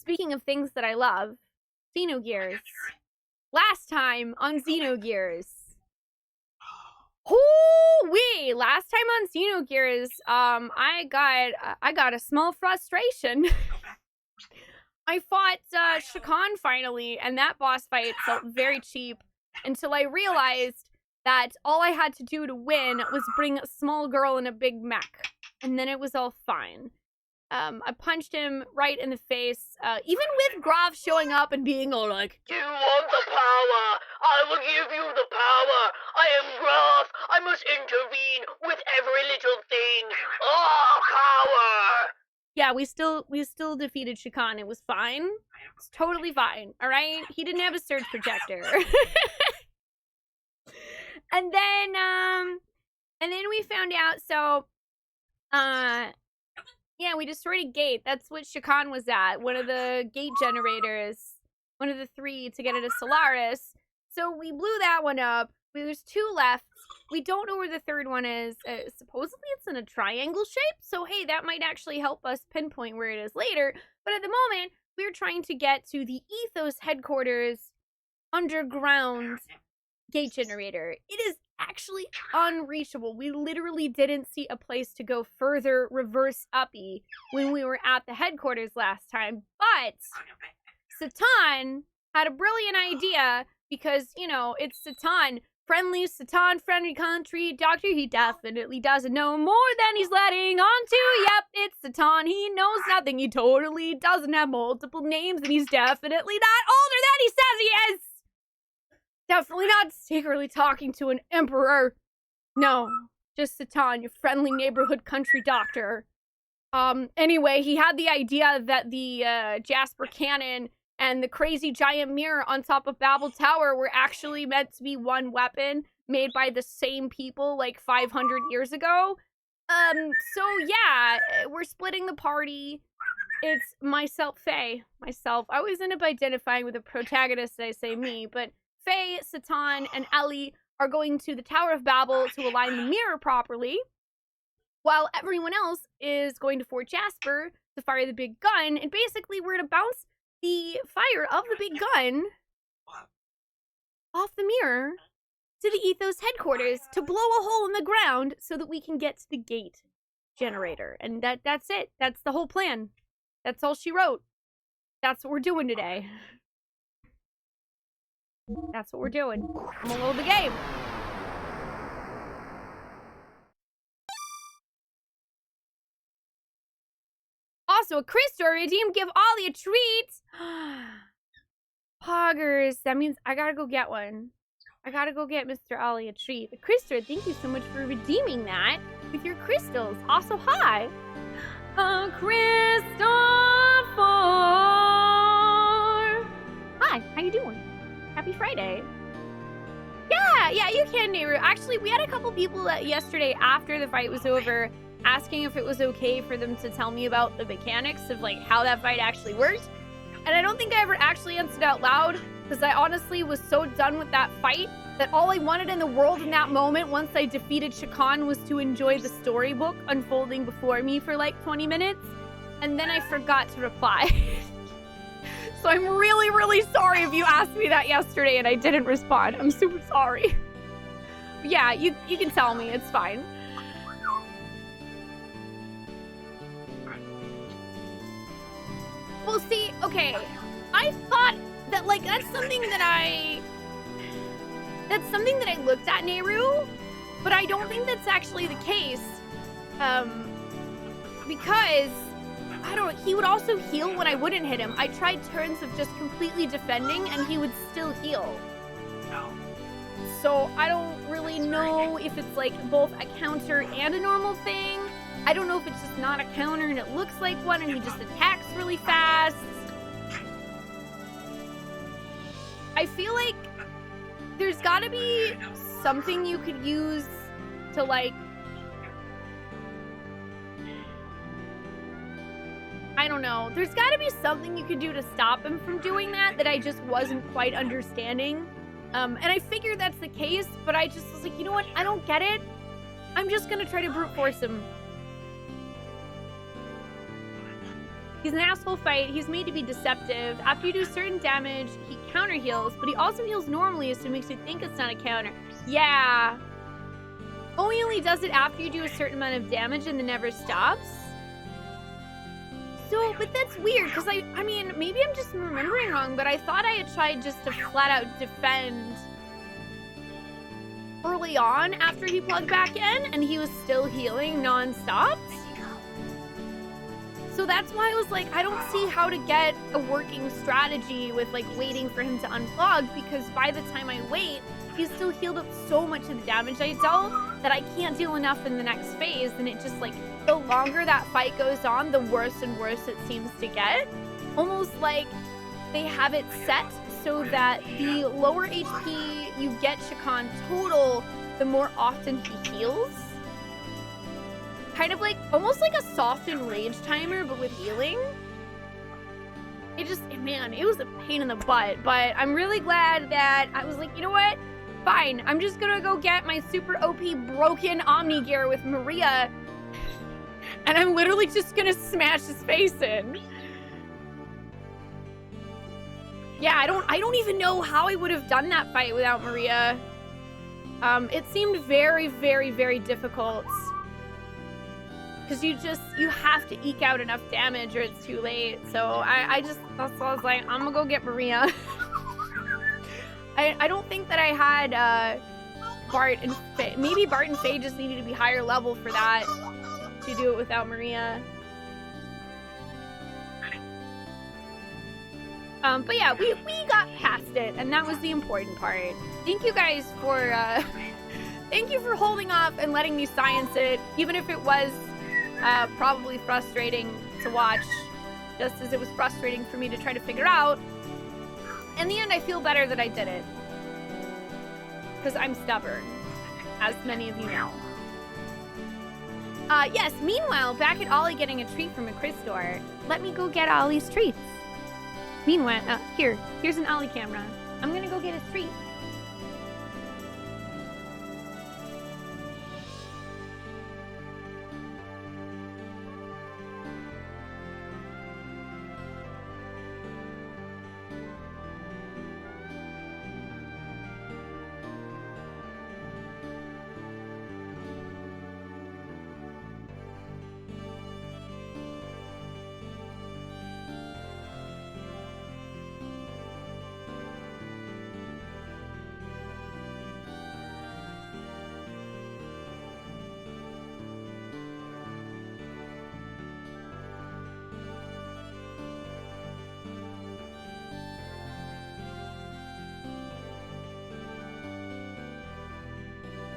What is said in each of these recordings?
Speaking of things that I love, Xenogears. Last time on Xenogears. Hoo-wee! Last time on Xenogears, I got a small frustration. I fought Shakan finally, and that boss fight felt very cheap until I realized that all I had to do to win was bring a small girl in a big mech, and then it was all fine. I punched him right in the face, even with Graf showing up and being all like, "You want the power? I will give you the power. I am Graf. I must intervene with every little thing. Oh, power!" Yeah, we still defeated Shakan. It was fine. It's totally fine. All right, he didn't have a surge projector. and then we found out. So, yeah, we destroyed a gate. That's what Shakan was at. One of the gate generators. One of the 3 to get into Solaris. So we blew that one up. There's 2 left. We don't know where the 3rd one is. Supposedly it's in a triangle shape. So, hey, that might actually help us pinpoint where it is later. But at the moment, we're trying to get to the Ethos headquarters underground gate generator. It is actually unreachable. We literally didn't see a place to go further reverse uppy when we were at the headquarters last time. But Satan had a brilliant idea because, you know, it's Satan. Satan, friendly country doctor. He definitely doesn't know more than he's letting on to. Yep, it's Satan. He knows nothing. He totally doesn't have multiple names, and he's definitely not older than he says he is. Definitely not secretly talking to an emperor. No, just Satan, your friendly neighborhood country doctor. Anyway, he had the idea that the Jasper Cannon and the crazy giant mirror on top of Babel Tower were actually meant to be one weapon made by the same people like 500 years ago. So yeah, we're splitting the party. It's myself, Faye. Myself. I always end up identifying with a protagonist, I say me, but Faye, Satan, and Ellie are going to the Tower of Babel to align the mirror properly, while everyone else is going to Fort Jasper to fire the big gun, and basically we're going to bounce the fire of the big gun off the mirror to the Ethos headquarters to blow a hole in the ground so that we can get to the gate generator. And that's it. That's the whole plan. That's all she wrote. That's what we're doing today. That's what we're doing. I'm gonna load the game. Also, a crystal redeem, give Ollie a treat. Poggers. That means I gotta go get one. I gotta go get Mr. Ollie a treat. Crystal, thank you so much for redeeming that with your crystals. Also, hi. Christopher. Hi, how you doing? Happy Friday. Yeah, you can, Nehru. Actually, we had a couple people yesterday after the fight was over asking if it was okay for them to tell me about the mechanics of like how that fight actually worked. And I don't think I ever actually answered out loud because I honestly was so done with that fight that all I wanted in the world in that moment once I defeated Shakan was to enjoy the storybook unfolding before me for like 20 minutes. And then I forgot to reply. So I'm really, really sorry if you asked me that yesterday and I didn't respond. I'm super sorry. But yeah, you can tell me. It's fine. Well, see, okay, I thought that, like, that's something that I looked at, Nehru, but I don't think that's actually the case, because, I don't know, he would also heal when I wouldn't hit him. I tried turns of just completely defending, and he would still heal. So, I don't really know if it's, like, both a counter and a normal thing. I don't know if it's just not a counter and it looks like one and he just attacks really fast. I feel like there's gotta be something you could use to like... I don't know. There's gotta be something you could do to stop him from doing that I just wasn't quite understanding. And I figured that's the case, but I just was like, you know what? I don't get it. I'm just gonna try to brute force him. He's an asshole fight. He's made to be deceptive. After you do certain damage, he counter heals, but he also heals normally, so it makes you think it's not a counter. Yeah. Oh, he only does it after you do a certain amount of damage and then never stops? So, but that's weird, because I mean, maybe I'm just remembering wrong, but I thought I had tried just to flat out defend early on after he plugged back in, and he was still healing non-stop. So that's why I was like, I don't see how to get a working strategy with like waiting for him to unplug, because by the time I wait, he's still healed up so much of the damage I dealt that I can't deal enough in the next phase, and it just like, the longer that fight goes on, the worse and worse it seems to get. Almost like they have it set so that the lower HP you get Shakan total, the more often he heals. Kind of like, almost like a softened rage timer, but with healing. It just, man, it was a pain in the butt, but I'm really glad that I was like, you know what? Fine, I'm just gonna go get my super OP broken Omni gear with Maria, and I'm literally just gonna smash his face in. Yeah, I don't even know how I would have done that fight without Maria. It seemed very, very, very difficult. Because you have to eke out enough damage or it's too late. So that's why I was like, I'm gonna go get Maria. I don't think that I had Bart and Faye. Maybe Bart and Faye just needed to be higher level for that, to do it without Maria. But yeah, we got past it, and that was the important part. Thank you guys for thank you for holding off and letting me science it, even if it was probably frustrating to watch, just as it was frustrating for me to try to figure out. In the end, I feel better that I did it, because I'm stubborn, as many of you know. Yes, meanwhile, back at Ollie getting a treat from a Chris store. Let me go get Ollie's treats. Meanwhile, here's an Ollie camera. I'm gonna go get his treat.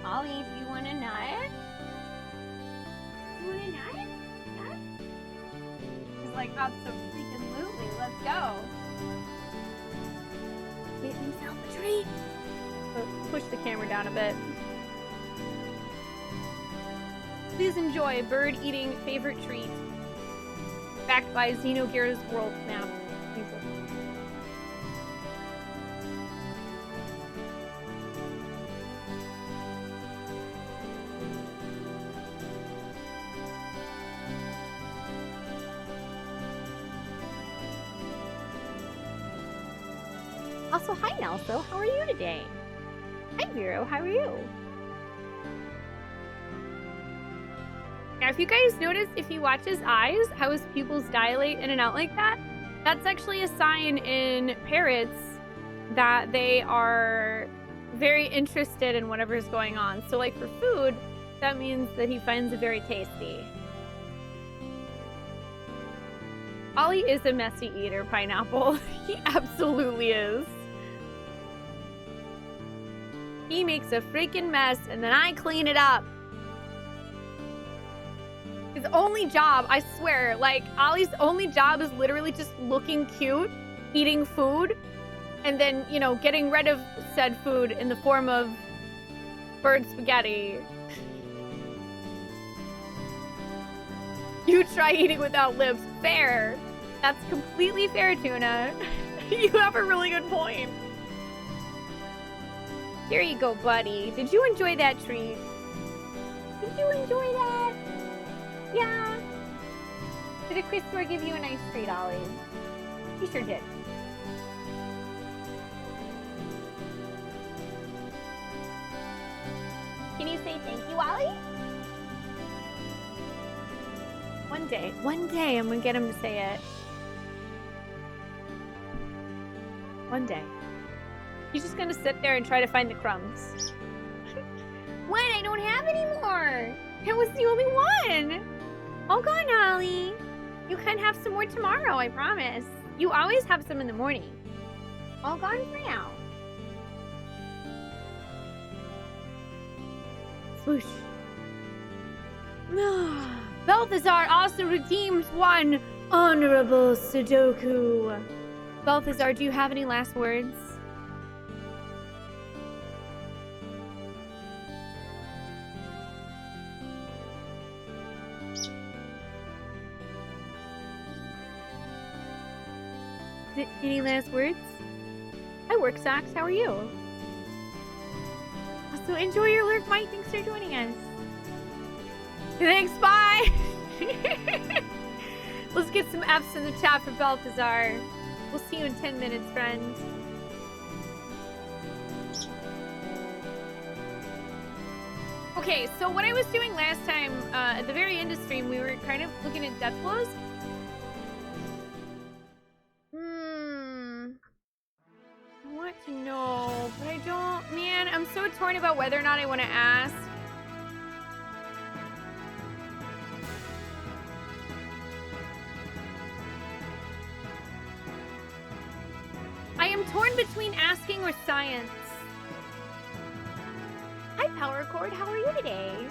Ollie, do you want a nut? You want a nut? Yeah? He's like, absolutely, let's go. Get himself a treat. Push the camera down a bit. Please enjoy bird eating favorite treat. Backed by Xenogears World Map. Also, hi Nelso, how are you today? Hi Vero, how are you? Now, if you guys notice, if you watch his eyes, how his pupils dilate in and out like that, that's actually a sign in parrots that they are very interested in whatever is going on. So like for food, that means that he finds it very tasty. Ollie is a messy eater, Pineapple. He absolutely is. He makes a freaking mess and then I clean it up. His only job, I swear, like, Ollie's only job is literally just looking cute, eating food, and then, you know, getting rid of said food in the form of bird spaghetti. You try eating without lips. Fair. That's completely fair, Tuna. You have a really good point. Here you go, buddy. Did you enjoy that treat? Did you enjoy that? Yeah. Did a quiz store give you a nice treat, Ollie? He sure did. Can you say thank you, Ollie? One day I'm gonna get him to say it. One day. He's just gonna sit there and try to find the crumbs. What? I don't have any more. That was the only one. All gone, Ollie. You can have some more tomorrow, I promise. You always have some in the morning. All gone for now. Swoosh. Balthazar also redeems one honorable Sudoku. Balthazar, do you have any last words? Any last words? Hi, Work Socks. How are you? Also, enjoy your lurk, Mike. Thanks for joining us. Thanks, bye! Let's get some F's in the chat for Balthazar. We'll see you in 10 minutes, friend. Okay, so what I was doing last time, at the very end of stream, we were kind of looking at death blows. I want to know, but I don't... Man, I'm so torn about whether or not I want to ask. I am torn between asking or science. Hi, Power Cord. How are you today?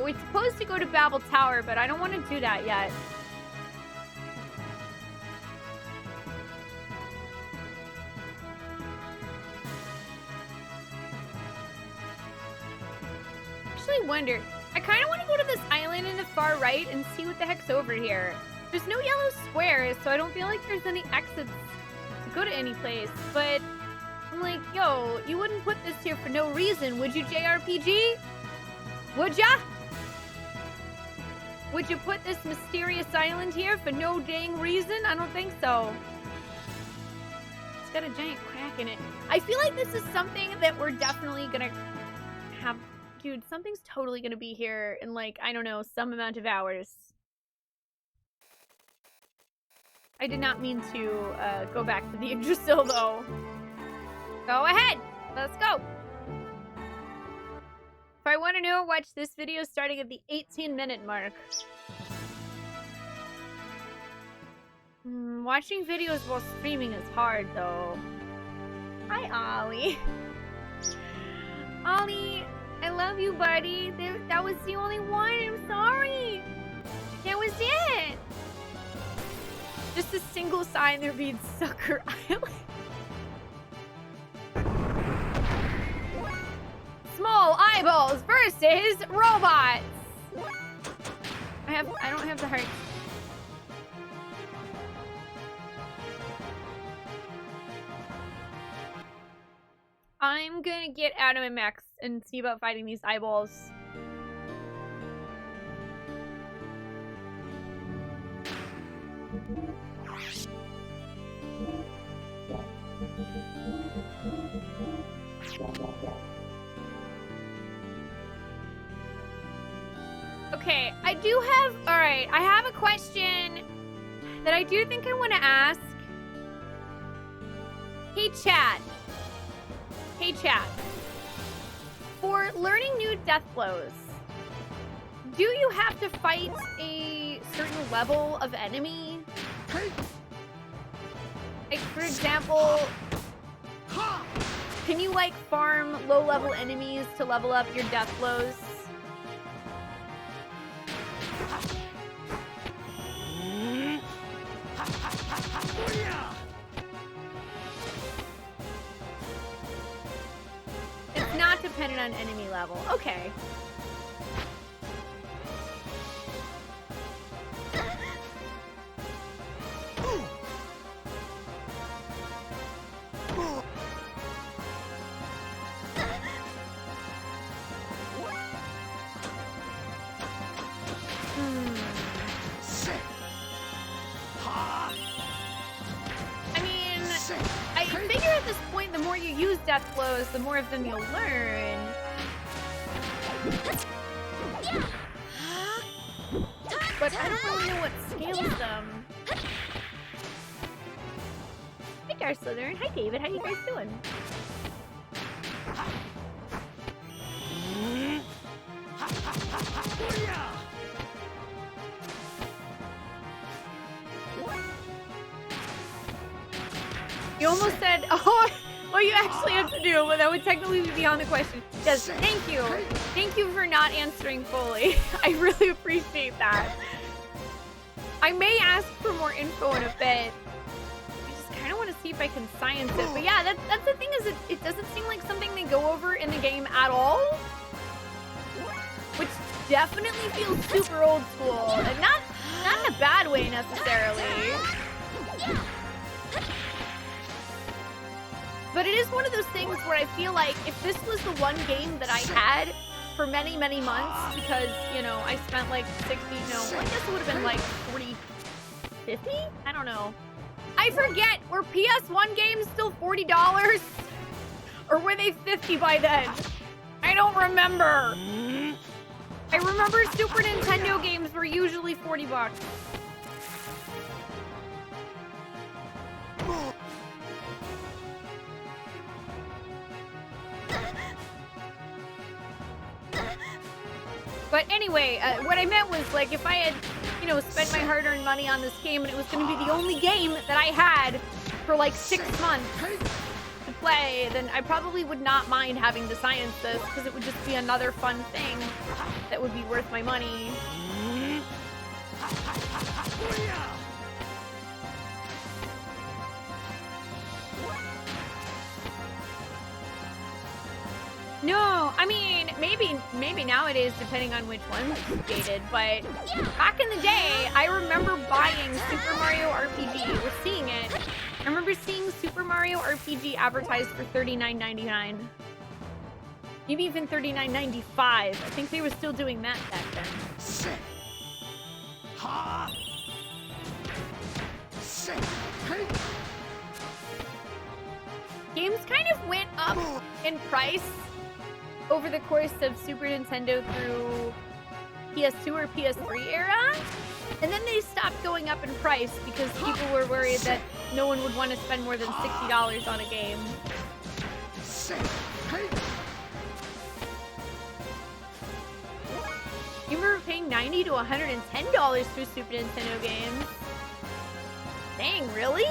We're supposed to go to Babel Tower, but I don't want to do that yet. Actually wonder, I kind of want to go to this island in the far right and see what the heck's over here. There's no yellow squares, so I don't feel like there's any exits to go to any place, but I'm like, yo, you wouldn't put this here for no reason, would you, JRPG? Would ya? Would you put this mysterious island here for no dang reason? I don't think so. It's got a giant crack in it. I feel like this is something that we're definitely gonna have... Dude, something's totally gonna be here in, like, I don't know, some amount of hours. I did not mean to go back to the Yggdrasil, though. Go ahead! Let's go! If I want to know, watch this video starting at the 18-minute mark. Watching videos while streaming is hard, though. Hi, Ollie. Ollie, I love you, buddy. That was the only one. I'm sorry. That was it. Just a single sign there being Sucker Island. Small eyeballs versus robots. I don't have the heart. I'm gonna get out of my mechs and see about fighting these eyeballs. Okay, I do have... Alright, I have a question that I do think I want to ask. Hey, chat. Hey, chat. For learning new death blows, do you have to fight a certain level of enemy? Like, for example, can you, like, farm low-level enemies to level up your death blows? It's not dependent on enemy level. Okay. use death blows, the more of them you'll learn. But I don't really know what scales them. Hi, Darth Slytherin. Hi, David. How you guys doing? You almost said, oh, what you actually have to do, but that would technically be beyond the question. Yes, thank you. Thank you for not answering fully. I really appreciate that. I may ask for more info in a bit. I just kind of want to see if I can science it. But yeah, that's the thing, is it doesn't seem like something they go over in the game at all. Which definitely feels super old school. And not in a bad way necessarily. But it is one of those things where I feel like if this was the one game that I had for many, many months, because, you know, I spent like 60, no, I guess it would have been like 40, 50? I don't know. I forget, were PS1 games still $40? Or were they 50 by then? I don't remember. I remember Super Nintendo games were usually 40 bucks. But anyway, what I meant was, like, if I had, you know, spent my hard-earned money on this game and it was going to be the only game that I had for, like, 6 months to play, then I probably would not mind having to science this, because it would just be another fun thing that would be worth my money. No, I mean, maybe nowadays, depending on which one's dated, but back in the day, I remember buying Super Mario RPG, or seeing it. I remember seeing Super Mario RPG advertised for $39.99. Maybe even $39.95. I think they were still doing that back then. Games kind of went up in price over the course of Super Nintendo through PS2 or PS3 era. And then they stopped going up in price because people were worried that no one would want to spend more than $60 on a game. You remember paying $90 to $110 for Super Nintendo games? Dang, really?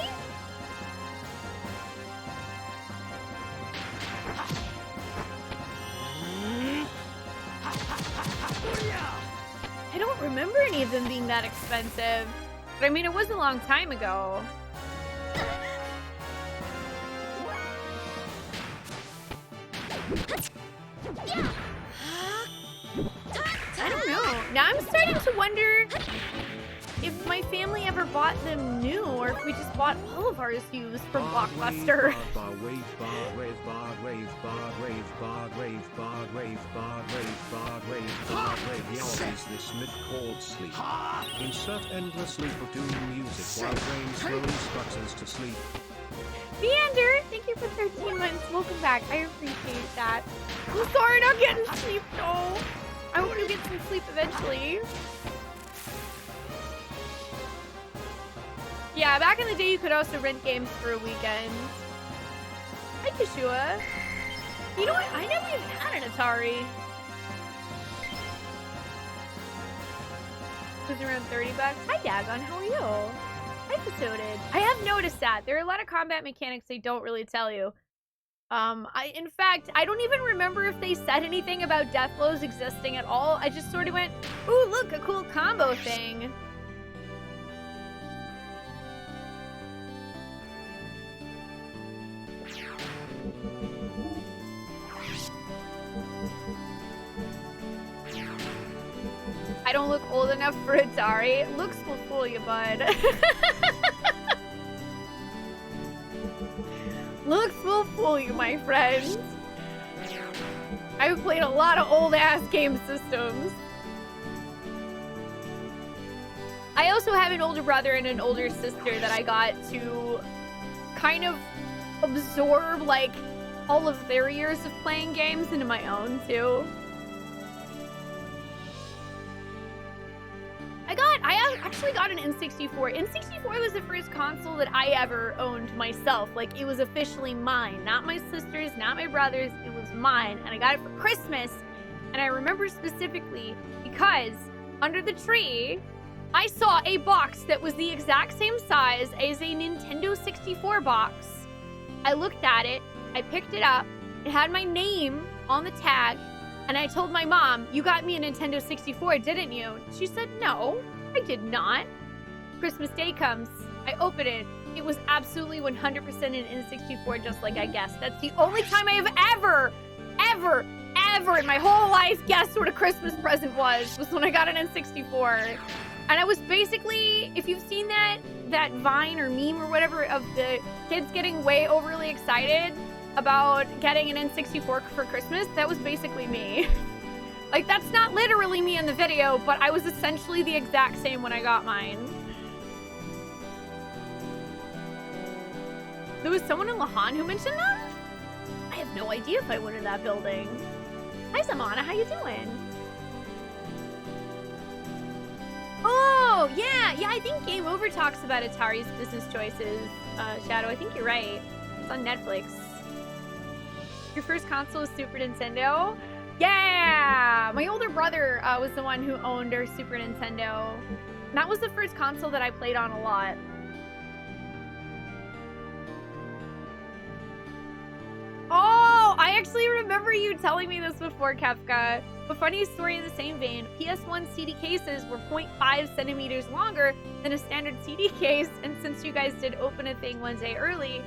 I don't remember any of them being that expensive. But I mean, it was a long time ago. I don't know. Now I'm starting to wonder if my family ever bought them new, or if we just bought all of ours used from Blockbuster. This myth called sleep. Insert endless loop of doom music while brain slowly sputters to sleep. Leander, thank you for 13 months. Welcome back. I appreciate that. I'm sorry not getting sleep, though. I hope you get some sleep eventually. Yeah, back in the day, you could also rent games for a weekend. Hi, Kishua. You know what? I never even had an Atari. It was around 30 bucks. Hi, Dagon. How are you? Hi, Episoded. I have noticed that. There are a lot of combat mechanics they don't really tell you. In fact, I don't even remember if they said anything about death blows existing at all. I just sort of went, ooh, look, a cool combo thing. I don't look old enough for Atari. Looks will fool you, bud. Looks will fool you, my friend. I've played a lot of old-ass game systems. I also have an older brother and an older sister that I got to kind of absorb, like, all of their years of playing games into my own, too. I actually got an N64. N64 was the first console that I ever owned myself. Like, it was officially mine. Not my sister's, not my brother's. It was mine. And I got it for Christmas. And I remember specifically because under the tree, I saw a box that was the exact same size as a Nintendo 64 box. I looked at it. I picked it up. It had my name on the tag. And I told my mom, "You got me a Nintendo 64, didn't you?" She said, "No, I did not." Christmas Day comes. I open it. It was absolutely 100% an N64, just like I guessed. That's the only time I have ever in my whole life guessed what a Christmas present was when I got an N64. And I was basically, if you've seen that Vine or meme or whatever of the kids getting way overly excited about getting an N64 for Christmas, that was basically me. Like, that's not literally me in the video, but I was essentially the exact same when I got mine. There was someone in Lahan who mentioned that? I have no idea if I went in that building. Hi, Zamana, how you doing? Oh, yeah, I think Game Over talks about Atari's business choices, Shadow. I think you're right. It's on Netflix. Your first console was Super Nintendo? Yeah! My older brother was the one who owned our Super Nintendo. That was the first console that I played on a lot. Oh, I actually remember you telling me this before, Kefka. A funny story in the same vein, PS1 CD cases were 0.5 centimeters longer than a standard CD case, and since you guys did open a thing one day early,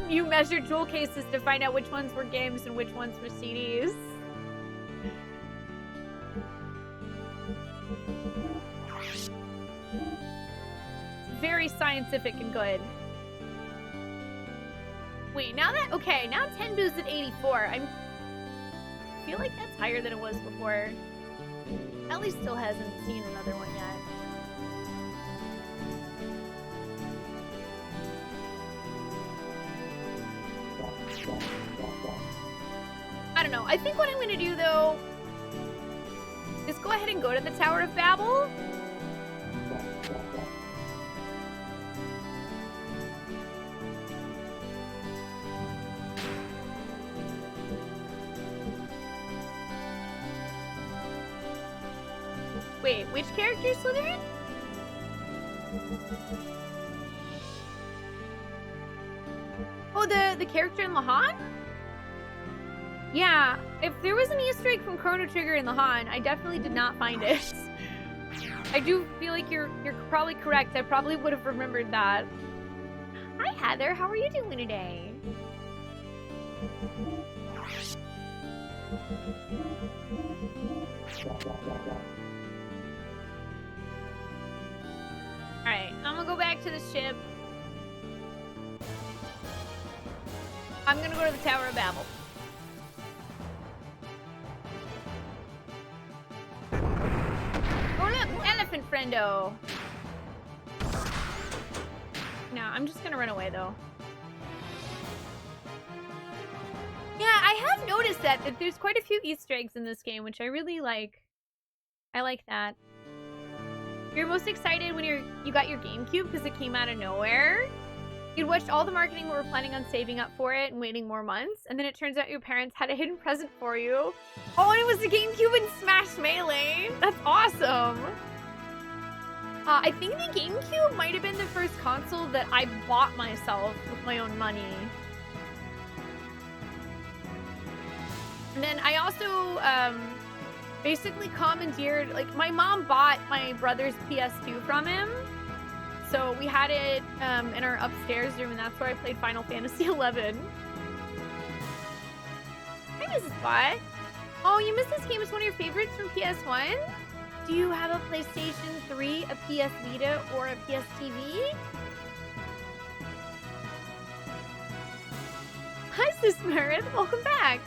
you measured jewel cases to find out which ones were games and which ones were CDs. Very scientific and good. Wait, now 10 boosts at 84. I feel like that's higher than it was before. Ellie still hasn't seen another one yet. I don't know. I think what I'm gonna do though is go ahead and go to the Tower of Babel. Wait, which character is Slytherin? Oh, the character in Lahan? Yeah, if there was an Easter egg from Chrono Trigger in Lahan, I definitely did not find it. I do feel like you're probably correct. I probably would have remembered that. Hi, Heather. How are you doing today? Alright, I'm gonna go back to the ship. I'm gonna go to the Tower of Babel. Oh look, elephant friendo! No, I'm just gonna run away though. Yeah, I have noticed that there's quite a few Easter eggs in this game, which I really like. I like that. You're most excited when you got your GameCube because it came out of nowhere. You'd watched all the marketing we were planning on saving up for it and waiting more months, and then it turns out your parents had a hidden present for you. Oh, and it was the GameCube and Smash Melee. That's awesome. I think the GameCube might have been the first console that I bought myself with my own money. And then I also basically commandeered, like, my mom bought my brother's PS2 from him. So we had it in our upstairs room, and that's where I played Final Fantasy XI. Hi, Mrs. Bot. Oh, you missed this game. It's one of your favorites from PS1? Do you have a PlayStation 3, a PS Vita, or a PS TV? Hi, Sis Meredith. Welcome back.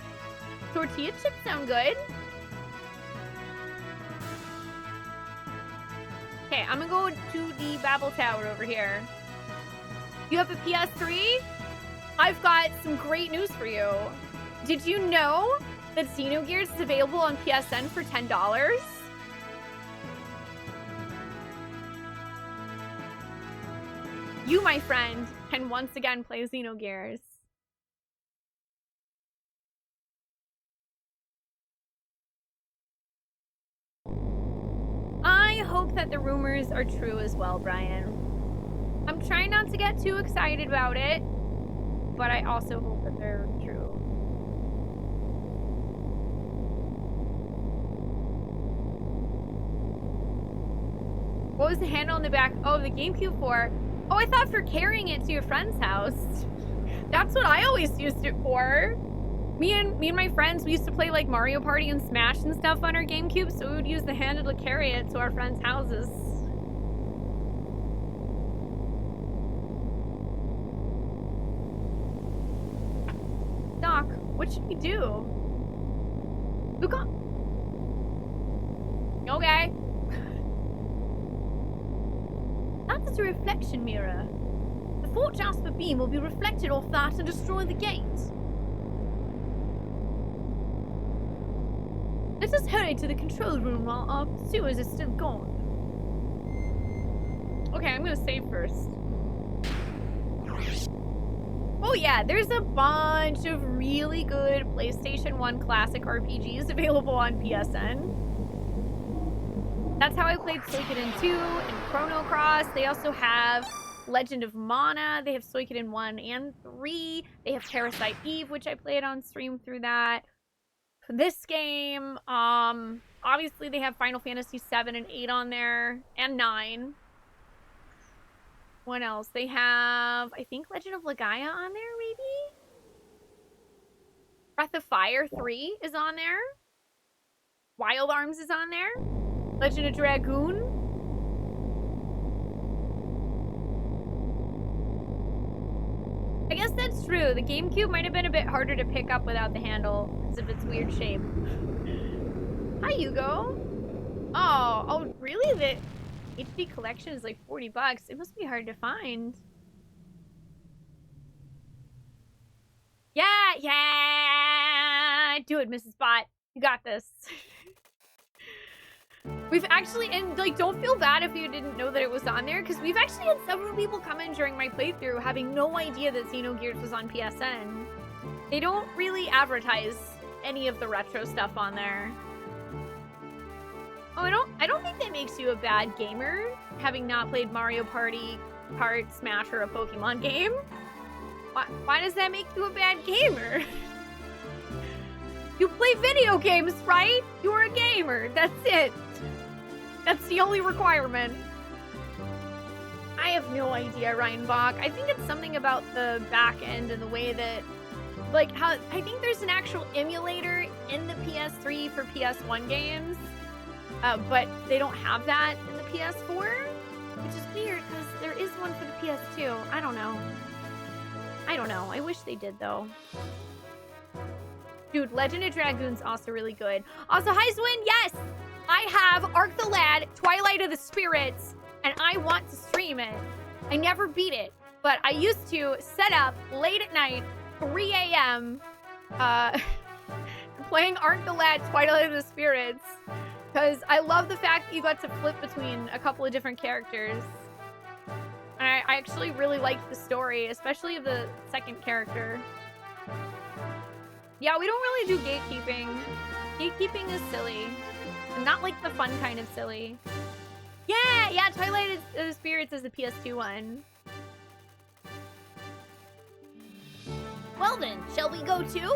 Tortilla chips sound good. Okay, I'm gonna go to the Babel Tower over here. You have a PS3? I've got some great news for you. Did you know that Xenogears is available on PSN for $10? You, my friend, can once again play Xenogears. I hope that the rumors are true as well, Brian. I'm trying not to get too excited about it, but I also hope that they're true. What was the handle on the back? Oh, the GameCube for. Oh, I thought for carrying it to your friend's house. That's what I always used it for. Me and my friends, we used to play like Mario Party and Smash and stuff on our GameCube, so we would use the handle to carry it to our friends' houses. Doc, what should we do? Luca? Okay. That is a reflection mirror. The Fort Jasper beam will be reflected off that and destroy the gate. Let us hurry to the control room while our pursuers are still gone. Okay, I'm gonna save first. Oh yeah, there's a bunch of really good PlayStation 1 classic RPGs available on PSN. That's how I played Suikoden 2 and Chrono Cross. They also have Legend of Mana. They have Suikoden 1 and 3. They have Parasite Eve, which I played on stream through that. This game, obviously they have Final Fantasy 7 and 8 on there, and 9. What else? They have, I think, Legend of Legaia on there, maybe? Breath of Fire 3 is on there. Wild Arms is on there. Legend of Dragoon. I guess that's true. The GameCube might have been a bit harder to pick up without the handle because of its weird shape. Hi, Hugo. Oh, really? The HD collection is like $40. It must be hard to find. Yeah! Do it, Mrs. Bot. You got this. We've actually, and like, don't feel bad if you didn't know that it was on there, because we've actually had several people come in during my playthrough having no idea that Xenogears was on PSN. They don't really advertise any of the retro stuff on there. Oh, I don't think that makes you a bad gamer, having not played Mario Party, Kart, Smash, or a Pokemon game. Why does that make you a bad gamer? You play video games, right? You're a gamer. That's it. That's the only requirement. I have no idea, Ryan Bach. I think it's something about the back end and the way that, like, how I think there's an actual emulator in the PS3 for PS1 games, but they don't have that in the PS4, which is weird because there is one for the PS2. I don't know. I wish they did, though. Dude, Legend of Dragoon's also really good. Also, hi, Zwin, yes! I have Arc the Lad, Twilight of the Spirits, and I want to stream it. I never beat it, but I used to set up late at night, 3 a.m., playing Arc the Lad, Twilight of the Spirits, because I love the fact that you got to flip between a couple of different characters. And I actually really liked the story, especially of the second character. Yeah, we don't really do gatekeeping. Gatekeeping is silly. And not like the fun kind of silly. Yeah, Twilight of the Spirits is the PS2 one. Well then, shall we go too?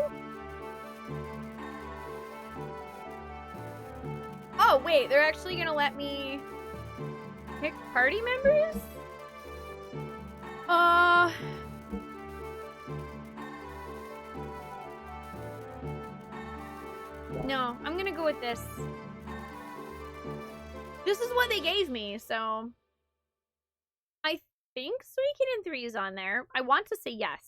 Oh, wait, they're actually gonna let me pick party members? No, I'm gonna go with this. This is what they gave me, so I think Suikoden 3 is on there. I want to say yes.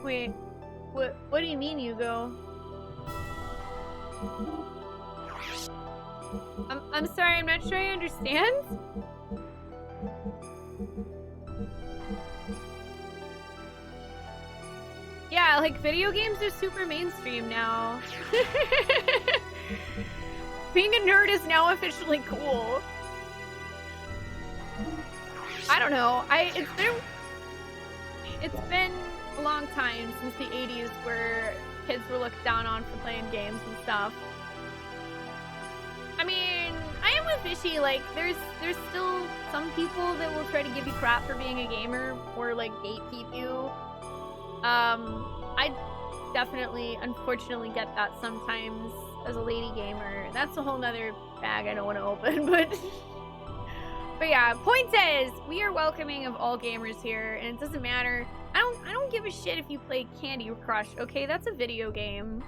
Wait, what do you mean, Hugo? I'm sorry, I'm not sure I understand. Yeah, like, video games are super mainstream now. Being a nerd is now officially cool. I don't know. It's been a long time since the 80s where kids were looked down on for playing games and stuff. I mean, I am with Fishy, like, there's still some people that will try to give you crap for being a gamer or, like, gatekeep you. I definitely, unfortunately, get that sometimes as a lady gamer. That's a whole nother bag I don't want to open, but... But yeah, point is, we are welcoming of all gamers here, and it doesn't matter. I don't give a shit if you play Candy Crush, okay? That's a video game.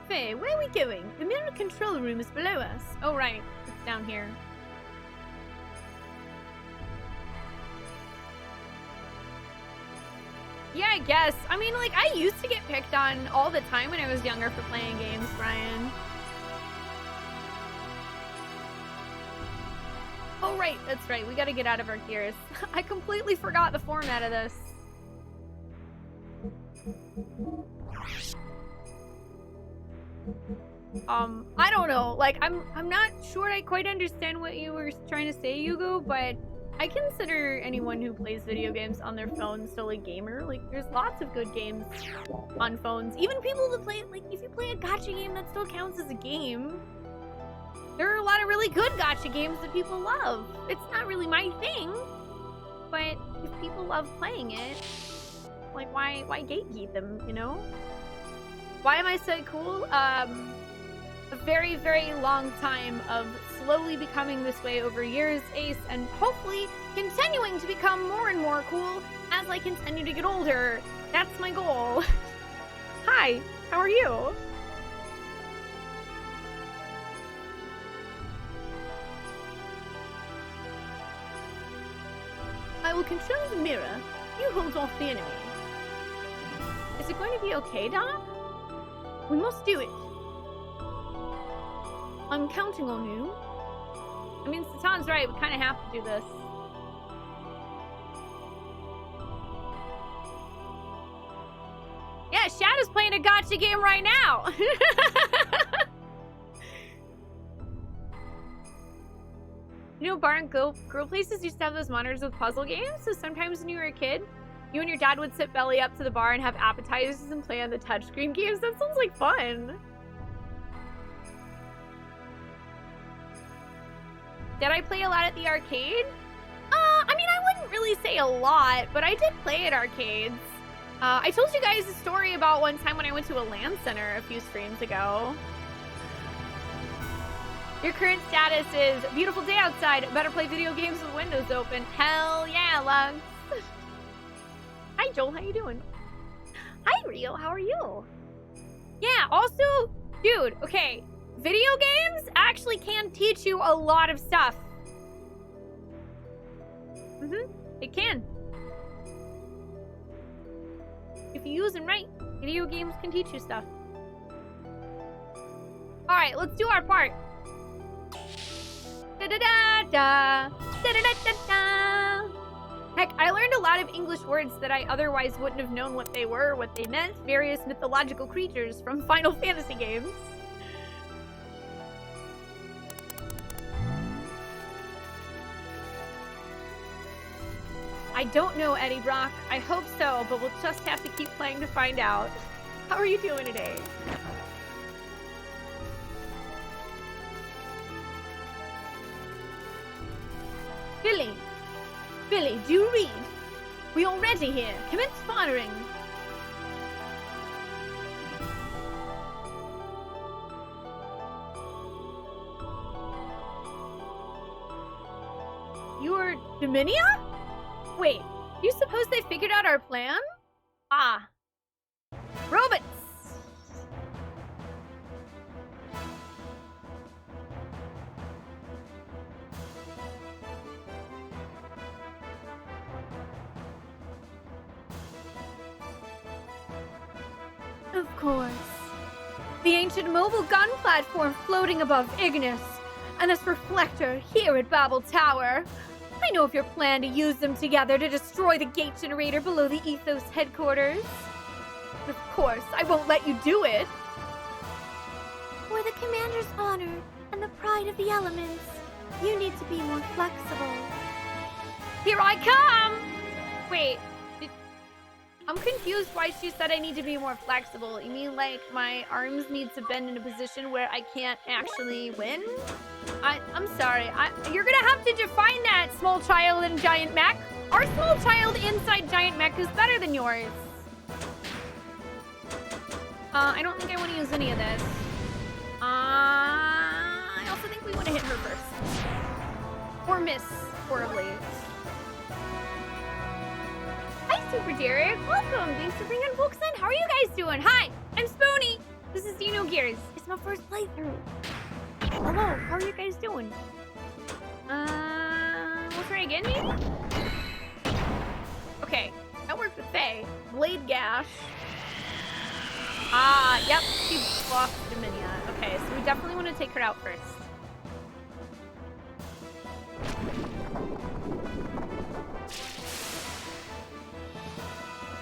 Faye, where are we going? The mirror control room is below us. Oh, right. It's down here. Yeah, I guess. I mean, like, I used to get picked on all the time when I was younger for playing games, Brian. Oh, right. That's right. We gotta get out of our gears. I completely forgot the format of this. I don't know. Like, I'm not sure I quite understand what you were trying to say, Hugo, but I consider anyone who plays video games on their phone still a gamer. Like, there's lots of good games on phones. Even people that play, like, if you play a gacha game, that still counts as a game. There are a lot of really good gacha games that people love. It's not really my thing, but if people love playing it, like, why gatekeep them, you know? Why am I so cool? A very, very long time of slowly becoming this way over years, Ace, and hopefully continuing to become more and more cool as I continue to get older. That's my goal. Hi, how are you? I will control the mirror. You hold off the enemy. Is it going to be okay, Donna? We must do it. I'm counting on you. I mean, Satan's right. We kind of have to do this. Yeah, Shadow's playing a gacha game right now. You know, bar and girl places used to have those monitors with puzzle games. So sometimes when you were a kid, you and your dad would sit belly up to the bar and have appetizers and play on the touchscreen games. That sounds like fun. Did I play a lot at the arcade? I mean, I wouldn't really say a lot, but I did play at arcades. I told you guys a story about one time when I went to a LAN center a few streams ago. Your current status is beautiful day outside. Better play video games with windows open. Hell yeah, Lux. Hi, Joel. How you doing? Hi, Rio. How are you? Yeah, also, dude, okay. Video games actually can teach you a lot of stuff. It can. If you use them right, video games can teach you stuff. Alright, let's do our part. Da-da-da-da. Da-da-da-da-da. Heck, I learned a lot of English words that I otherwise wouldn't have known what they were, what they meant. Various mythological creatures from Final Fantasy games. I don't know, Eddie Brock. I hope so, but we'll just have to keep playing to find out. How are you doing today? Billy, do you read? We all ready here. Commence firing. You're Dominia? Wait, you suppose they figured out our plan? Ah. Robots! Of course. The ancient mobile gun platform floating above Ignis, and this reflector here at Babel Tower. I know of your plan to use them together to destroy the gate generator below the Ethos headquarters. But of course, I won't let you do it. For the commander's honor and the pride of the elements, you need to be more flexible. Here I come! Wait, I'm confused why she said I need to be more flexible. You mean like my arms need to bend in a position where I can't actually win? I'm sorry. You're gonna have to define that, small child and giant mech. Our small child inside giant mech is better than yours. I don't think I want to use any of this. I also think we want to hit her first. Or miss horribly. Hi, Super Derek. Welcome. Thanks for bringing books in. How are you guys doing? Hi, I'm Spoonee. This is Xenogears. It's my first playthrough. Hello, how are you guys doing? We'll try again, maybe? Okay, that worked with Faye. Blade Gash. Yep, she blocked Dominia. Okay, so we definitely want to take her out first.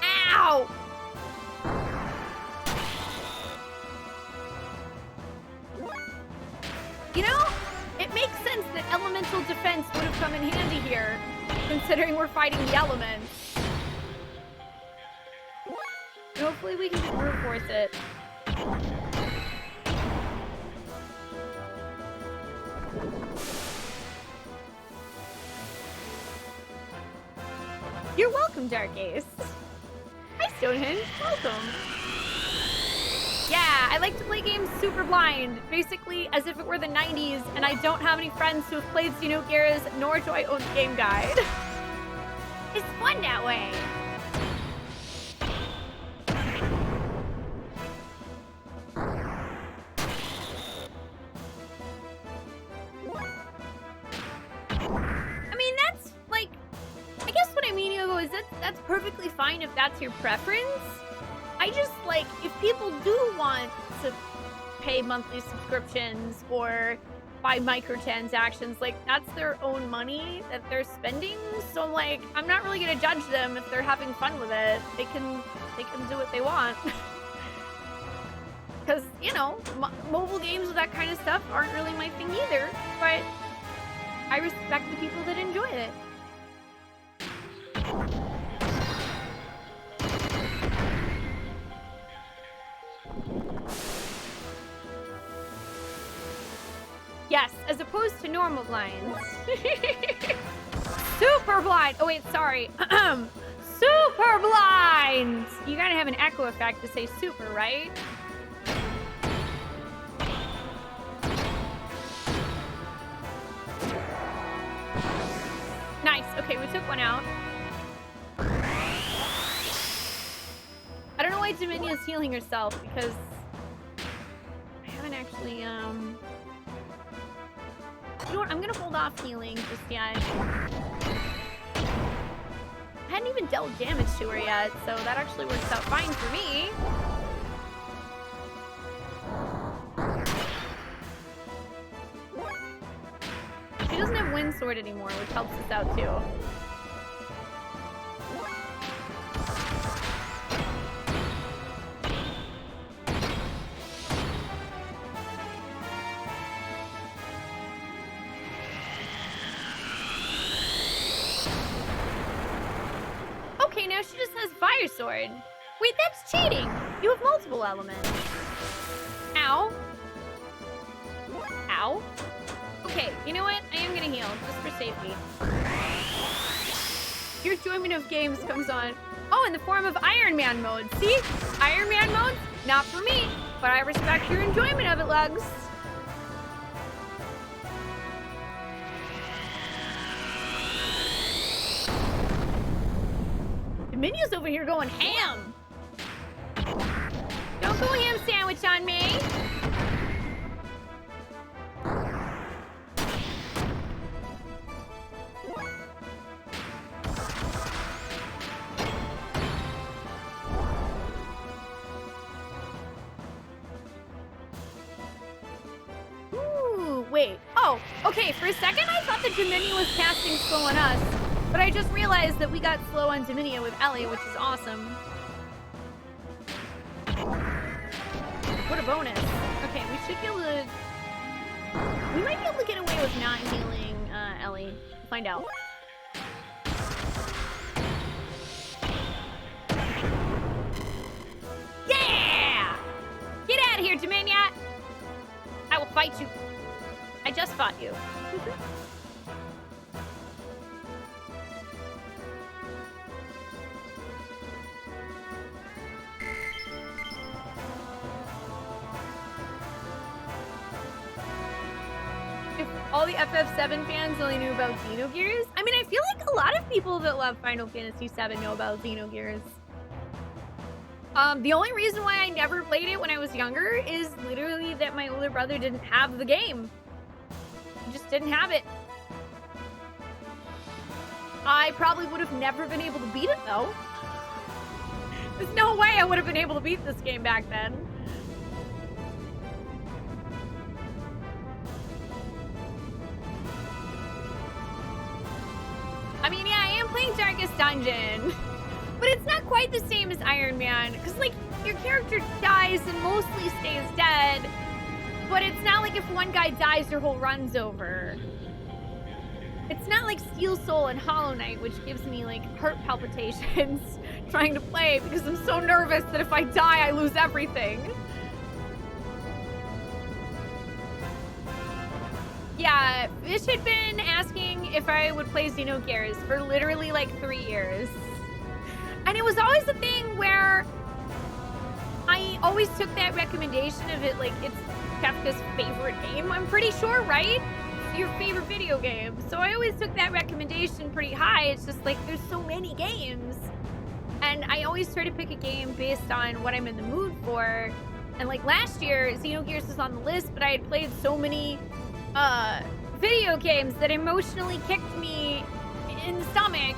Ow! You know, it makes sense that elemental defense would have come in handy here, considering we're fighting the elements. And hopefully we can just brute force it. You're welcome, Dark Ace. Hi, Stonehenge. Welcome. Yeah, I like to play games super blind, basically as if it were the 90s, and I don't have any friends who have played Xenogears, nor do I own the game guide. It's fun that way. I mean, that's, like, I guess what I mean, Hugo, is that's perfectly fine if that's your preference. I just, like, if people do want to pay monthly subscriptions or buy microtransactions, like, that's their own money that they're spending. So, like, I'm not really gonna judge them if they're having fun with it. They can do what they want. Because, you know, mobile games with that kind of stuff aren't really my thing either. But I respect the people that enjoy it. Yes, as opposed to normal blinds. Super blind! Oh wait, sorry. Super blind! You gotta have an echo effect to say super, right? Nice, okay, we took one out. I don't know why Dominia's healing herself, because I haven't actually, You know what? I'm gonna hold off healing just yet. I hadn't even dealt damage to her yet, so that actually works out fine for me. She doesn't have Wind Sword anymore, which helps us out too. Okay, now she just has Fire Sword. Wait, that's cheating! You have multiple elements. Ow. Ow. Okay, you know what? I am gonna heal, just for safety. Your enjoyment of games comes on. Oh, in the form of Iron Man mode. See? Iron Man mode? Not for me, but I respect your enjoyment of it, Lugs. Dominion's over here going ham. Don't go ham sandwich on me. Okay, for a second I thought that Dominia was casting slow on us, but I just realized that we got slow on Dominia with Ellie, which is awesome. What a bonus. Okay, we should be able to... We might be able to get away with not healing Ellie. We'll find out. Yeah! Get out of here, Dominia! I will fight you. I just fought you. If all the FF7 fans only knew about Xenogears, I mean, I feel like a lot of people that love Final Fantasy VII know about Xenogears. The only reason why I never played it when I was younger is literally that my older brother didn't have the game. He just didn't have it. I probably would have never been able to beat it, though. There's no way I would have been able to beat this game back then. I mean, yeah, I am playing Darkest Dungeon. But it's not quite the same as Iron Man, because, like, your character dies and mostly stays dead, but it's not like if one guy dies, your whole run's over. It's not like Steel Soul and Hollow Knight, which gives me, like, heart palpitations trying to play, because I'm so nervous that if I die, I lose everything. Yeah, Fish had been asking if I would play Xenogears for literally, like, 3 years. And it was always a thing where I always took that recommendation of it, like, it's Kefka's favorite game, I'm pretty sure, right? It's your favorite video game. So I always took that recommendation pretty high. It's just like, there's so many games. And I always try to pick a game based on what I'm in the mood for. And like last year, Xenogears was on the list, but I had played so many video games that emotionally kicked me in the stomach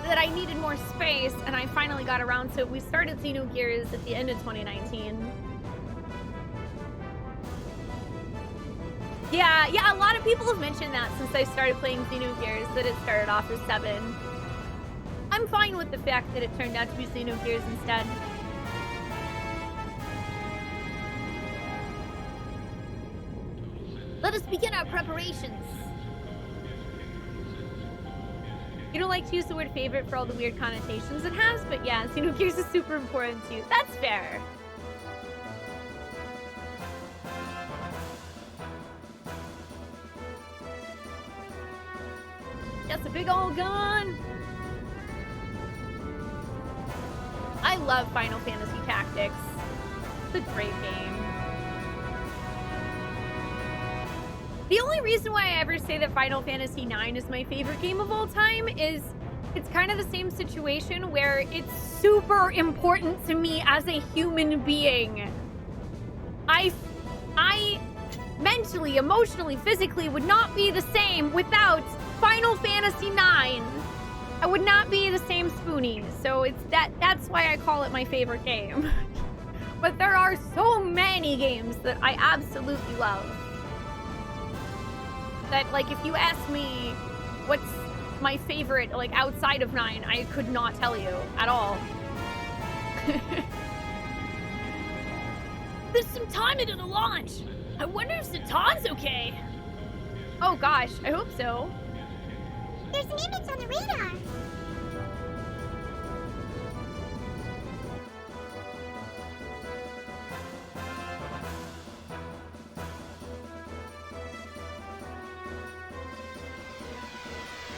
that I needed more space, and I finally got around to it. We started Xenogears at the end of 2019. Yeah, a lot of people have mentioned that since I started playing Xenogears, that it started off as 7. I'm fine with the fact that it turned out to be Xenogears instead. Let us begin our preparations. You don't like to use the word favorite for all the weird connotations it has, but yeah, Xenogears is super important to you. That's fair. That's a big old gun. I love Final Fantasy Tactics. It's a great game. The only reason why I ever say that Final Fantasy IX is my favorite game of all time is it's kind of the same situation where it's super important to me as a human being. I mentally, emotionally, physically would not be the same without Final Fantasy IX. I would not be the same Spoonee. So that's why I call it my favorite game. But there are so many games that I absolutely love. That, like, if you ask me what's my favorite, like, outside of 9, I could not tell you at all. There's some time into the launch. I wonder if Zatan's okay. Oh gosh, I hope so. There's an image on the radar.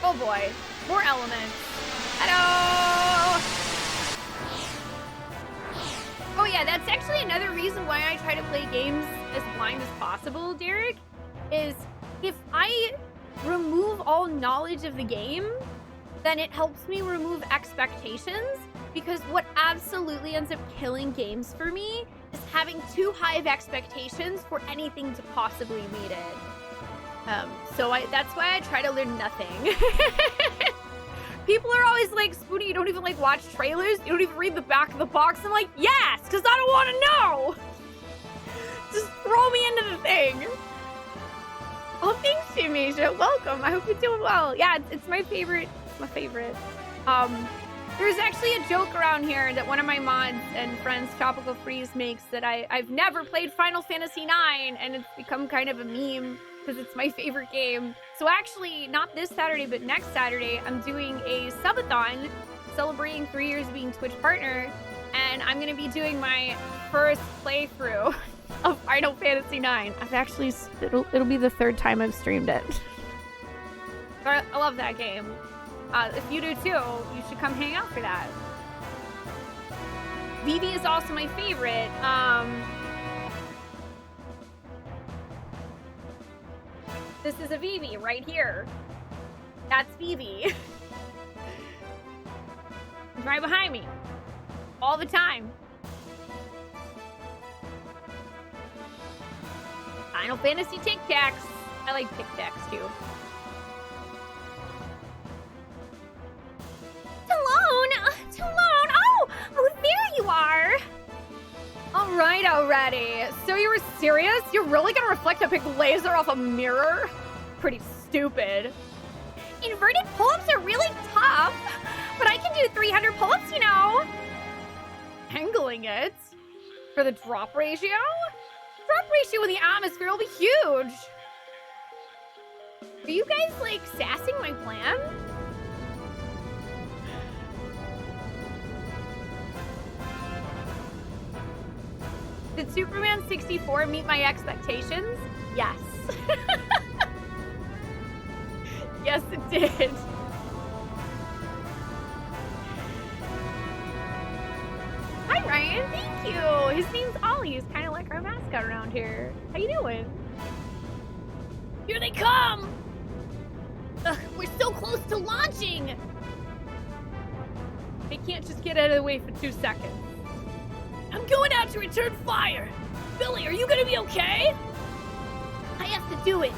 Oh boy, more elements. Hello! Oh yeah, that's actually another reason why I try to play games as blind as possible, Derek, is if I remove all knowledge of the game, then it helps me remove expectations, because what absolutely ends up killing games for me is having too high of expectations for anything to possibly meet it. That's why I try to learn nothing. People are always like, Spoonee, you don't even like watch trailers? You don't even read the back of the box? I'm like, yes, because I don't want to know. Just throw me into the thing. Oh, thanks, Shimisha. Welcome. I hope you're doing well. Yeah, it's my favorite. It's my favorite. There's actually a joke around here that one of my mods and friends, Tropical Freeze, makes that I've never played Final Fantasy IX, and it's become kind of a meme because it's my favorite game. So actually, not this Saturday, but next Saturday, I'm doing a subathon celebrating 3 years being Twitch partner, and I'm gonna be doing my first playthrough of Final Fantasy IX. I've actually, it'll be the 3rd time I've streamed it. But I love that game. If you do too, you should come hang out for that. Vivi is also my favorite. This is a Vivi right here. That's Vivi. It's right behind me. All the time. Final Fantasy Tic Tacs. I like Tic Tacs too. Talone! Oh, there you are! Alright already. So you were serious? You're really gonna reflect a big laser off a mirror? Pretty stupid. Inverted pull-ups are really tough, but I can do 300 pull-ups, you know. Angling it? For the drop ratio? Drop ratio in the atmosphere will be huge. Are you guys, like, sassing my plan? Did Superman 64 meet my expectations? Yes. Yes, it did. Hi, Ryan. Thank you. His name's Ollie. He's kind of like our mascot around here. How you doing? Here they come! Ugh, we're so close to launching! They can't just get out of the way for 2 seconds. I'm going out to return fire. Billy, are you gonna be okay? I have to do it.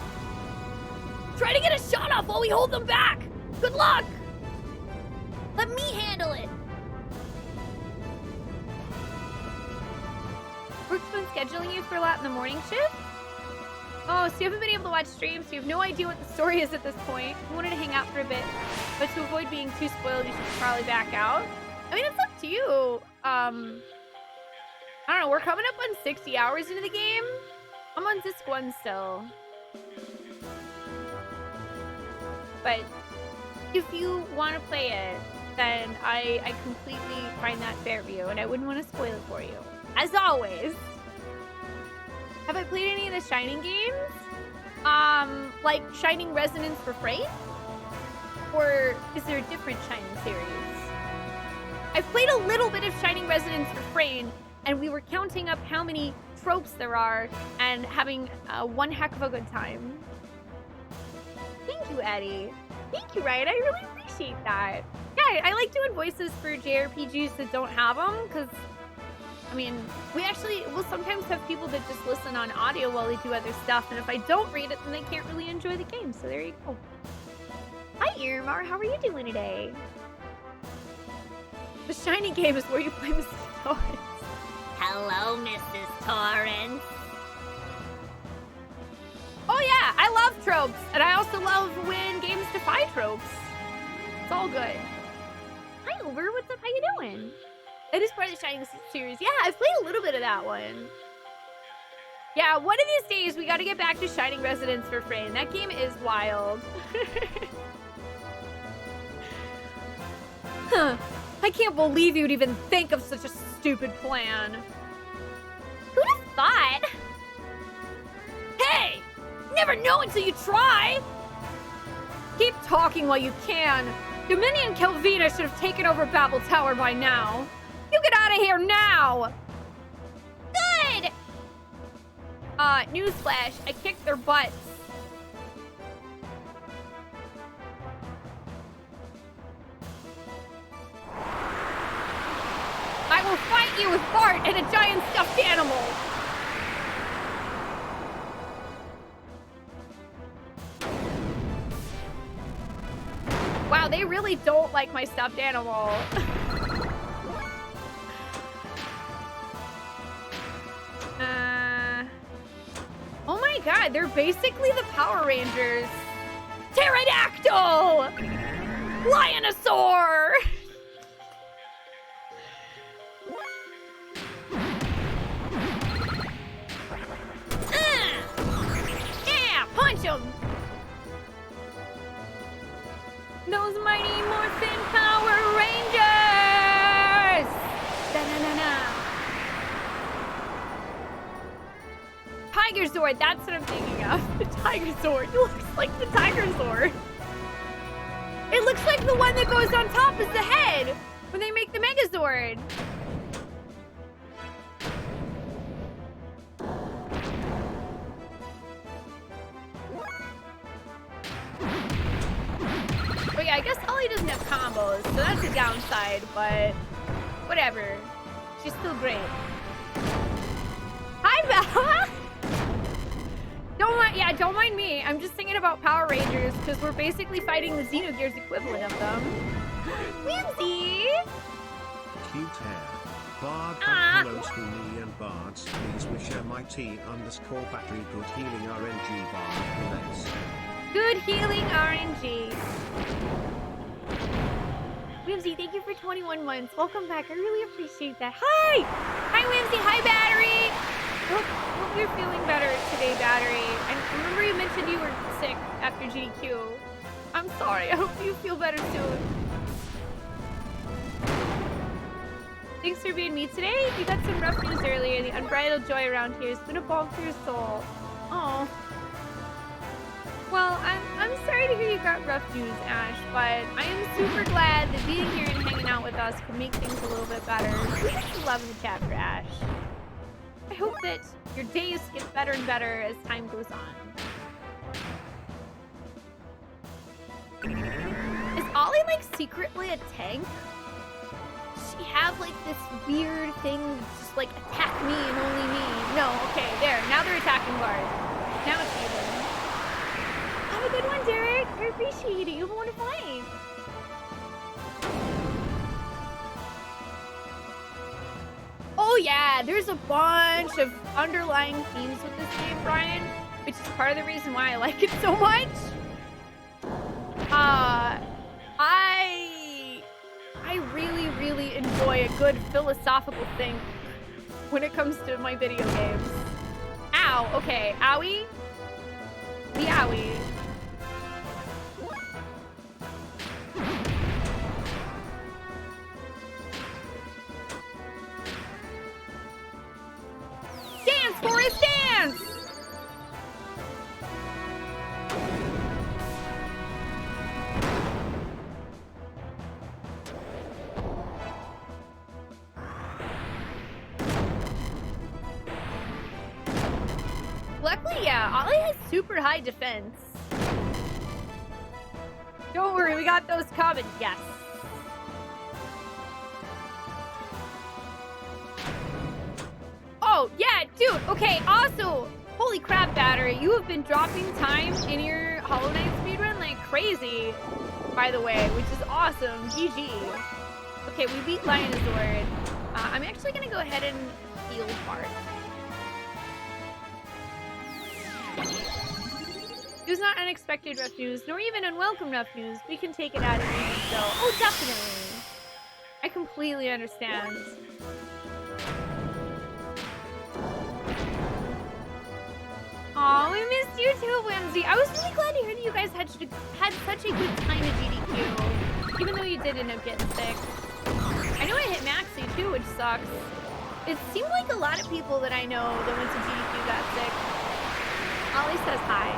Try to get a shot off while we hold them back. Good luck. Let me handle it. Brooke's been scheduling you for a lot in the morning shift? Oh, so you haven't been able to watch streams, so you have no idea what the story is at this point. You wanted to hang out for a bit, but to avoid being too spoiled, you should probably back out. I mean, it's up to you. I don't know, we're coming up on 60 hours into the game. I'm on disc 1 still. But if you want to play it, then I completely find that fair view, and I wouldn't want to spoil it for you. As always. Have I played any of the Shining games? Like Shining Resonance Refrain? Or is there a different Shining series? I've played a little bit of Shining Resonance Refrain, and we were counting up how many tropes there are and having one heck of a good time. Thank you, Eddie. Thank you, Ryan. I really appreciate that. Yeah, I like doing voices for JRPGs that don't have them, because, I mean, we'll sometimes have people that just listen on audio while they do other stuff, and if I don't read it, then they can't really enjoy the game, so there you go. Hi, Irmar. How are you doing today? The Shiny game is where you play Mrs. Torrance. Hello, Mrs. Torrance. Oh yeah, I love tropes, and I also love when games defy tropes. It's all good. Hi, Uber. What's up? How you doing? It is part of the Shining series. Yeah, I've played a little bit of that one. Yeah, one of these days we got to get back to Shining Resonance Refrain. That game is wild. Huh. I can't believe you'd even think of such a stupid plan. Who'd have thought? Hey! Never know until you try! Keep talking while you can. Dominion Kelvina should have taken over Babel Tower by now. You get out of here now! Good! Newsflash, I kicked their butts. I will fight you with Bart and a giant stuffed animal! Wow, they really don't like my stuffed animal. Oh my god, they're basically the Power Rangers. Pterodactyl! Lionosaur! Yeah, punch him! Those mighty Morphin Power Rangers! Da-na-na-na. Tiger Sword, that's what I'm thinking of. The Tiger Sword. It looks like the Tiger Sword. It looks like the one that goes on top is the head when they make the Megazord. Oh yeah, I guess Ollie doesn't have combos, so that's a downside, but whatever. She's still great. Hi, Bella! Don't mind me. I'm just thinking about Power Rangers because we're basically fighting the Xenogears equivalent of them. Whimsy! Cute hair. Bard, hello Spoonee and Bards, please wish MIT_battery good healing RNG Bard, let's. Good healing RNG. Whimsy, thank you for 21 months. Welcome back. I really appreciate that. Hi! Hi, Whimsy. Hi, Battery. Hope you're feeling better today, Battery. I remember you mentioned you were sick after GDQ. I'm sorry. I hope you feel better soon. Thanks for being me today. You got some rough news earlier. The unbridled joy around here has been a balm for your soul. Oh. Well, I'm sorry to hear you got rough news, Ash, but I am super glad that being here and hanging out with us can make things a little bit better. We get some love in the chat for Ash. I hope that your days get better and better as time goes on. Is Ollie, like, secretly a tank? Does she have, like, this weird thing just, like, attack me and only me? No, okay, there. Now they're attacking Bard. Now it's even. Have a good one, Derek. I appreciate it. You have a wonderful night. Oh yeah, there's a bunch of underlying themes with this game, Brian, which is part of the reason why I like it so much. I really, really enjoy a good philosophical thing when it comes to my video games. Ow, okay, owie. The owie. Dance, Forrest, dance! Luckily, yeah, Ollie has super high defense. Don't worry, we got those coming, yes. Oh, yeah, dude, okay, also, holy crap, Battery, you have been dropping time in your Hollow Knight speedrun like crazy, by the way, which is awesome, GG. Okay, we beat Lionizord. I'm actually gonna go ahead and heal Bard. It was not unexpected rough news, nor even unwelcome rough news. We can take it out of here, so, oh, definitely. I completely understand. Aw, we missed you too, Whimsy. I was really glad to hear that you guys had such a good time at GDQ, even though you did end up getting sick. I know I hit Maxie too, which sucks. It seemed like a lot of people that I know that went to GDQ got sick. Ollie says hi.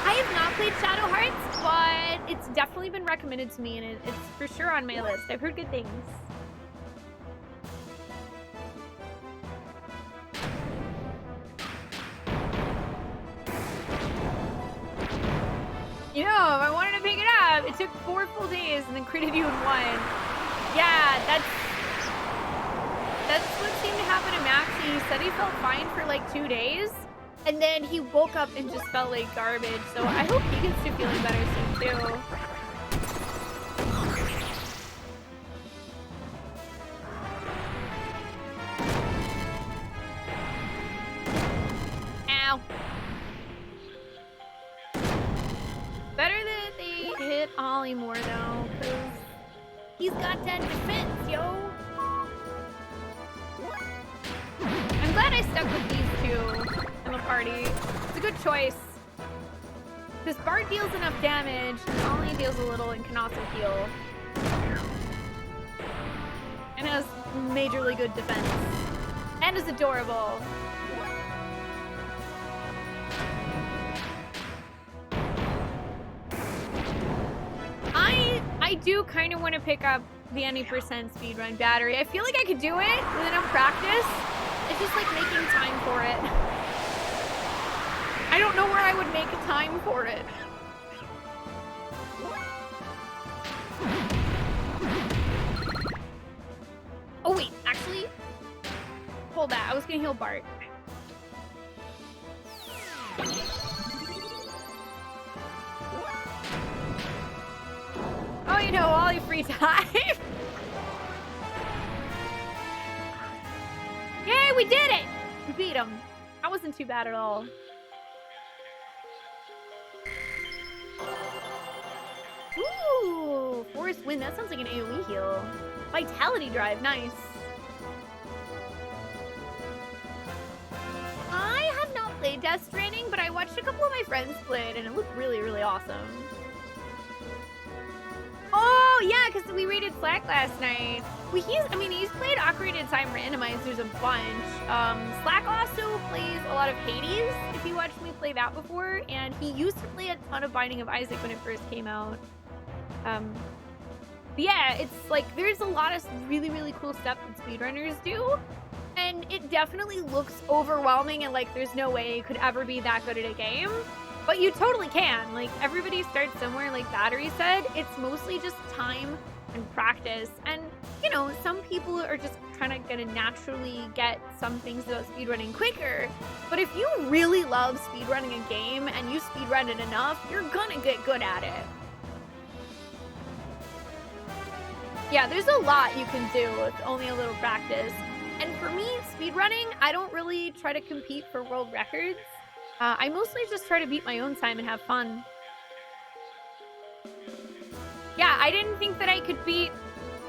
I have not played Shadow Hearts, but it's definitely been recommended to me, and it's for sure on my list. I've heard good things. You know, if I wanted to pick it up, it took 4 full days and then critted you in 1. Yeah, that's what seemed to happen to Maxie. He said he felt fine for like 2 days, and then he woke up and just felt like garbage. So I hope he gets to feeling better soon too. Ow. Ollie more though, because he's got 10 defense, yo. I'm glad I stuck with these two in the party. It's a good choice. Because Bart deals enough damage, and Ollie deals a little and can also heal. And has majorly good defense. And is adorable. I do kind of want to pick up the any % speedrun battery. I feel like I could do it with enough practice. It's just like making time for it. I don't know where I would make time for it. Oh wait, actually, hold that. I was gonna heal Bart. Oh, you know, all your free time. Yay, we did it! We beat him. That wasn't too bad at all. Ooh, Forest Wind. That sounds like an AoE heal. Vitality Drive, nice. I have not played Death Stranding, but I watched a couple of my friends play it, and it looked really, really awesome. Oh, yeah, because we raided Slack last night. He's played Ocarina of Time Randomizers a bunch. Slack also plays a lot of Hades, if you watched me play that before, and he used to play a ton of Binding of Isaac when it first came out. But yeah, it's like, there's a lot of really, really cool stuff that speedrunners do, and it definitely looks overwhelming and like there's no way you could ever be that good at a game. But you totally can. Like, everybody starts somewhere, like Battery said. It's mostly just time and practice. And, you know, some people are just kind of gonna naturally get some things about speedrunning quicker. But if you really love speedrunning a game and you speedrun it enough, you're gonna get good at it. Yeah, there's a lot you can do with only a little practice. And for me, speedrunning, I don't really try to compete for world records. I mostly just try to beat my own time and have fun. Yeah, I didn't think that I could beat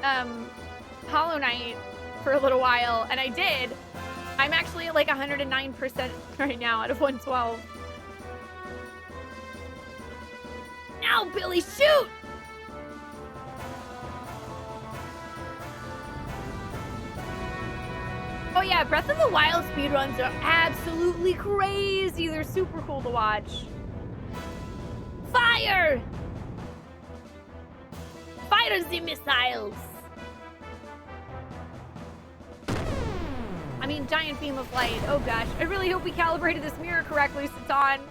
Hollow Knight for a little while, and I did. I'm actually at like 109% right now out of 112. Now, Billy, shoot! Oh yeah, Breath of the Wild speedruns are absolutely crazy. They're super cool to watch. Fire! Fire the missiles! I mean, giant beam of light. Oh gosh, I really hope we calibrated this mirror correctly, Satan.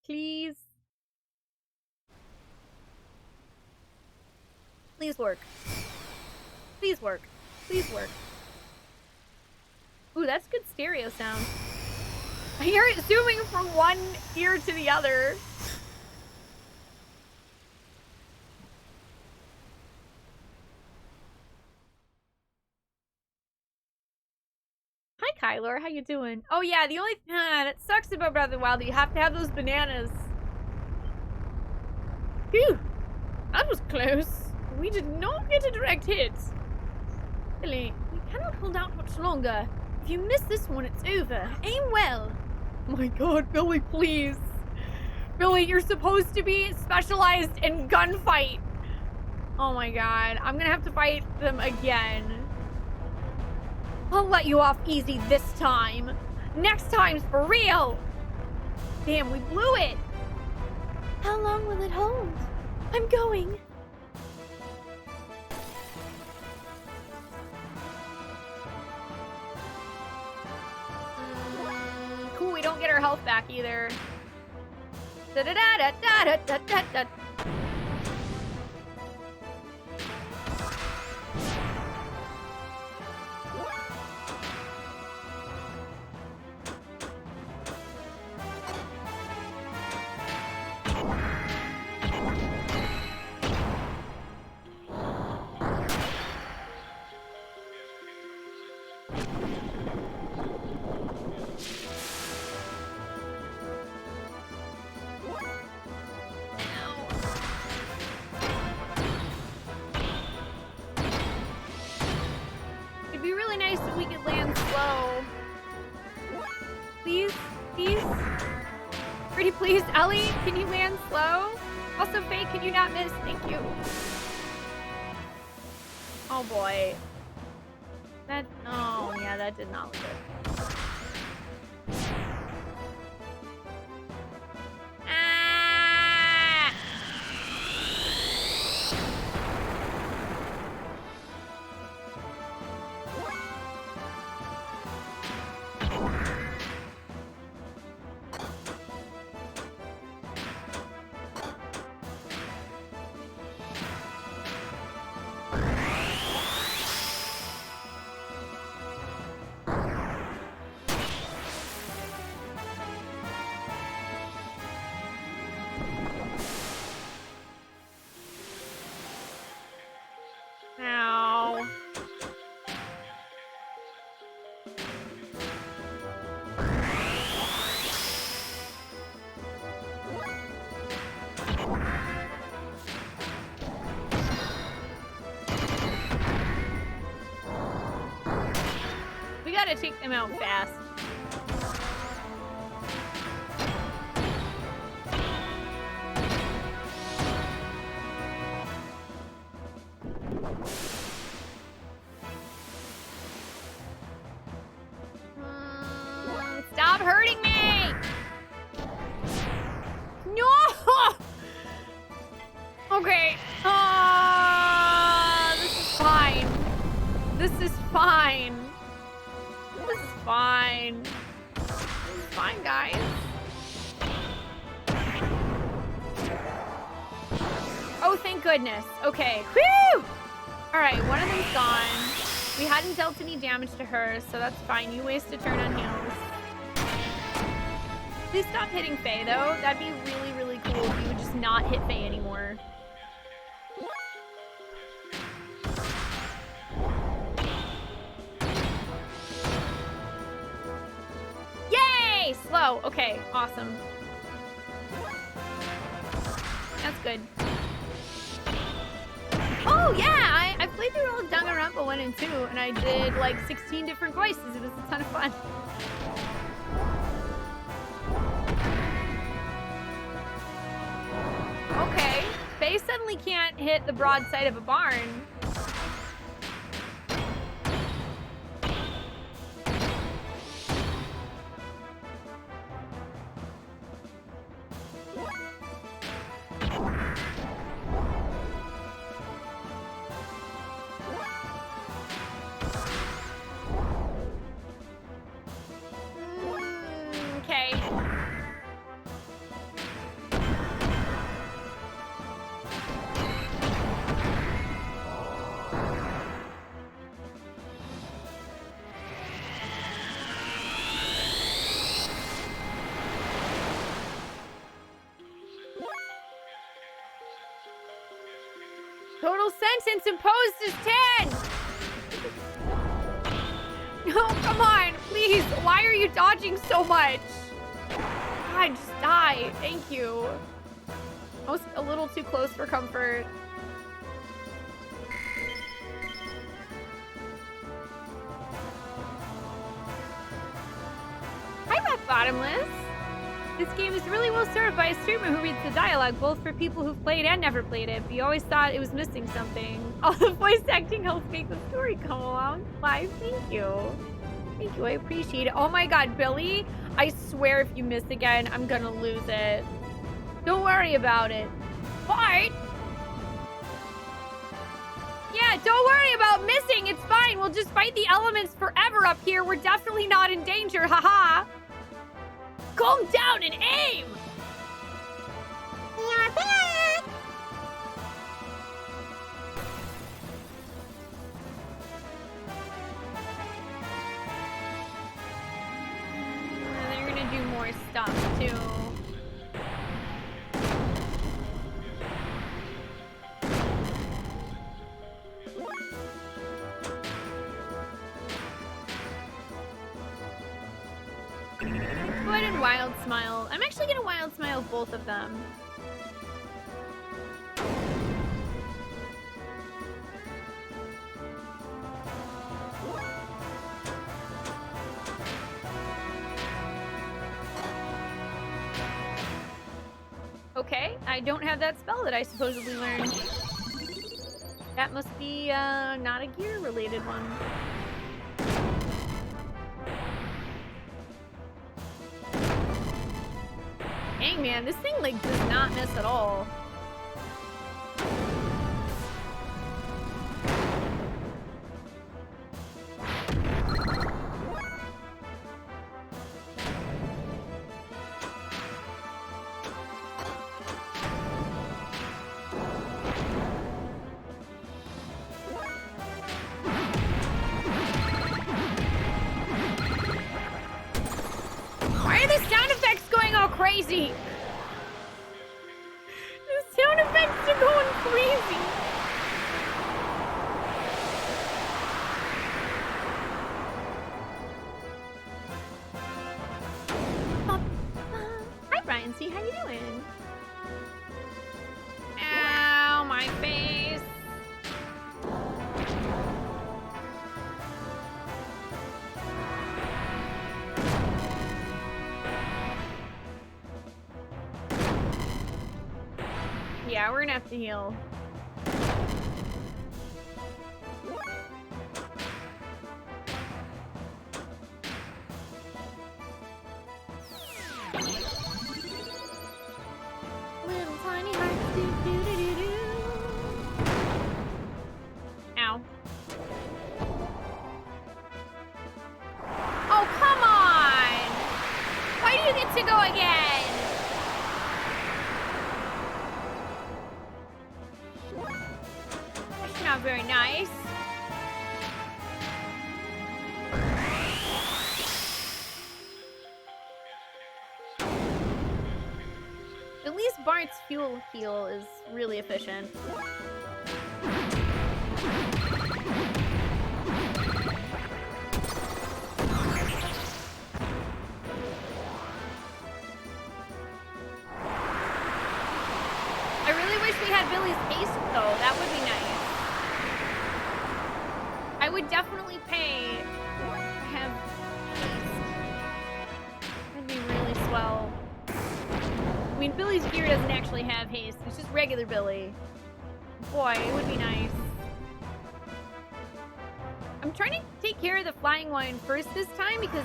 Please. Please work. Please work. Please work. Ooh, that's good stereo sound. I hear it zooming from one ear to the other. Hi, Kyler. How you doing? Oh, yeah, the only that sucks about Breath of the Wild, you have to have those bananas. Phew. That was close. We did not get a direct hit. Billy, you cannot hold out much longer. If you miss this one, it's over. Aim well. Oh my god, Billy, please. Billy, you're supposed to be specialized in gunfight. Oh my god, I'm gonna have to fight them again. I'll let you off easy this time. Next time's for real. Damn, we blew it. How long will it hold? I'm going. Cool, we don't get our health back either. Da da da da da da da da. please. Ellie, can you land slow? Also, Faye, can you not miss? Thank you. Oh boy. Oh yeah, that did not look good. Ah! Ow. We gotta take them out fast. Stop hurting me! No! Okay. This is fine. This is fine. This is fine. This is fine, guys. Oh, thank goodness. Okay. Whew! Alright, one of them's gone. We hadn't dealt any damage to her, so that's fine. You waste a turn on heals. Please stop hitting Faye, though. That'd be really, really cool if you would just not hit Faye anymore. Yay! Slow. Okay, awesome. That's good. Oh, yeah! I played through all of Danganronpa 1 and 2, and I did, like, 16 different voices. It was a ton of fun. Okay. Faye suddenly can't hit the broadside of a barn. Okay. Total sentence imposed is 10! No, come on, please. Why are you dodging so much? God, just die. Thank you. I was a little too close for comfort. Hi, Matt Bottomless. This game is really well served by a streamer who reads the dialogue, both for people who've played and never played it. But you always thought it was missing something. All the voice acting helps make the story come along. Live, thank you. Thank you, I appreciate it. Oh my god, Billy, I swear if you miss again, I'm gonna lose it. Don't worry about it. What? Yeah, don't worry about missing. It's fine. We'll just fight the elements forever up here. We're definitely not in danger, haha. Calm down and aim! You're back! They're gonna do more stuff, too. Go ahead and wild smile. I'm actually gonna wild smile both of them. Okay, I don't have that spell that I supposedly learned. That must be not a gear-related one. Dang, man, this thing, like, does not miss at all. Why are the sound effects going all crazy? The sound effects are going crazy. Hi, Brian C. How you doing? Ow, my face. Yeah, we're gonna have to heal. Little tiny hearts, do do do do do. Ow. Oh, come on! Why do you get to go again? That's not very nice. At least Bart's fuel heal is really efficient. I really wish we had Billy's haste though. That would be nice. I would definitely pay to have haste. That'd be really swell. I mean, Billy's gear doesn't actually have haste. It's just regular Billy. Boy, it would be nice. I'm trying to take care of the flying one first this time because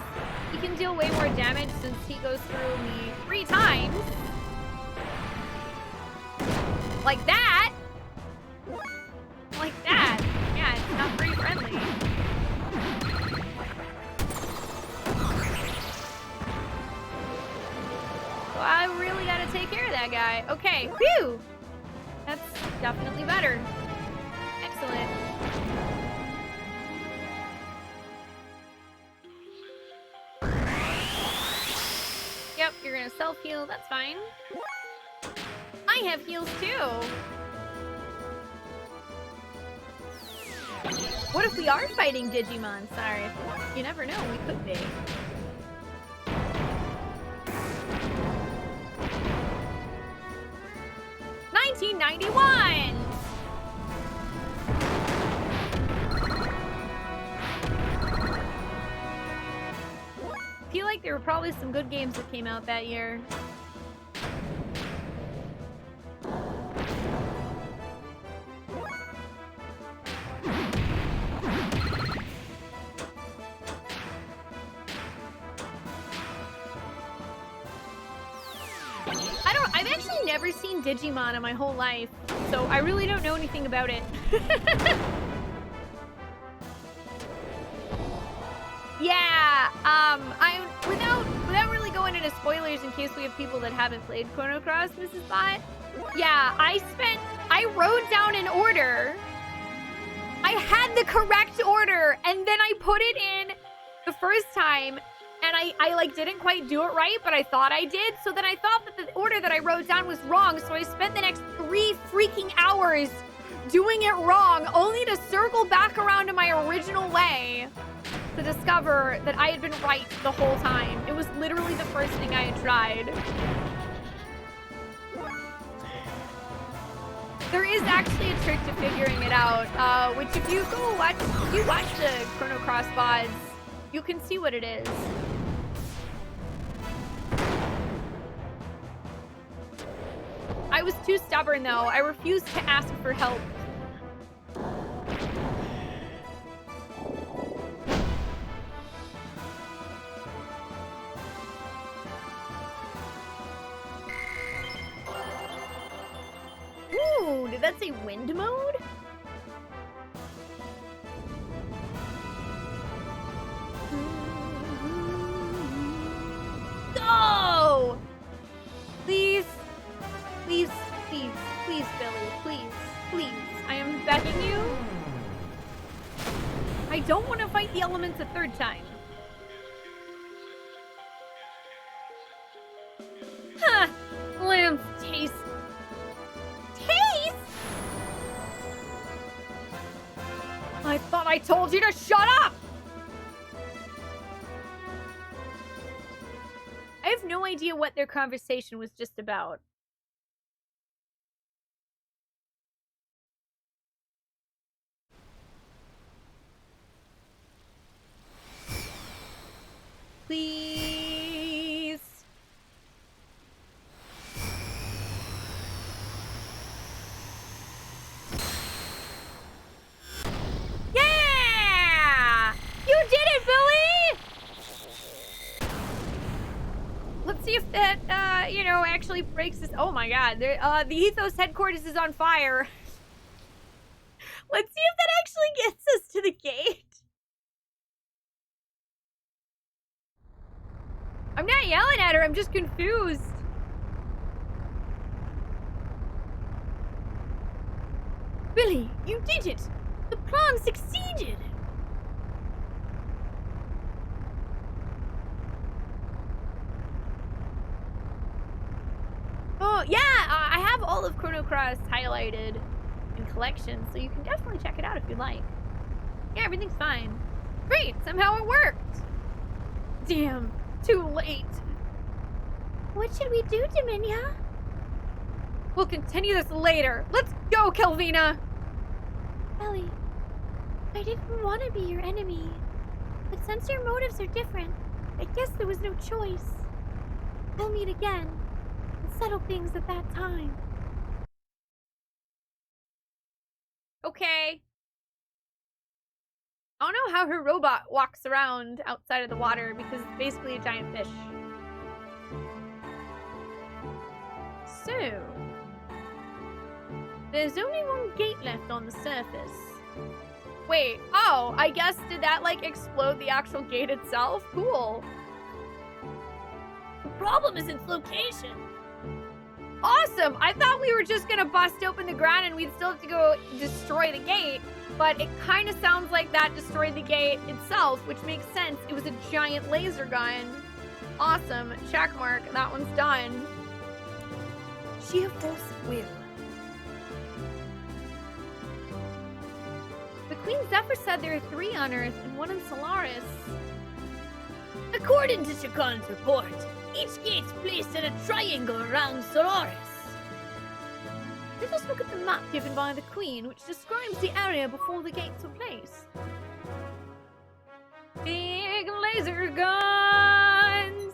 he can deal way more damage since he goes through me 3 times. Like that. Like that. Yeah, it's not very friendly. So I really gotta take care of that guy. Okay, whew! That's definitely better. Excellent. Yep, you're gonna self-heal, that's fine. I have heals too! What if we are fighting Digimon? Sorry, you never know, we could be. $19.91! I feel like there were probably some good games that came out that year. I've actually never seen Digimon in my whole life, so I really don't know anything about it. Yeah, without really going into spoilers in case we have people that haven't played Chrono Cross, Mrs. Bot. Yeah, I wrote down an order. I had the correct order, and then I put it in the first time, and I like didn't quite do it right, but I thought I did. So then I thought that the order that I wrote down was wrong, so I spent the next 3 freaking hours doing it wrong, only to circle back around to my original way to discover that I had been right the whole time. It was literally the first thing I had tried. There is actually a trick to figuring it out, which if you watch the Chrono Cross VODs, you can see what it is. I was too stubborn, though. I refused to ask for help. Ooh, did that say wind mode? Go! Please, please, please, please, Billy, please, please. I am begging you. I don't want to fight the elements a third time. Huh, lamb's taste. Taste? I thought I told you to shut up! I have no idea what their conversation was just about. Please. Yeah! You did it, Billy! Let's see if that, actually breaks this. Oh my god, the Ethos headquarters is on fire. Let's see if that actually gets us to the gate. I'm not yelling at her, I'm just confused. Billy, you did it! The plan succeeded! Oh, yeah! I have all of Chrono Cross highlighted in collections, so you can definitely check it out if you like. Yeah, everything's fine. Great! Somehow it worked! Damn, too late. What should we do, Dominia? We'll continue this later. Let's go, Kelvina! Ellie, I didn't want to be your enemy. But since your motives are different, I guess there was no choice. We'll meet again and settle things at that time. Okay. I don't know how her robot walks around outside of the water because it's basically a giant fish. So, there's only one gate left on the surface. Wait, oh, I guess did that like explode the actual gate itself? Cool. The problem is its location. Awesome! I thought we were just gonna bust open the ground and we'd still have to go destroy the gate, but it kind of sounds like that destroyed the gate itself, which makes sense. It was a giant laser gun. Awesome. Check mark. That one's done. Sheer force of will. The Queen Zephyr said there are 3 on Earth and 1 in Solaris. According to Shakan's report, each gate's placed in a triangle around Solaris. Let us look at the map given by the Queen, which describes the area before the gates were placed. Big laser guns!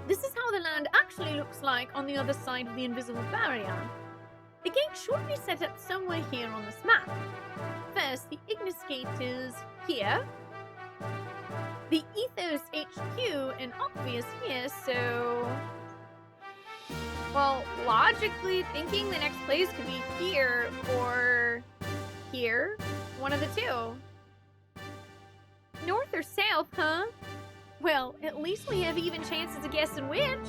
This is how the land actually looks like on the other side of the invisible barrier. The gate should be set up somewhere here on this map. First, the Ignis gate is here. The Ethos HQ and Obvious here, so... Well, logically thinking the next place could be here or here. One of the two. North or south, huh? Well, at least we have even chances of guessing which.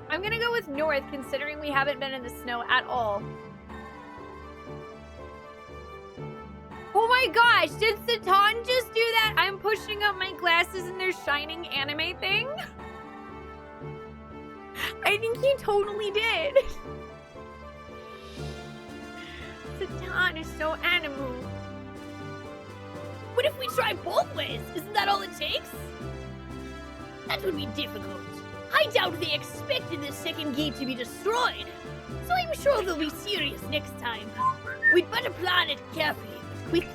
I'm gonna go with north, considering we haven't been in the snow at all. Oh my gosh, did Satan just do that? I'm pushing up my glasses and they're shining anime thing? I think he totally did. Satan is so animal. What if we try both ways? Isn't that all it takes? That would be difficult. I doubt they expected the second gate to be destroyed. So I'm sure they'll be serious next time. We'd better plan it carefully, but quickly.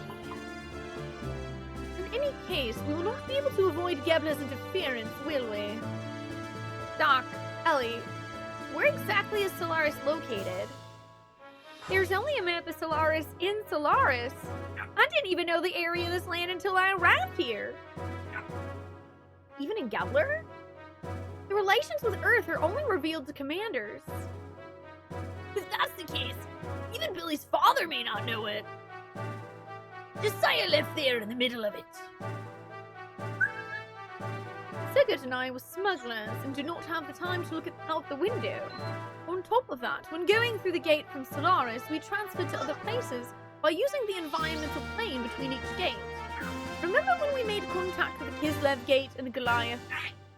case, we will not be able to avoid Gebler's interference, will we? Doc, Ellie, where exactly is Solaris located? There's only a map of Solaris in Solaris. I didn't even know the area of this land until I arrived here. Even in Gebler? The relations with Earth are only revealed to commanders. If that's the case, even Billy's father may not know it. Josiah left there in the middle of it. Sigurd and I were smugglers and did not have the time to look out the window. On top of that, when going through the gate from Solaris, we transferred to other places by using the environmental plane between each gate. Remember when we made contact with the Kislev gate and the Goliath?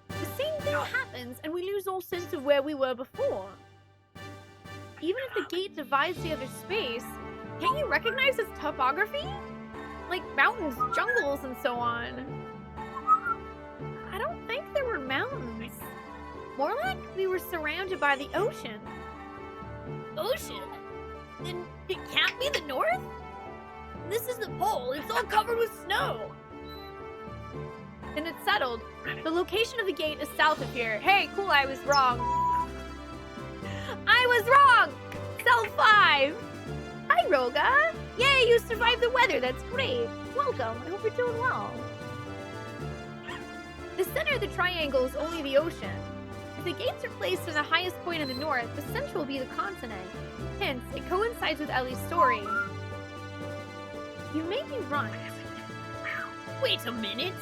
The same thing happens and we lose all sense of where we were before. Even if the gate divides the other space, can't you recognize its topography? Like mountains, jungles, and so on. I don't think there were mountains. More like we were surrounded by the ocean. Ocean? Then it can't be the north? This is the pole. It's all covered with snow. Then it's settled. The location of the gate is south of here. Hey, cool, I was wrong. I was wrong! Cell 5! Hi, Roga! Yay, you survived the weather. That's great. Welcome. I hope you're doing well. The center of the triangle is only the ocean. If the gates are placed in the highest point in the north, the center will be the continent. Hence, it coincides with Ellie's story. You may be right. Wait a minute.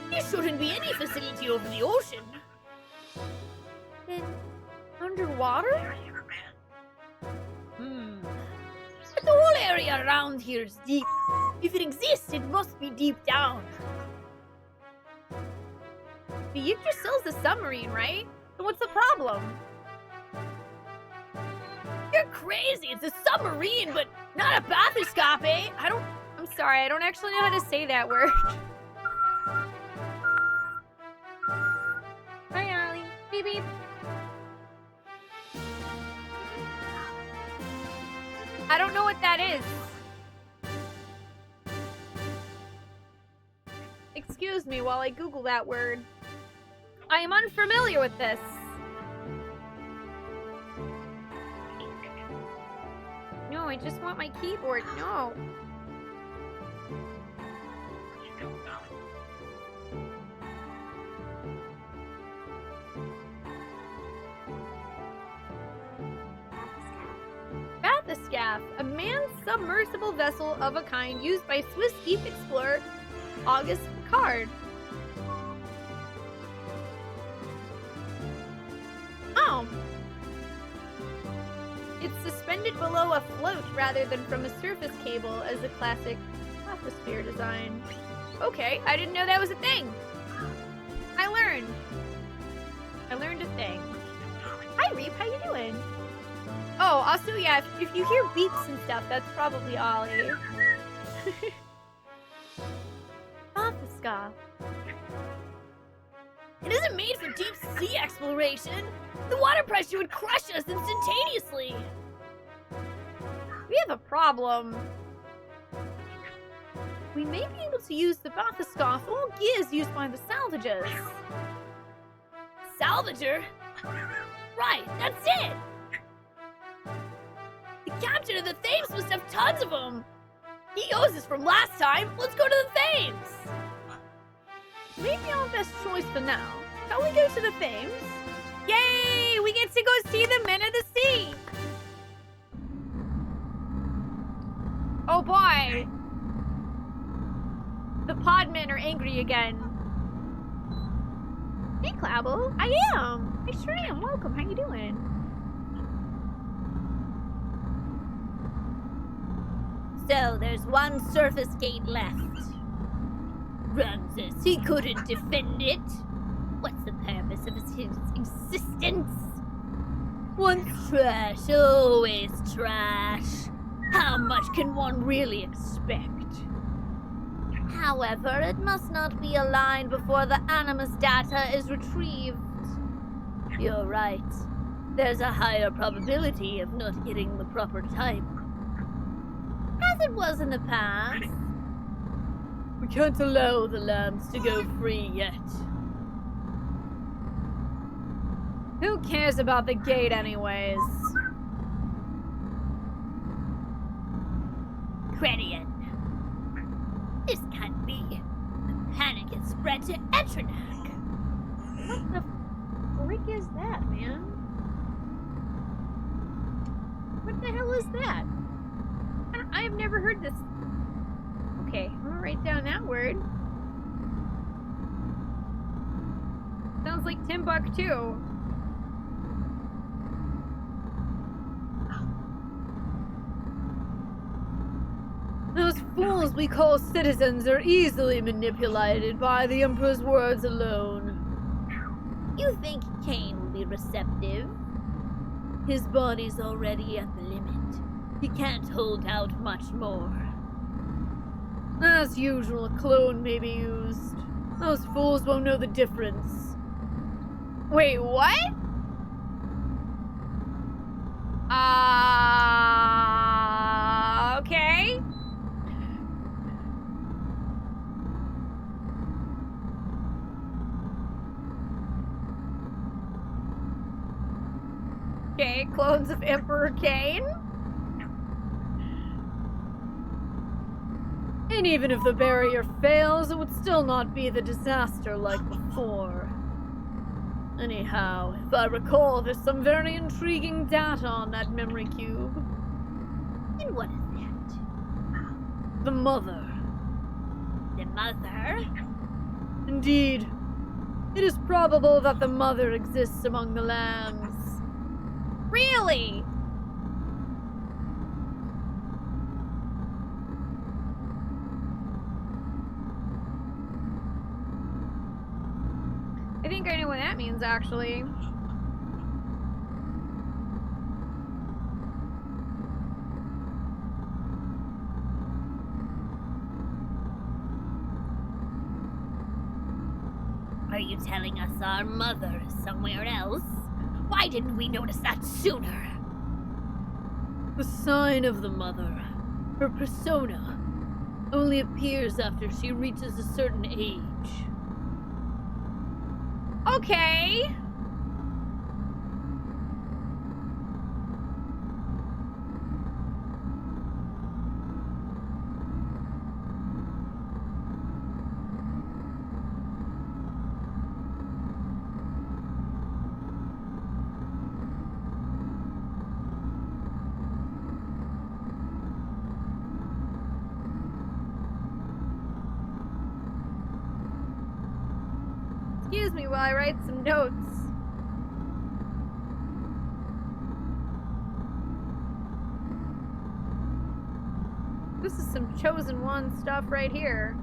There shouldn't be any facility over the ocean. Then, underwater? But the whole area around here is deep. If it exists, it must be deep down. The Yggdrasil's a submarine, right? So what's the problem? You're crazy! It's a submarine, but not a bathyscope, eh? I'm sorry, I don't actually know how to say that word. Hi, Ollie. Beep beep. I don't know what that is. Excuse me while I Google that word. I am unfamiliar with this. No, I just want my keyboard. No. Bathyscaphe, a manned submersible vessel of a kind used by Swiss deep explorer Auguste Piccard. Oh. It's suspended below a float rather than from a surface cable as the classic bathysphere design. Okay, I didn't know that was a thing. I learned a thing. Hi, Reap, how you doing? Oh, also, yeah, if you hear beeps and stuff, that's probably Ollie. Bathyscaphe. It isn't made for deep sea exploration. The water pressure would crush us instantaneously. We have a problem. We may be able to use the bathyscaphe for all gears used by the salvagers. Salvager? Right, that's it. The captain of the Thames must have tons of them. He owes us from last time. Let's go to the Thames. Maybe our best choice for now. Shall we go to the Thames? Yay! We get to go see the Men of the Sea! Oh boy! The podmen are angry again. Hey, Clabble. I am. I sure am. Welcome. How you doing? So, there's one surface gate left. Ramses, he couldn't defend it. What's the purpose of his existence? Once trash, always trash. How much can one really expect? However, it must not be aligned before the Animus data is retrieved. You're right. There's a higher probability of not getting the proper type. As it was in the past. We can't allow the lambs to go free yet. Who cares about the gate anyways? Credian. This can't be. The panic has spread to Etrinak. What the frick is that, man? What the hell is that? I've never heard this. Okay, I'm gonna write down that word. Sounds like Timbuktu. Those fools we call citizens are easily manipulated by the Emperor's words alone. You think Kane will be receptive? His body's already at the limit. He can't hold out much more. As usual, a clone may be used. Those fools won't know the difference. Wait, what? Okay. Okay, clones of Emperor Kane? And even if the barrier fails, it would still not be the disaster like before. Anyhow, if I recall, there's some very intriguing data on that memory cube. And what is that? The mother. The mother? Indeed. It is probable that the mother exists among the lambs. Really? I think I know what that means, actually. Are you telling us our mother is somewhere else? Why didn't we notice that sooner? The sign of the mother, her persona, only appears after she reaches a certain age. Okay. Excuse me while I write some notes. This is some Chosen One stuff right here.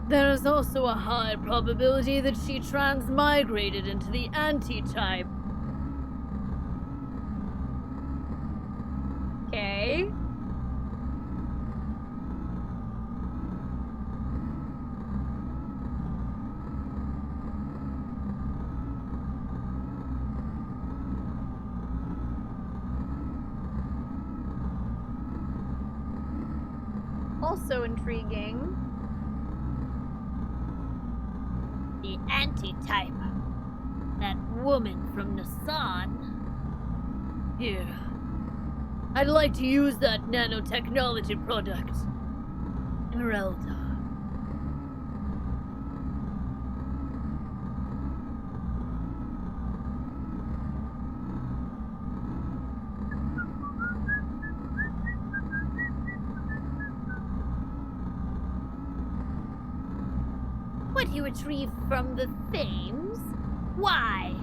There is also a high probability that she transmigrated into the anti-type. Okay. Also intriguing. The anti-type. That woman from Nasan. Here. I'd like to use that nanotechnology product. Emeralda. What you retrieve from the Thames? Why?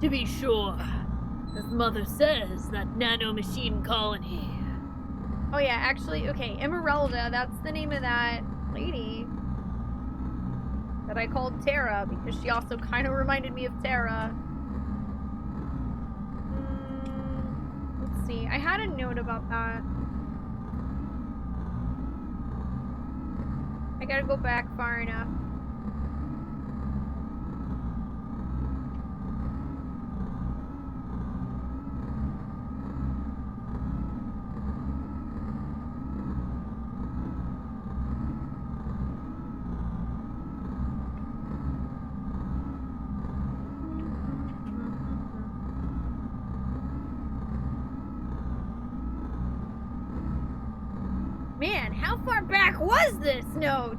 To be sure. As Mother says, that nanomachine colony. Oh yeah, actually, okay, Emeralda, that's the name of that lady that I called Terra, because she also kind of reminded me of Terra. Let's see, I had a note about that. I gotta go back far enough. Man, how far back was this note?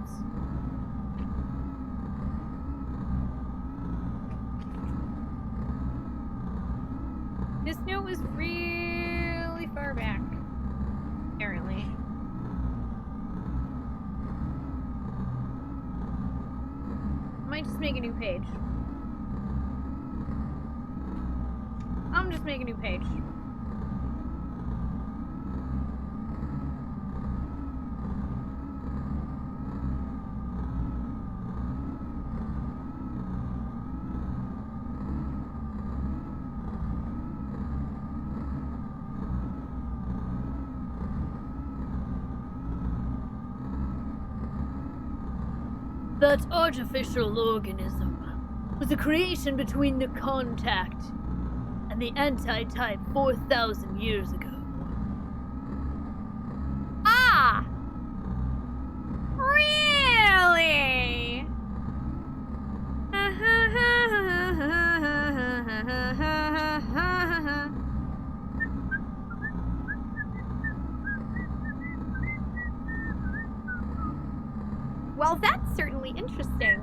This note was really far back, apparently. I might just make a new page. I'm just making a new page. That artificial organism was a creation between the contact and the anti-type 4,000 years ago. Ah! Really? Well, that's certainly interesting.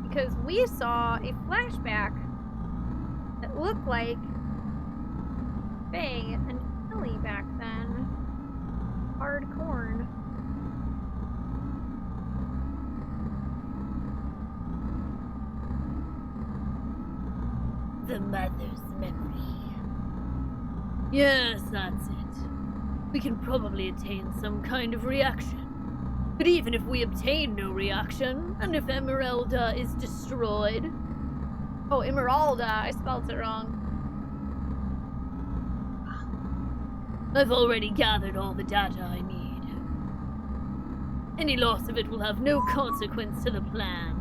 Because we saw a flashback that looked like Faye and Ellie back then. Hard corn. The mother's memory. Yes, that's it. We can probably attain some kind of reaction. But even if we obtain no reaction, and if Emeralda is destroyed... Oh, Emeralda, I spelled it wrong. I've already gathered all the data I need. Any loss of it will have no consequence to the plan.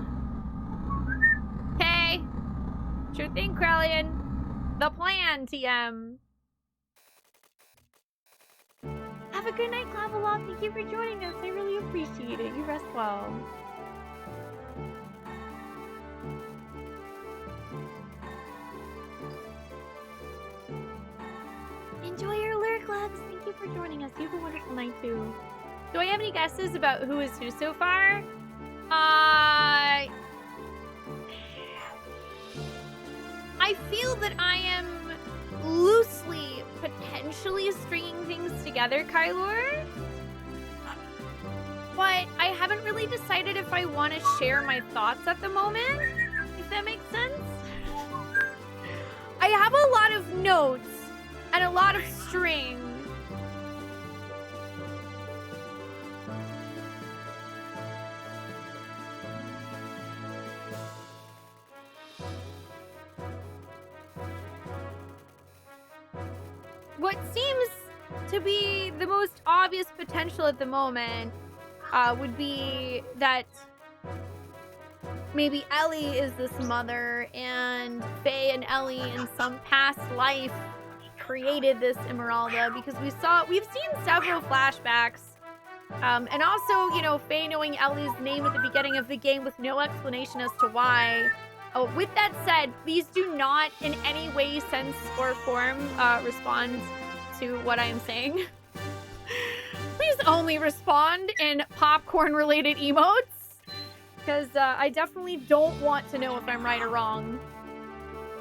Okay. Sure thing, Krellian. The plan, TM. Have a good night, Clavalot. Thank you for joining us. I really appreciate it. You rest well. Enjoy your lurk, Lex. Thank you for joining us. You have a wonderful night, too. Do I have any guesses about who is who so far? I feel that I am loosely, potentially stringing things together, Kylor. But I haven't really decided if I want to share my thoughts at the moment, if that makes sense. I have a lot of notes and a lot of string. What seems to be the most obvious potential at the moment would be that maybe Ellie is this mother and Faye and Ellie in some past life created this Emeralda, because we've seen several flashbacks. And also, you know, Faye knowing Ellie's name at the beginning of the game with no explanation as to why. Oh, with that said, please do not in any way, sense, or form respond to what I am saying. Please only respond in popcorn-related emotes, because I definitely don't want to know if I'm right or wrong.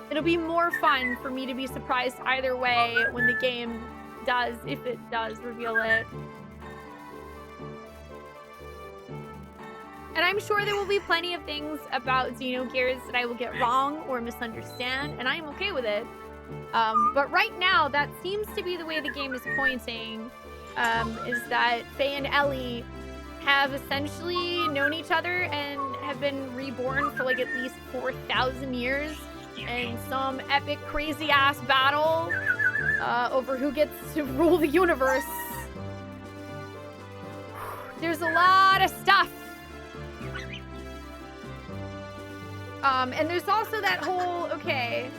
It'll be more fun for me to be surprised either way when the game does, if it does, reveal it. And I'm sure there will be plenty of things about Xenogears that I will get wrong or misunderstand, and I am okay with it. But right now, that seems to be the way the game is pointing, is that Faye and Ellie have essentially known each other and have been reborn for like at least 4,000 years in some epic crazy-ass battle over who gets to rule the universe. There's a lot of stuff. And there's also that whole, okay.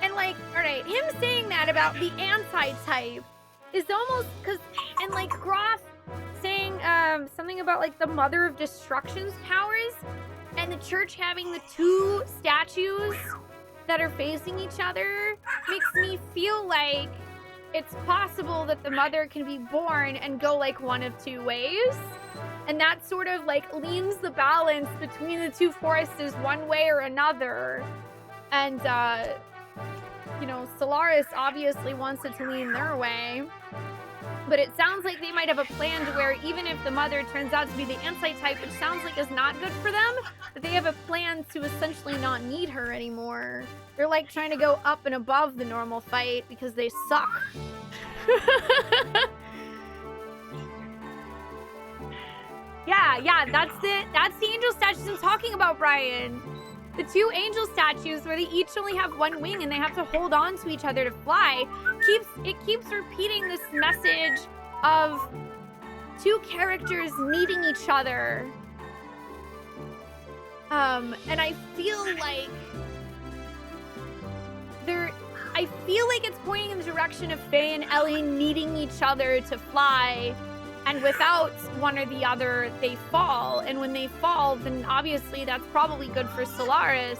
And like, all right, him saying that about the anti-type is almost, cause, and like Groff saying something about like the Mother of Destruction's powers and the church having the two statues that are facing each other makes me feel like it's possible that the mother can be born and go like one of two ways. And that sort of like leans the balance between the two forces one way or another. And, you know, Solaris obviously wants it to lean their way. But it sounds like they might have a plan to where even if the mother turns out to be the anti-type, which sounds like is not good for them, that they have a plan to essentially not need her anymore. They're like trying to go up and above the normal fight because they suck. Yeah, that's the angel statues I'm talking about, Brian. The two angel statues where they each only have one wing and they have to hold on to each other to fly. It keeps repeating this message of two characters needing each other. And I feel like it's pointing in the direction of Faye and Ellie needing each other to fly. And without one or the other, they fall. And when they fall, then obviously that's probably good for Solaris.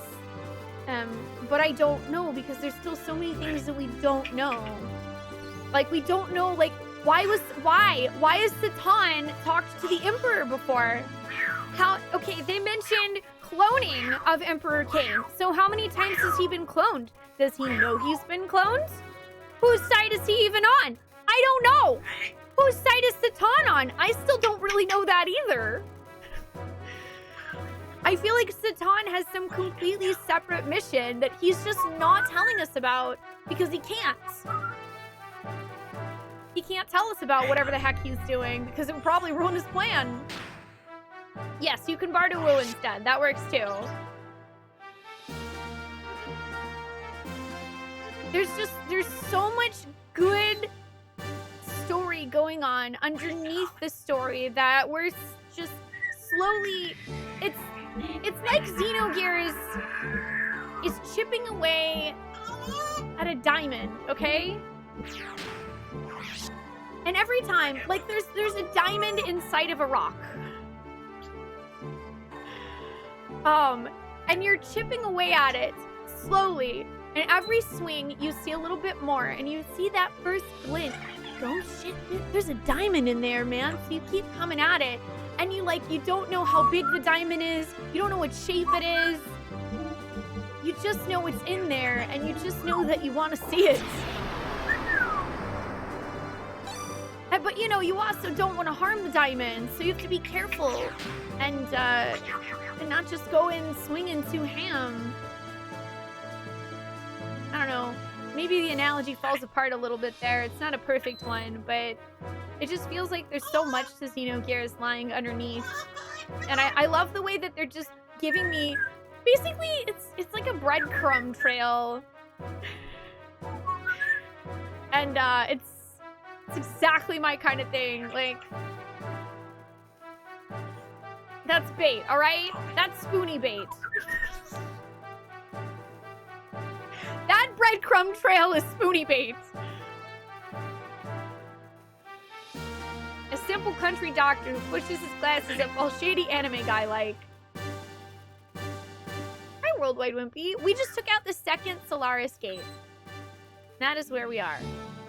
But I don't know, because there's still so many things that we don't know. Like, we don't know, like, why has Satan talked to the Emperor before? Okay, they mentioned cloning of Emperor Cain. So how many times has he been cloned? Does he know he's been cloned? Whose side is he even on? I don't know. Whose side is Satan on? I still don't really know that either. I feel like Satan has some completely separate mission that he's just not telling us about because he can't. He can't tell us about whatever the heck he's doing because it would probably ruin his plan. Yes, you can barter Wu instead. That works too. There's so much good story going on underneath the story that we're just slowly, it's like Xenogears is chipping away at a diamond, okay? And every time, like there's a diamond inside of a rock. And you're chipping away at it slowly. And every swing, you see a little bit more, and you see that first glint. Oh shit, there's a diamond in there, man. So you keep coming at it, and you don't know how big the diamond is. You don't know what shape it is. You just know it's in there, and you just know that you want to see it. But you know, you also don't want to harm the diamond, so you have to be careful and not just go in swinging too ham. I don't know. Maybe the analogy falls apart a little bit there. It's not a perfect one, but it just feels like there's so much to Xenogears lying underneath. And I love the way that they're just giving me... Basically, it's like a breadcrumb trail. And it's exactly my kind of thing. Like, that's bait, alright? That's Spoonee bait. That breadcrumb trail is Spoonee bait. A simple country doctor who pushes his glasses up while shady anime guy like. Hi, Worldwide Wimpy. We just took out the second Solaris gate. That is where we are.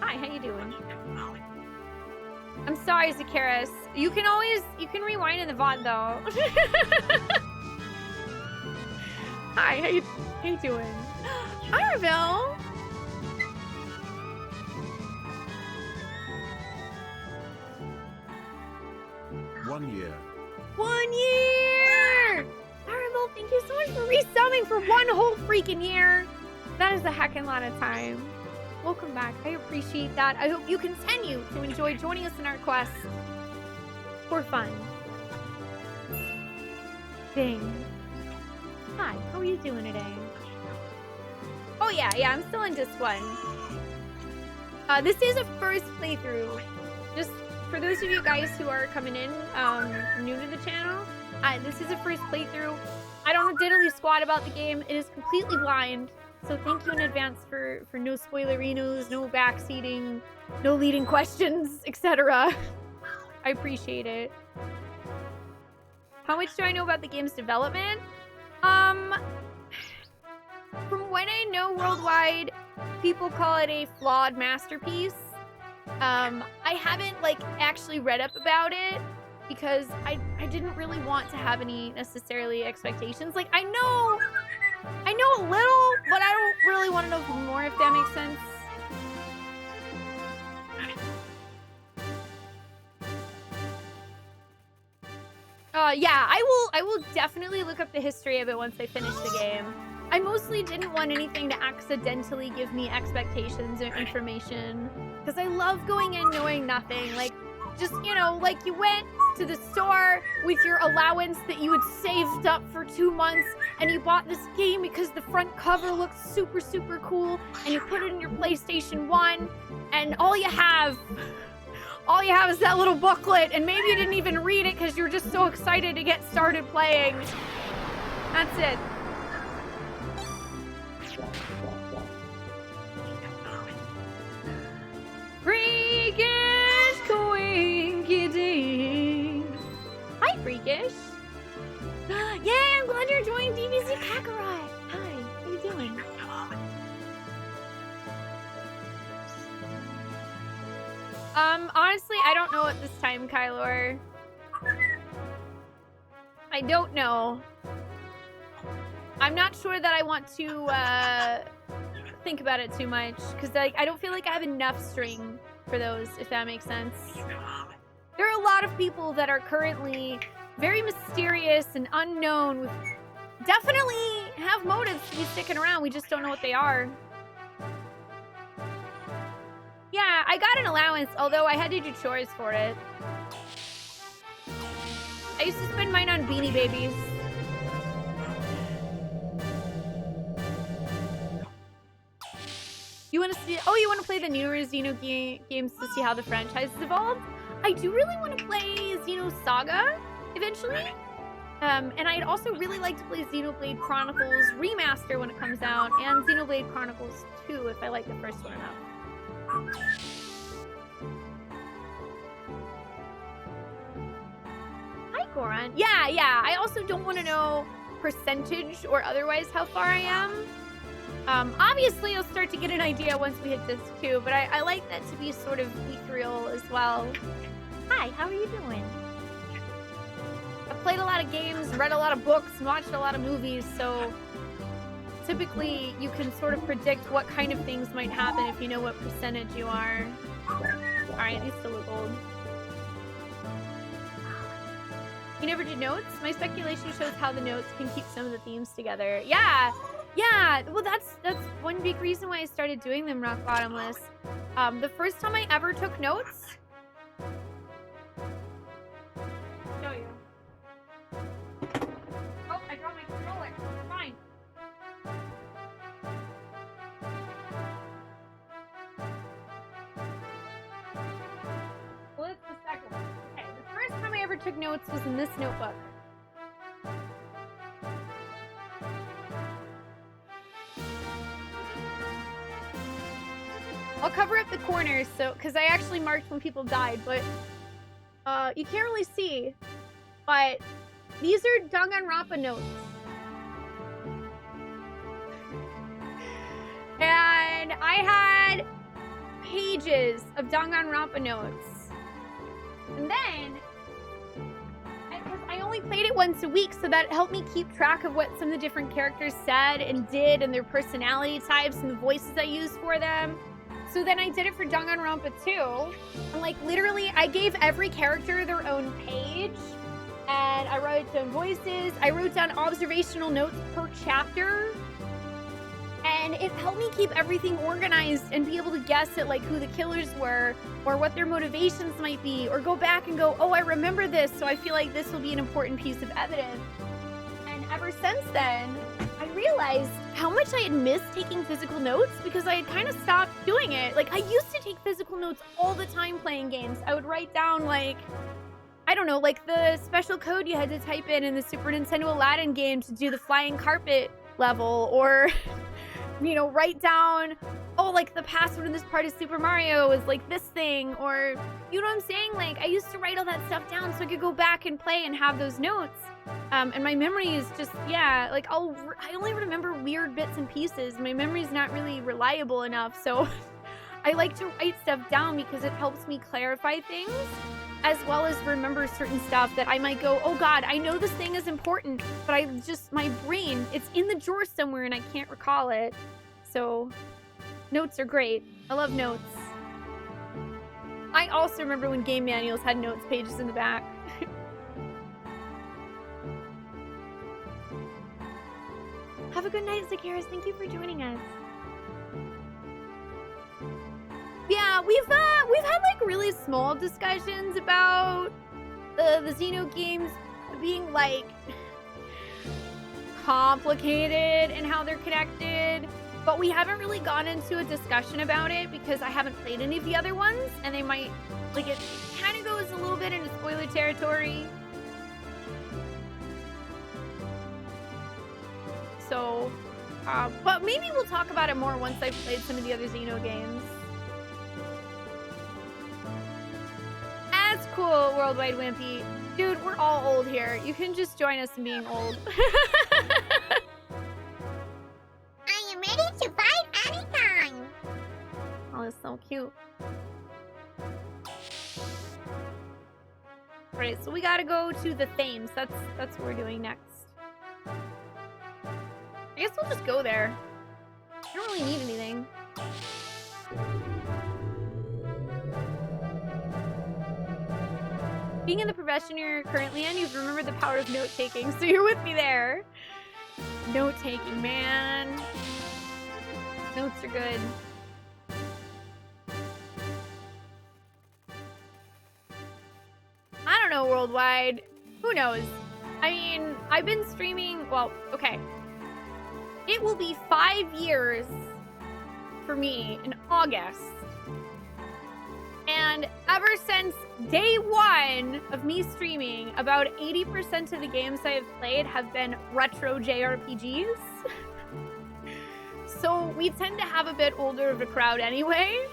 Hi, how you doing? I'm sorry, Zakaris. You can rewind in the VOD though. Hi, how you doing? Hi, Arville. One year. 1 year! Marble, thank you so much for resumming for 1 whole freaking year. That is a heckin' lot of time. Welcome back. I appreciate that. I hope you continue to enjoy joining us in our quest for fun. Ding. Hi, how are you doing today? Oh yeah, I'm still in disc 1. This is a first playthrough. Just for those of you guys who are coming in, new to the channel, this is a first playthrough. I don't know diddly squat about the game. It is completely blind. So thank you in advance for no spoilerinos, no backseating, no leading questions, etc. I appreciate it. How much do I know about the game's development? From what I know worldwide, people call it a flawed masterpiece. I haven't actually read up about it because I didn't really want to have any necessarily expectations. Like I know a little, but I don't really want to know more, if that makes sense. Yeah, I will definitely look up the history of it once I finish the game. I mostly didn't want anything to accidentally give me expectations or information, because I love going in knowing nothing. Like, just, you know, like you went to the store with your allowance that you had saved up for 2 months, and you bought this game because the front cover looked super, super cool, and you put it in your PlayStation 1, and all you have is that little booklet, and maybe you didn't even read it because you were just so excited to get started playing. That's it. Freakish Coinky Ding. Hi, Freakish. Yeah, I'm glad you're enjoying DBZ Kakarot. Hi, how you doing? Honestly, I don't know at this time, Kylor. I don't know. I'm not sure that I want to, think about it too much, because I don't feel like I have enough string for those, if that makes sense. There are a lot of people that are currently very mysterious and unknown, with definitely have motives to be sticking around. We just don't know what they are. Yeah, I got an allowance, although I had to do chores for it. I used to spend mine on Beanie Babies. You want to see? Oh, you want to play the newer Xenogears games to see how the franchise has evolved? I do really want to play Xenosaga eventually. And I'd also really like to play Xenoblade Chronicles Remaster when it comes out, and Xenoblade Chronicles 2 if I like the first one enough. Hi, Goran. Yeah. I also don't want to know percentage or otherwise how far I am. Obviously, you'll start to get an idea once we hit disc 2, but I like that to be sort of ethereal as well. Hi, how are you doing? I've played a lot of games, read a lot of books, and watched a lot of movies, so typically you can sort of predict what kind of things might happen if you know what percentage you are. Alright, these still look old. You never did notes? My speculation shows how the notes can keep some of the themes together. Yeah, well that's one big reason why I started doing them rock bottomless. The first time I ever took notes... Show you. Oh, I dropped my controller. Fine. Well, it's the second one. Okay, the first time I ever took notes was in this notebook. I'll cover up the corners, because I actually marked when people died, but you can't really see. But these are Danganronpa notes. And I had pages of Danganronpa notes. And then, because I only played it once a week, so that helped me keep track of what some of the different characters said and did, and their personality types and the voices I used for them. So then I did it for Danganronpa 2, and literally I gave every character their own page, And I wrote down voices. I wrote down observational notes per chapter. And it helped me keep everything organized and be able to guess at like who the killers were or what their motivations might be, or go back and go, oh, I remember this, so I feel like this will be an important piece of evidence. And ever since then, I realized how much I had missed taking physical notes because I had kind of stopped doing it. Like, I used to take physical notes all the time playing games. I would write down, like, I don't know, like the special code you had to type in the Super Nintendo Aladdin game to do the flying carpet level, or, you know, write down, oh, like the password in this part of Super Mario is like this thing, or, you know what I'm saying? Like, I used to write all that stuff down so I could go back and play and have those notes. And my memory is just, yeah, like I only remember weird bits and pieces. My memory's not really reliable enough, so I like to write stuff down because it helps me clarify things, as well as remember certain stuff that I might go, oh God, I know this thing is important, but my brain, it's in the drawer somewhere and I can't recall it. So notes are great. I love notes. I also remember when game manuals had notes pages in the back. Have a good night, Xenogears. Thank you for joining us. Yeah, we've had like really small discussions about the Xenogames being like complicated and how they're connected, but we haven't really gone into a discussion about it because I haven't played any of the other ones, and they might, like, it kind of goes a little bit into spoiler territory. So, but maybe we'll talk about it more once I've played some of the other Xeno games. That's cool, Worldwide Wimpy. Dude, we're all old here. You can just join us in being old. I am ready to fight anytime. Oh, that's so cute. Alright, so we gotta go to the Thames. That's what we're doing next. I guess we'll just go there. I don't really need anything. Being in the profession you're currently in, you've remembered the power of note-taking, so you're with me there. Note-taking, man. Notes are good. I don't know, Worldwide. Who knows? I mean, I've been streaming, well, okay. It will be 5 years for me in August. And ever since day one of me streaming, about 80% of the games I have played have been retro JRPGs. So we tend to have a bit older of a crowd anyway.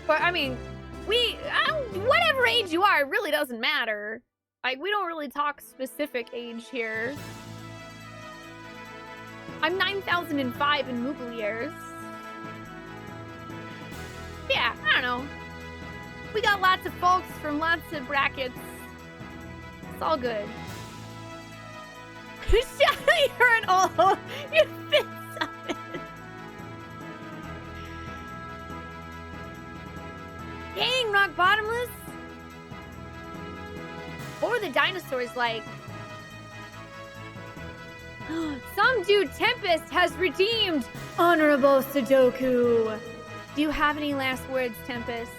But I mean, whatever age you are, it really doesn't matter. Like, we don't really talk specific age here. I'm 9005 in Moogle years. Yeah, I don't know. We got lots of folks from lots of brackets. It's all good. You're an old. You fit something. Dang, Rock Bottomless. What were the dinosaurs like? Some dude Tempest has redeemed Honorable Sudoku. Do you have any last words, Tempest?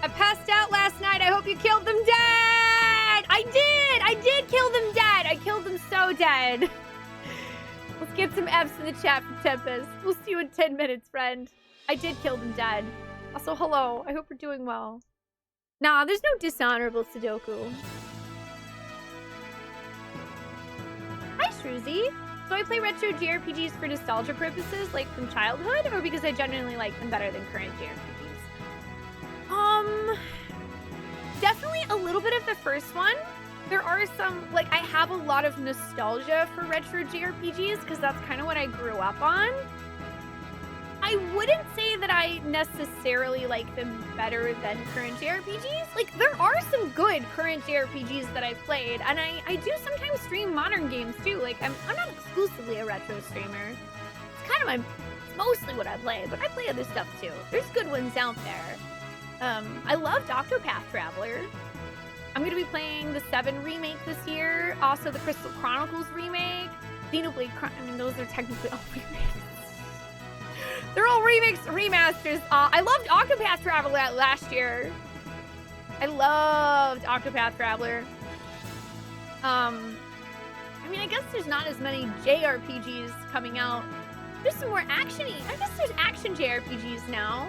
I passed out last night. I hope you killed them dead. I did kill them dead. I killed them so dead. Let's get some F's in the chat from Tempest. We'll see you in 10 minutes, friend. I did kill them dead. Also, hello. I hope you're doing well. Nah, there's no dishonorable Sudoku. Hi, Shruzy. So I play retro JRPGs for nostalgia purposes, like from childhood, or because I genuinely like them better than current JRPGs? Definitely a little bit of the first one. There are some, like, I have a lot of nostalgia for retro JRPGs because that's kind of what I grew up on. I I wouldn't say that I necessarily like them better than current JRPGs. Like, there are some good current JRPGs that I've played, and I do sometimes stream modern games too. Like, I'm not exclusively a retro streamer. It's kind of it's mostly what I play, but I play other stuff too. There's good ones out there. I loved Octopath Traveler. I'm gonna be playing the 7 remake this year, also the Crystal Chronicles remake, Xenoblade I mean, those are technically all remakes. They're all remasters. I loved Octopath Traveler last year. I loved Octopath Traveler. I mean, I guess there's not as many JRPGs coming out. There's some more action-y. I guess there's action JRPGs now.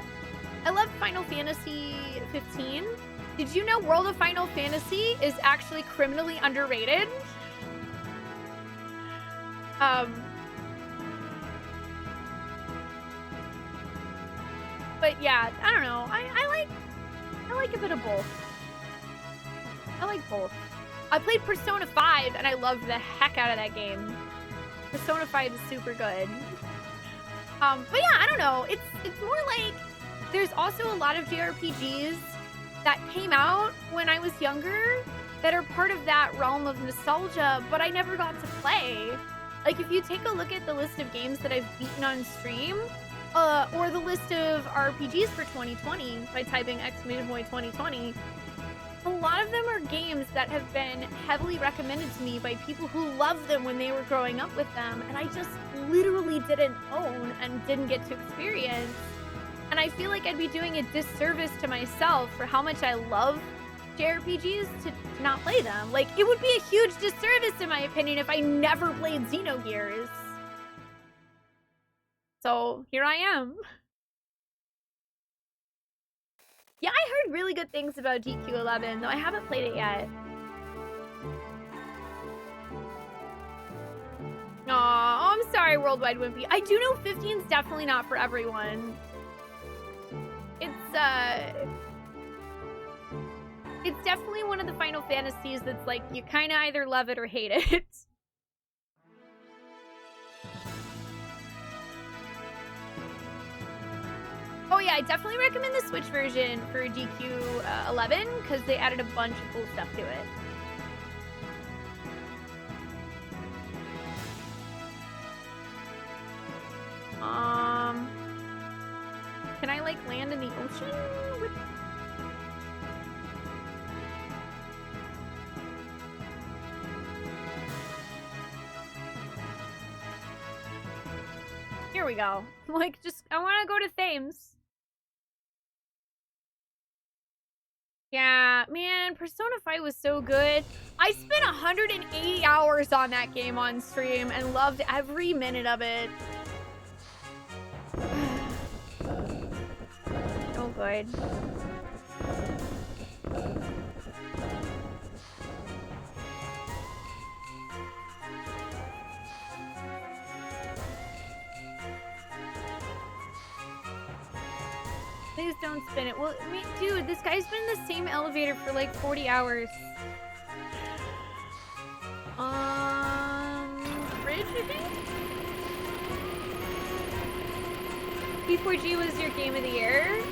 I love Final Fantasy 15. Did you know World of Final Fantasy is actually criminally underrated? But yeah, I don't know. I like a bit of both. I like both. I played Persona 5 and I loved the heck out of that game. Persona 5 is super good. But yeah, I don't know. It's more like there's also a lot of JRPGs that came out when I was younger that are part of that realm of nostalgia, but I never got to play. Like, if you take a look at the list of games that I've beaten on stream, or the list of RPGs for 2020 by typing !2020, a lot of them are games that have been heavily recommended to me by people who loved them when they were growing up with them, and I just literally didn't own and didn't get to experience. And I feel like I'd be doing a disservice to myself for how much I love JRPGs to not play them. Like, it would be a huge disservice, in my opinion, if I never played Xenogears. So, here I am. Yeah, I heard really good things about DQ11, though I haven't played it yet. Aw, I'm sorry, Worldwide Wimpy. I do know 15's definitely not for everyone. It's definitely one of the Final Fantasies that's like, you kind of either love it or hate it. Oh yeah, I definitely recommend the Switch version for DQ11 because they added a bunch of cool stuff to it. Can I like land in the ocean with... Here we go. Like, just, I want to go to Thames. Yeah, man, Persona 5 was so good. I spent 180 hours on that game on stream and loved every minute of it. So good. Please don't spin it. Well, I mean, dude, this guy's been in the same elevator for like 40 hours. Bridge, I think? P4G was your game of the year?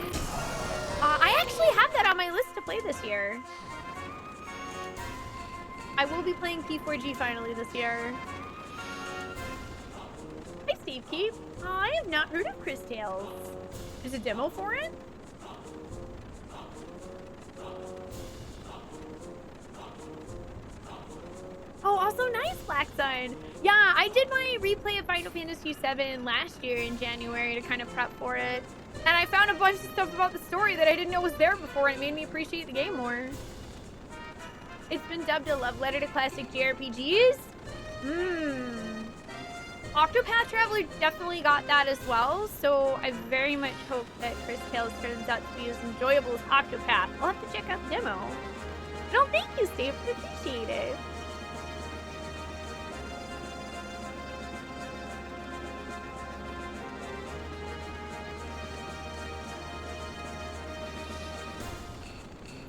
I actually have that on my list to play this year. I will be playing P4G finally this year. Hi, Steve Keep. I have not heard of Chris Tales. There's a demo for it? Oh, also nice, Black Sun. Yeah, I did my replay of Final Fantasy VII last year in January to kind of prep for it. And I found a bunch of stuff about the story that I didn't know was there before, and it made me appreciate the game more. It's been dubbed a love letter to classic JRPGs? Octopath Traveler definitely got that as well, so I very much hope that Chris Tales turns out to be as enjoyable as Octopath. I'll have to check out the demo. No, thank you, Steve. I appreciate it.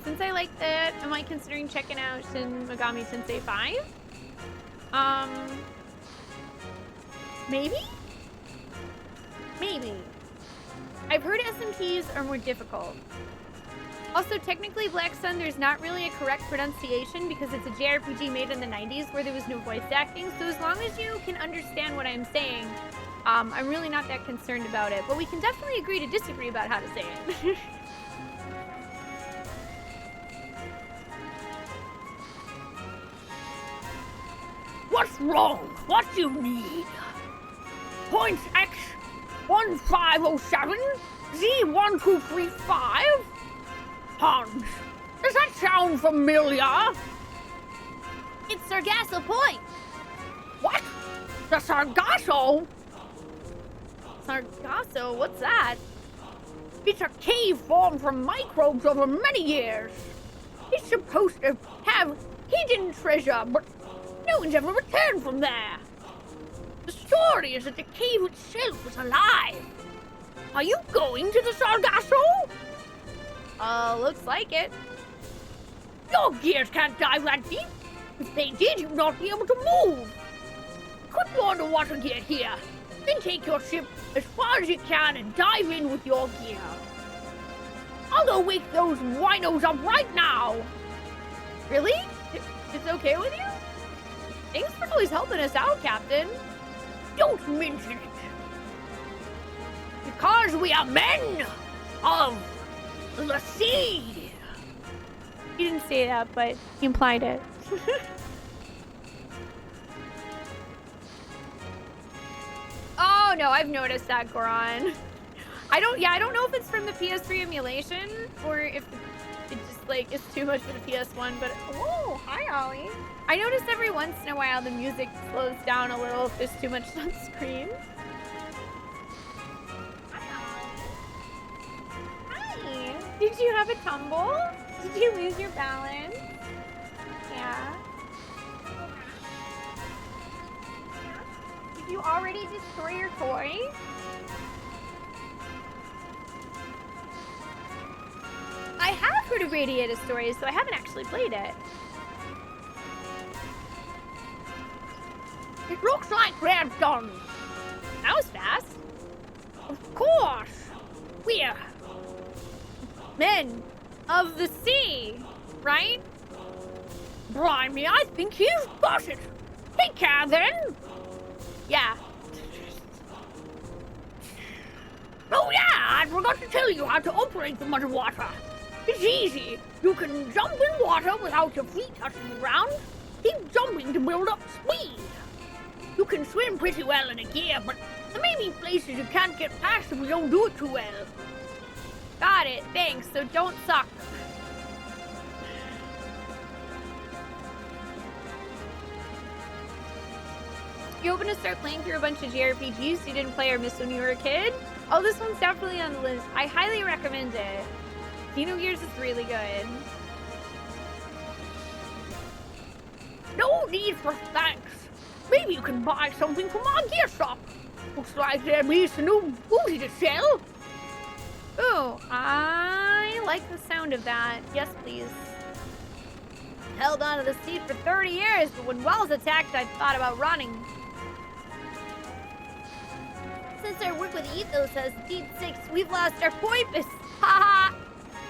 Since I like that, am I considering checking out Shin Megami Tensei 5? Maybe? Maybe. I've heard SMTs are more difficult. Also, technically, Black Sun, there's not really a correct pronunciation because it's a JRPG made in the 90s where there was no voice acting. So as long as you can understand what I'm saying, I'm really not that concerned about it. But we can definitely agree to disagree about how to say it. What's wrong? What do you need? Point X 1507? Z1235? Hans, does that sound familiar? It's Sargasso Point. What? The Sargasso? Sargasso? What's that? It's a cave formed from microbes over many years. It's supposed to have hidden treasure, but no one's ever returned from there. The story is that the cave itself was alive. Are you going to the Sargasso? Looks like it. Your gears can't dive that deep. If they did, you'd not be able to move. Put your underwater gear here. Then take your ship as far as you can and dive in with your gear. I'll go wake those winos up right now. Really? It's okay with you? Thanks for always helping us out, Captain. Don't mention it. Because we are men of the sea. He didn't say that, but he implied it. Oh no, I've noticed that, Goron. I don't know if it's from the PS3 emulation or if it just like is too much for the PS1, but whoa, hi Ollie. I notice every once in a while the music slows down a little if there's too much on screen. Hi. Did you have a tumble? Did you lose your balance? Yeah. Did you already destroy your toy? I have heard of Radiator Stories, so I haven't actually played it. It looks like we're done. That was fast. Of course. We're Men of the sea, right? Blimey, I think he's got it. Take care then. Yeah. Oh yeah, I forgot to tell you how to operate the underwater. It's easy. You can jump in water without your feet touching the ground. Keep jumping to build up speed. You can swim pretty well in a gear, but there may be places you can't get past if you don't do it too well. Got it. Thanks. So don't suck. You hoping to start playing through a bunch of JRPGs you didn't play or miss when you were a kid? Oh, this one's definitely on the list. I highly recommend it. Xenogears is really good. No need for thanks. Maybe you can buy something from our gear shop. Looks like there be some new booty to sell. Ooh, I like the sound of that. Yes, please. Held onto the seat for 30 years, but when Wells attacked, I thought about running. Since our work with Ethos has Deep Six, we've lost our porpoise. Haha.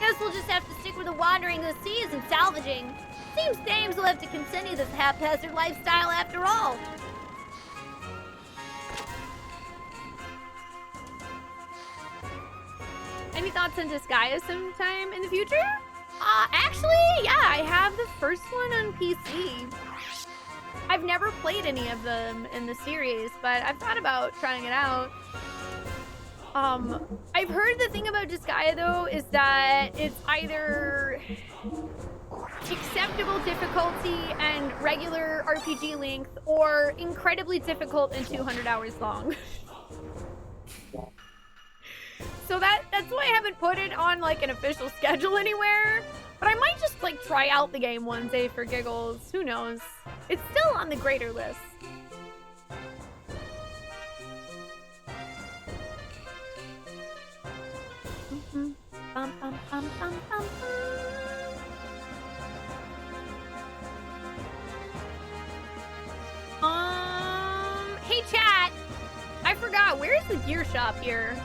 Guess we'll just have to stick with the wandering the seas and salvaging. Seems Thames will have to continue this haphazard lifestyle after all. Any thoughts on Disgaea sometime in the future? Actually, yeah, I have the first one on PC. I've never played any of them in the series, but I've thought about trying it out. I've heard the thing about Disgaea, though, is that it's either acceptable difficulty and regular RPG length, or incredibly difficult and 200 hours long. So that's why I haven't put it on, like, an official schedule anywhere. But I might just, like, try out the game one day for giggles. Who knows? It's still on the greater list. Hey, chat! I forgot. Where's the gear shop here?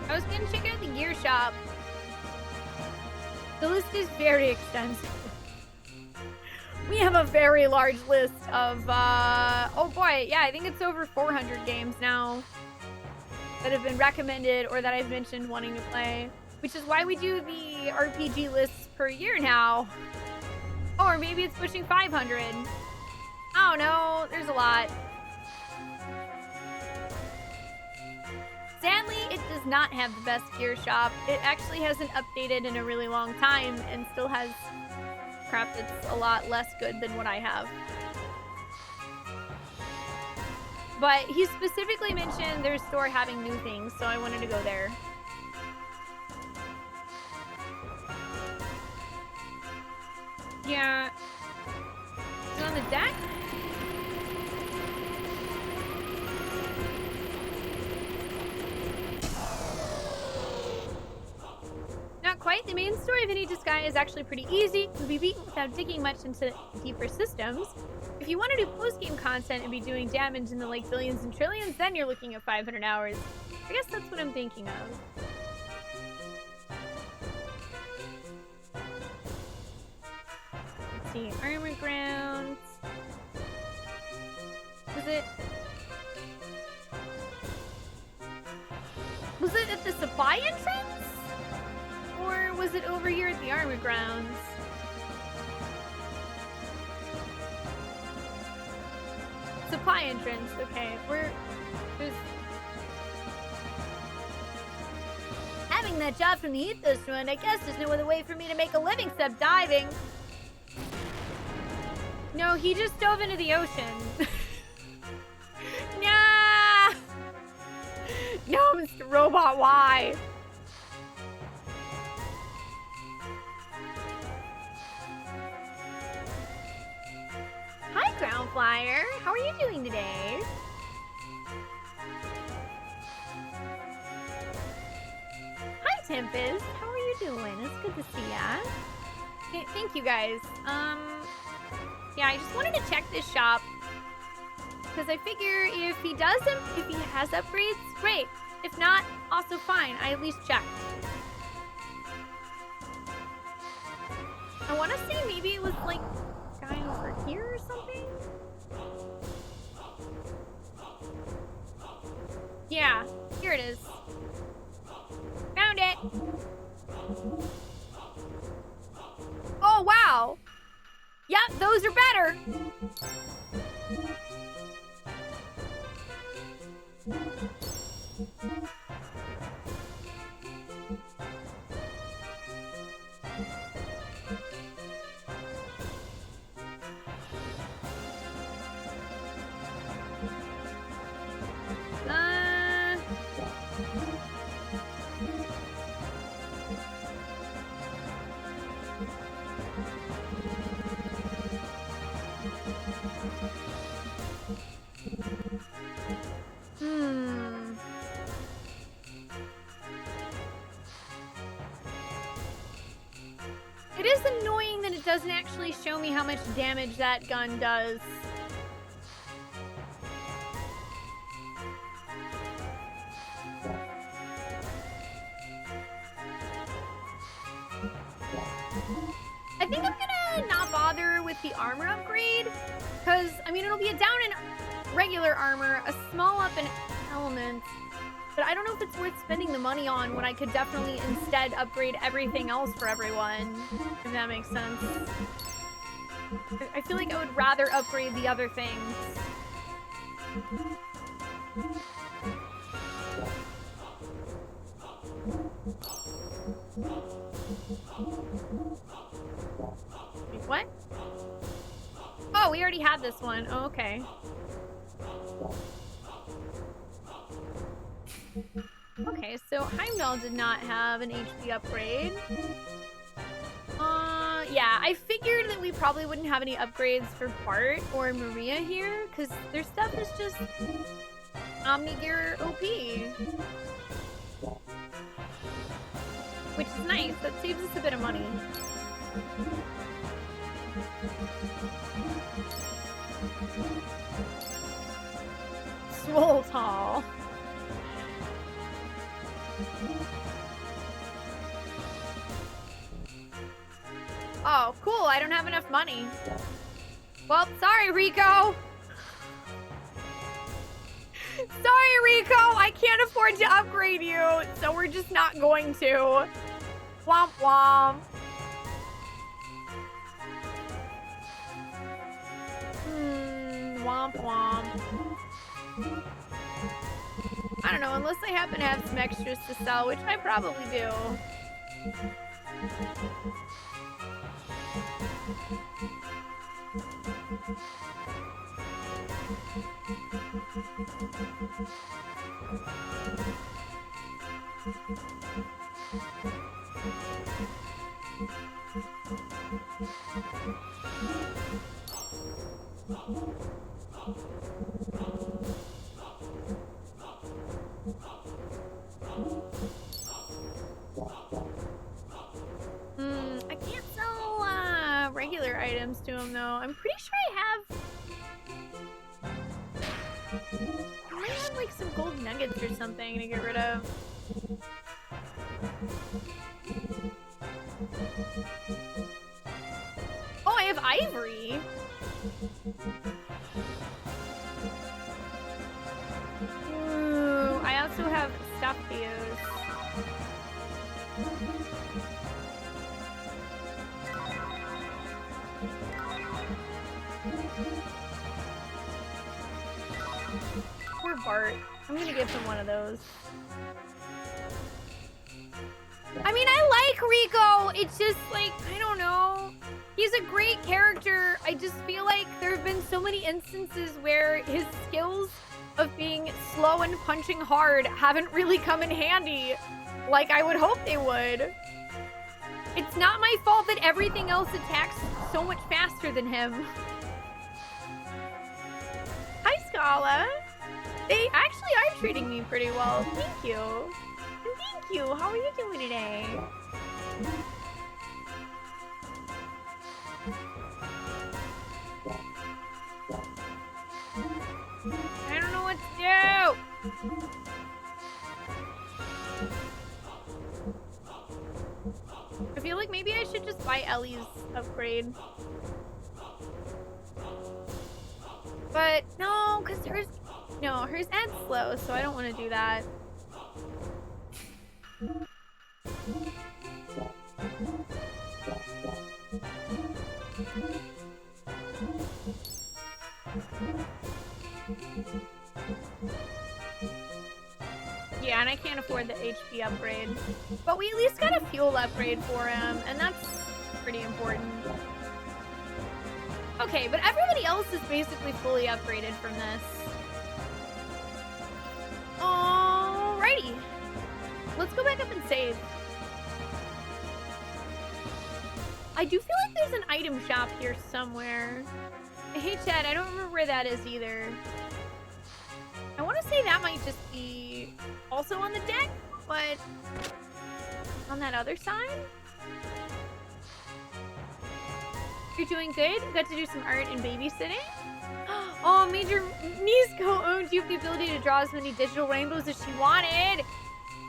I was gonna check out the gear shop. The list is very extensive. We have a very large list of, oh boy, yeah, I think it's over 400 games now that have been recommended or that I've mentioned wanting to play, which is why we do the RPG lists per year now. Or maybe it's pushing 500. I don't know, there's a lot. Sadly, it does not have the best gear shop. It actually hasn't updated in a really long time and still has crap that's a lot less good than what I have. But he specifically mentioned their store having new things, so I wanted to go there. Yeah. Is it on the deck? Not quite. The main story of Any Disguise is actually pretty easy. You'll be beaten without digging much into deeper systems. If you want to do post-game content and be doing damage in the like billions and trillions, then you're looking at 500 hours. I guess that's what I'm thinking of. Let's see. Armor grounds. Was it at the supply entrance? Or was it over here at the armor grounds? Supply entrance, okay. There's... Having that job from the Ethos run, I guess there's no other way for me to make a living except diving. No, he just dove into the ocean. Nah! No, Mr. Robot, why? Hi, Ground Flyer. How are you doing today? Hi, Tempest. How are you doing? It's good to see ya. Okay, thank you, guys. Yeah, I just wanted to check this shop because I figure if he does them, if he has upgrades, great. If not, also fine. I at least checked. I want to say maybe it was like guy over here or something? Yeah, here it is. Found it! Oh, wow! Yep, those are better! It is annoying that it doesn't actually show me how much damage that gun does. I think I'm gonna not bother with the armor upgrade, because, I mean, it'll be a down in regular armor, a small up in elements, but I don't know if it's worth spending the money on when I could definitely instead upgrade everything else for everyone, if that makes sense. I feel like I would rather upgrade the other things. Wait, what? Oh, we already had this one. Oh, okay. Okay, so Heimdall did not have an HP upgrade. Yeah, I figured that we probably wouldn't have any upgrades for Bart or Maria here, because their stuff is just Omni-Gear OP. Which is nice, that saves us a bit of money. Swole Tall. Oh, cool. I don't have enough money. Well, sorry, Rico. Sorry, Rico. I can't afford to upgrade you, so we're just not going to. Womp womp. Womp womp. I don't know, unless I happen to have some extras to sell, which I probably do. I can't sell regular items to him though. I'm pretty sure I might have like some gold nuggets or something to get rid of. Oh, I have ivory. Ooh, I also have stuff to use. Poor Bart. I'm gonna give him one of those. I mean, I like Rico. It's just like, I don't know. He's a great character. I just feel like there have been so many instances where his skills of being slow and punching hard haven't really come in handy like I would hope they would. It's not my fault that everything else attacks so much faster than him. Hi, Scala. They actually are treating me pretty well. Thank you. And thank you. How are you doing today? I don't know what to do. I feel like maybe I should just buy Ellie's upgrade. But no, because hers adds slow, so I don't want to do that. Yeah, and I can't afford the HP upgrade. But we at least got a fuel upgrade for him, and that's pretty important. Okay, but everybody else is basically fully upgraded from this. Alrighty. Let's go back up and save. I do feel like there's an item shop here somewhere. Hey, Chad, I don't remember where that is either. I want to say that might just be also on the deck, but on that other side? You're doing good? Got to do some art and babysitting? Oh, Major Nisko owned you have the ability to draw as many digital rainbows as she wanted.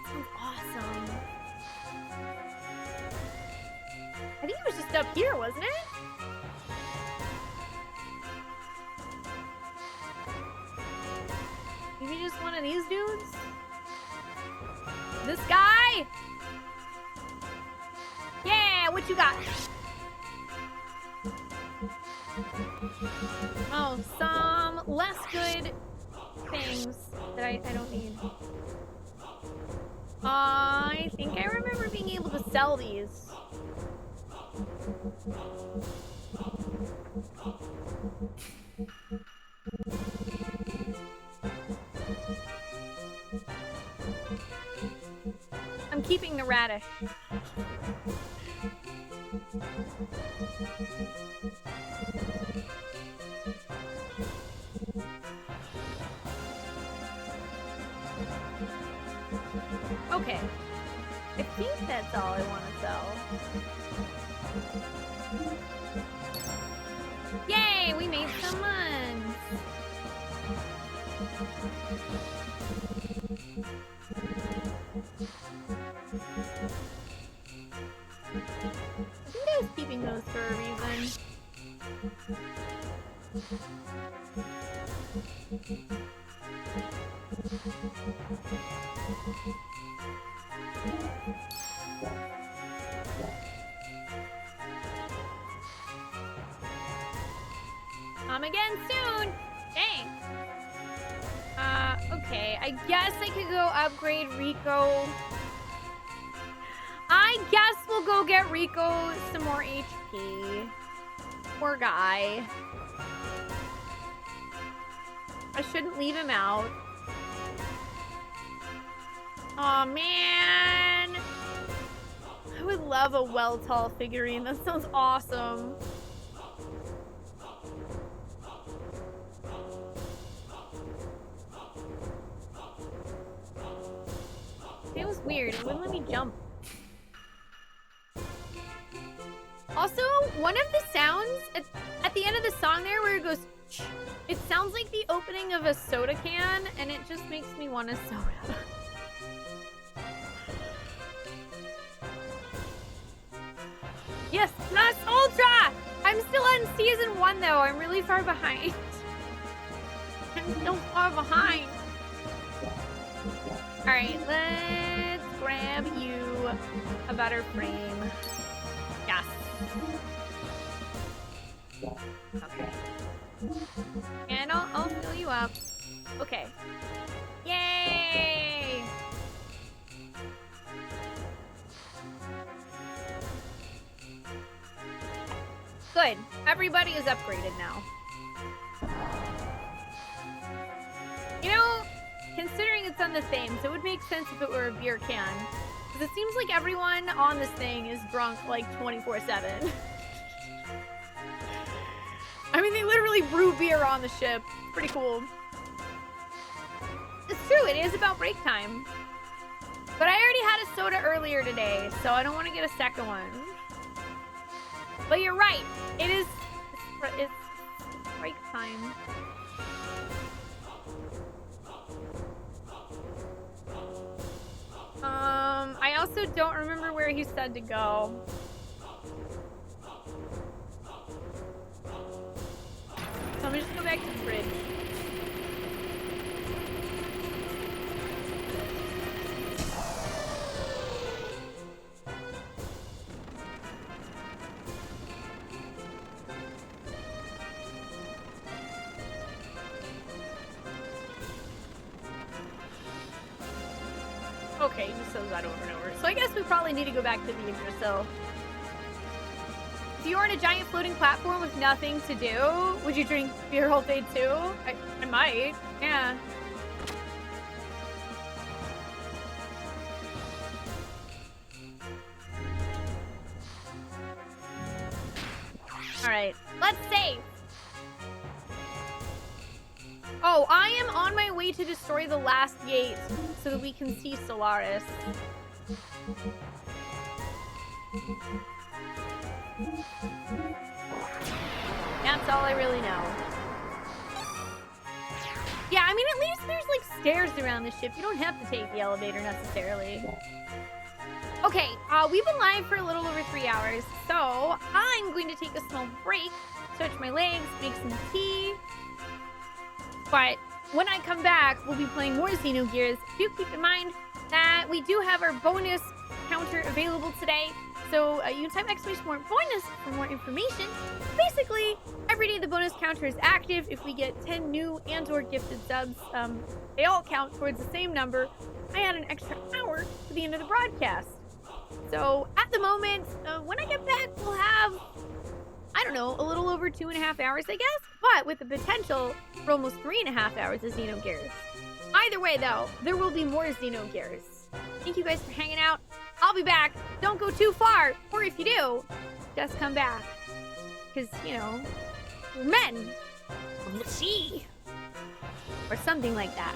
Sounds awesome. I think it was just up here, wasn't it? Maybe just one of these dudes? This guy? Yeah, what you got? Oh, some less good things that I don't need. I think I remember being able to sell these. I'm keeping the radish. Okay. I think that's all I want to sell. Yay! We made some money! I think I was keeping those for a reason. Come again soon. Thanks. Okay. I guess I could go upgrade Rico. I guess we'll go get Rico some more HP. Poor guy. I shouldn't leave him out. Aw, man. I would love a well-tall figurine. That sounds awesome. It was weird. It wouldn't let me jump. Also, one of the sounds at the end of the song there where it goes, shh, it sounds like the opening of a soda can, and it just makes me want a soda. Yes, Plus Ultra! I'm still on season 1 though. I'm really far behind. I'm so far behind. Alright, let's grab you a better frame. Yes. Okay. And I'll fill you up. Okay. Yay! Good. Everybody is upgraded now. You know, considering it's on the Thames, it would make sense if it were a beer can. Because it seems like everyone on this thing is drunk like 24/7. I mean, they literally brew beer on the ship. Pretty cool. It's true, it is about break time. But I already had a soda earlier today, so I don't want to get a second one. But you're right. It's break time. I also don't remember where he said to go. So let me just go back to the bridge. Okay, he just says that over and over. So I guess we probably need to go back to the Yggdrasil. If you were on a giant floating platform with nothing to do, would you drink beer all day too? I might, yeah. Alright, let's save. Oh, I am on my way to destroy the last gate so that we can see Solaris. That's all I really know. Yeah, I mean, at least there's like stairs around the ship. You don't have to take the elevator necessarily. Okay, we've been live for a little over 3 hours, so I'm going to take a small break, stretch my legs, make some tea. But when I come back, we'll be playing more Xenogears. Do keep in mind that we do have our bonus counter available today. So you can type exclamation point bonus for more information. Basically, every day the bonus counter is active. If we get 10 new and/or gifted subs, they all count towards the same number. I add an extra hour to the end of the broadcast. So at the moment, when I get back, we'll have, I don't know, a little over 2.5 hours, I guess. But with the potential for almost 3.5 hours of Xenogears. Either way, though, there will be more Xenogears. Thank you guys for hanging out. I'll be back. Don't go too far. Or if you do, just come back. Because, you know, we're men of the sea. Or something like that.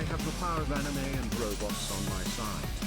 have the power of anime and robots on my side.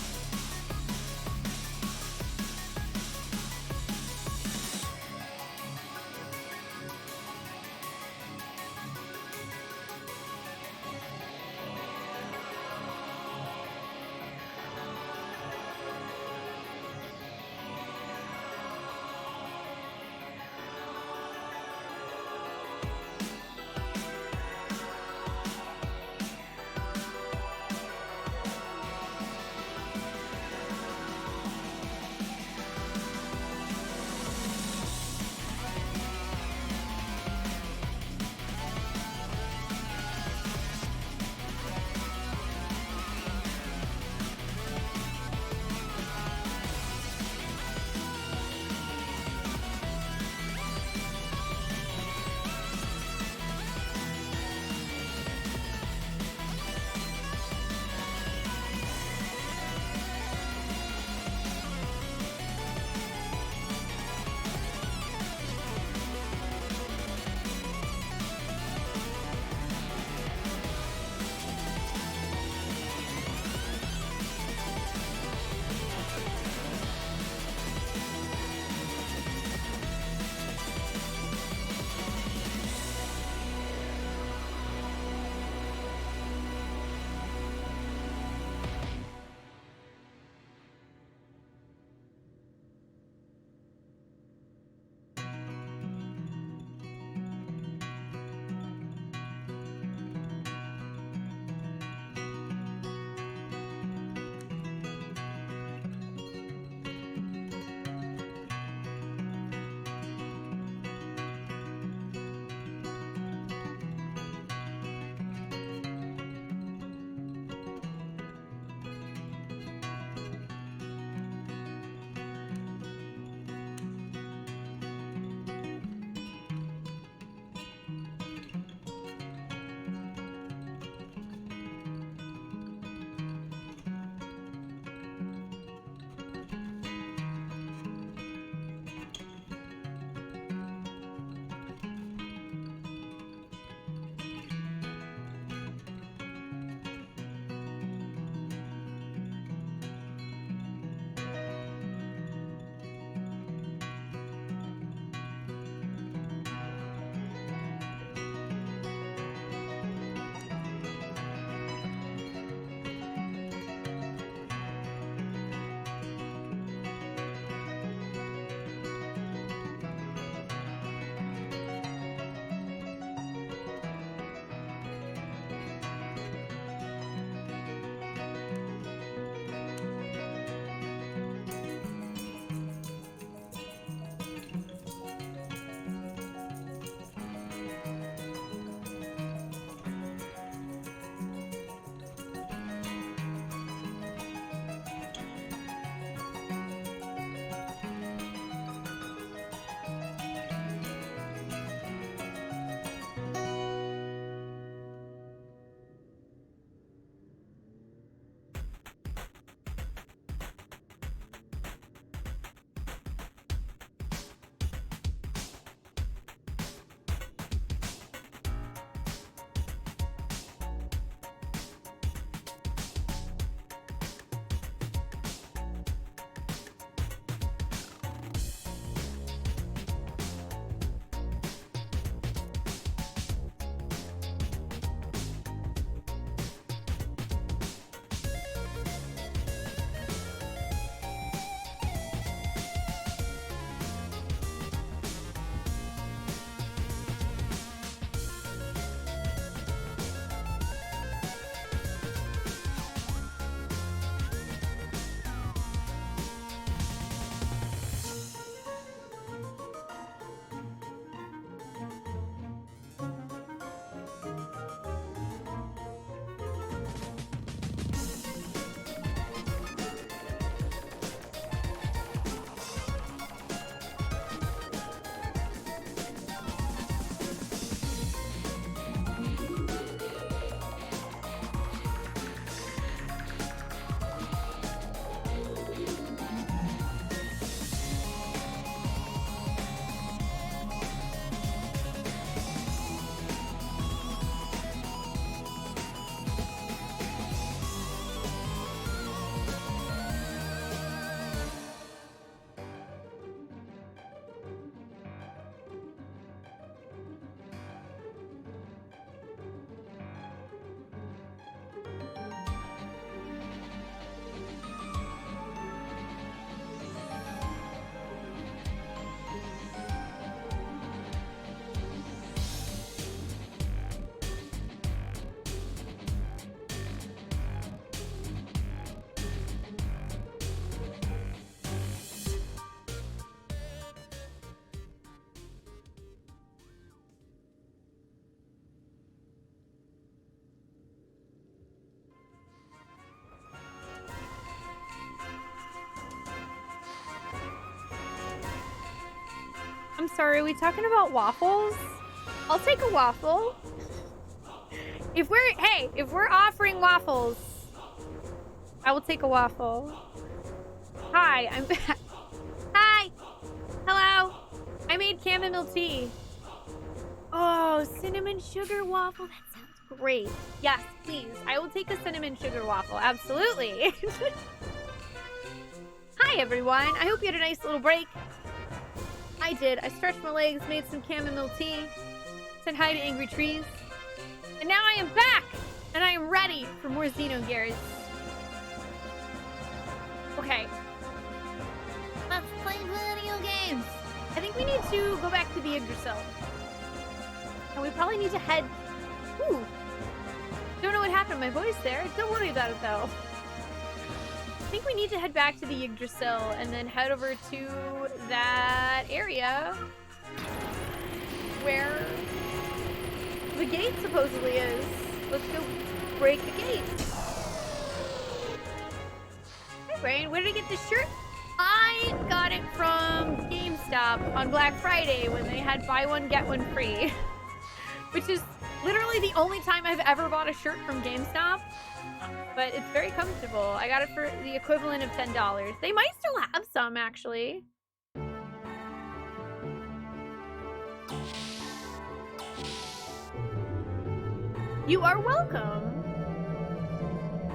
I'm sorry, are we talking about waffles? I'll take a waffle. If we're offering waffles, I will take a waffle. Hi, I'm back. Hi. Hello. I made chamomile tea. Oh, cinnamon sugar waffle. That sounds great. Yes, please. I will take a cinnamon sugar waffle. Absolutely. Hi, everyone. I hope you had a nice little break. I did. I stretched my legs, made some chamomile tea, said hi to angry trees. And now I am back! And I am ready for more Xenogears. Okay. Let's play video games. I think we need to go back to the Yggdrasil. And we probably need to head... Ooh. Don't know what happened to my voice there. Don't worry about it, though. I think we need to head back to the Yggdrasil and then head over to that area where the gate supposedly is. Let's go break the gate. Hey, Brain, where did I get this shirt? I got it from GameStop on Black Friday when they had buy one, get one free. Which is literally the only time I've ever bought a shirt from GameStop. But it's very comfortable. I got it for the equivalent of $10. They might still have some, actually. You are welcome.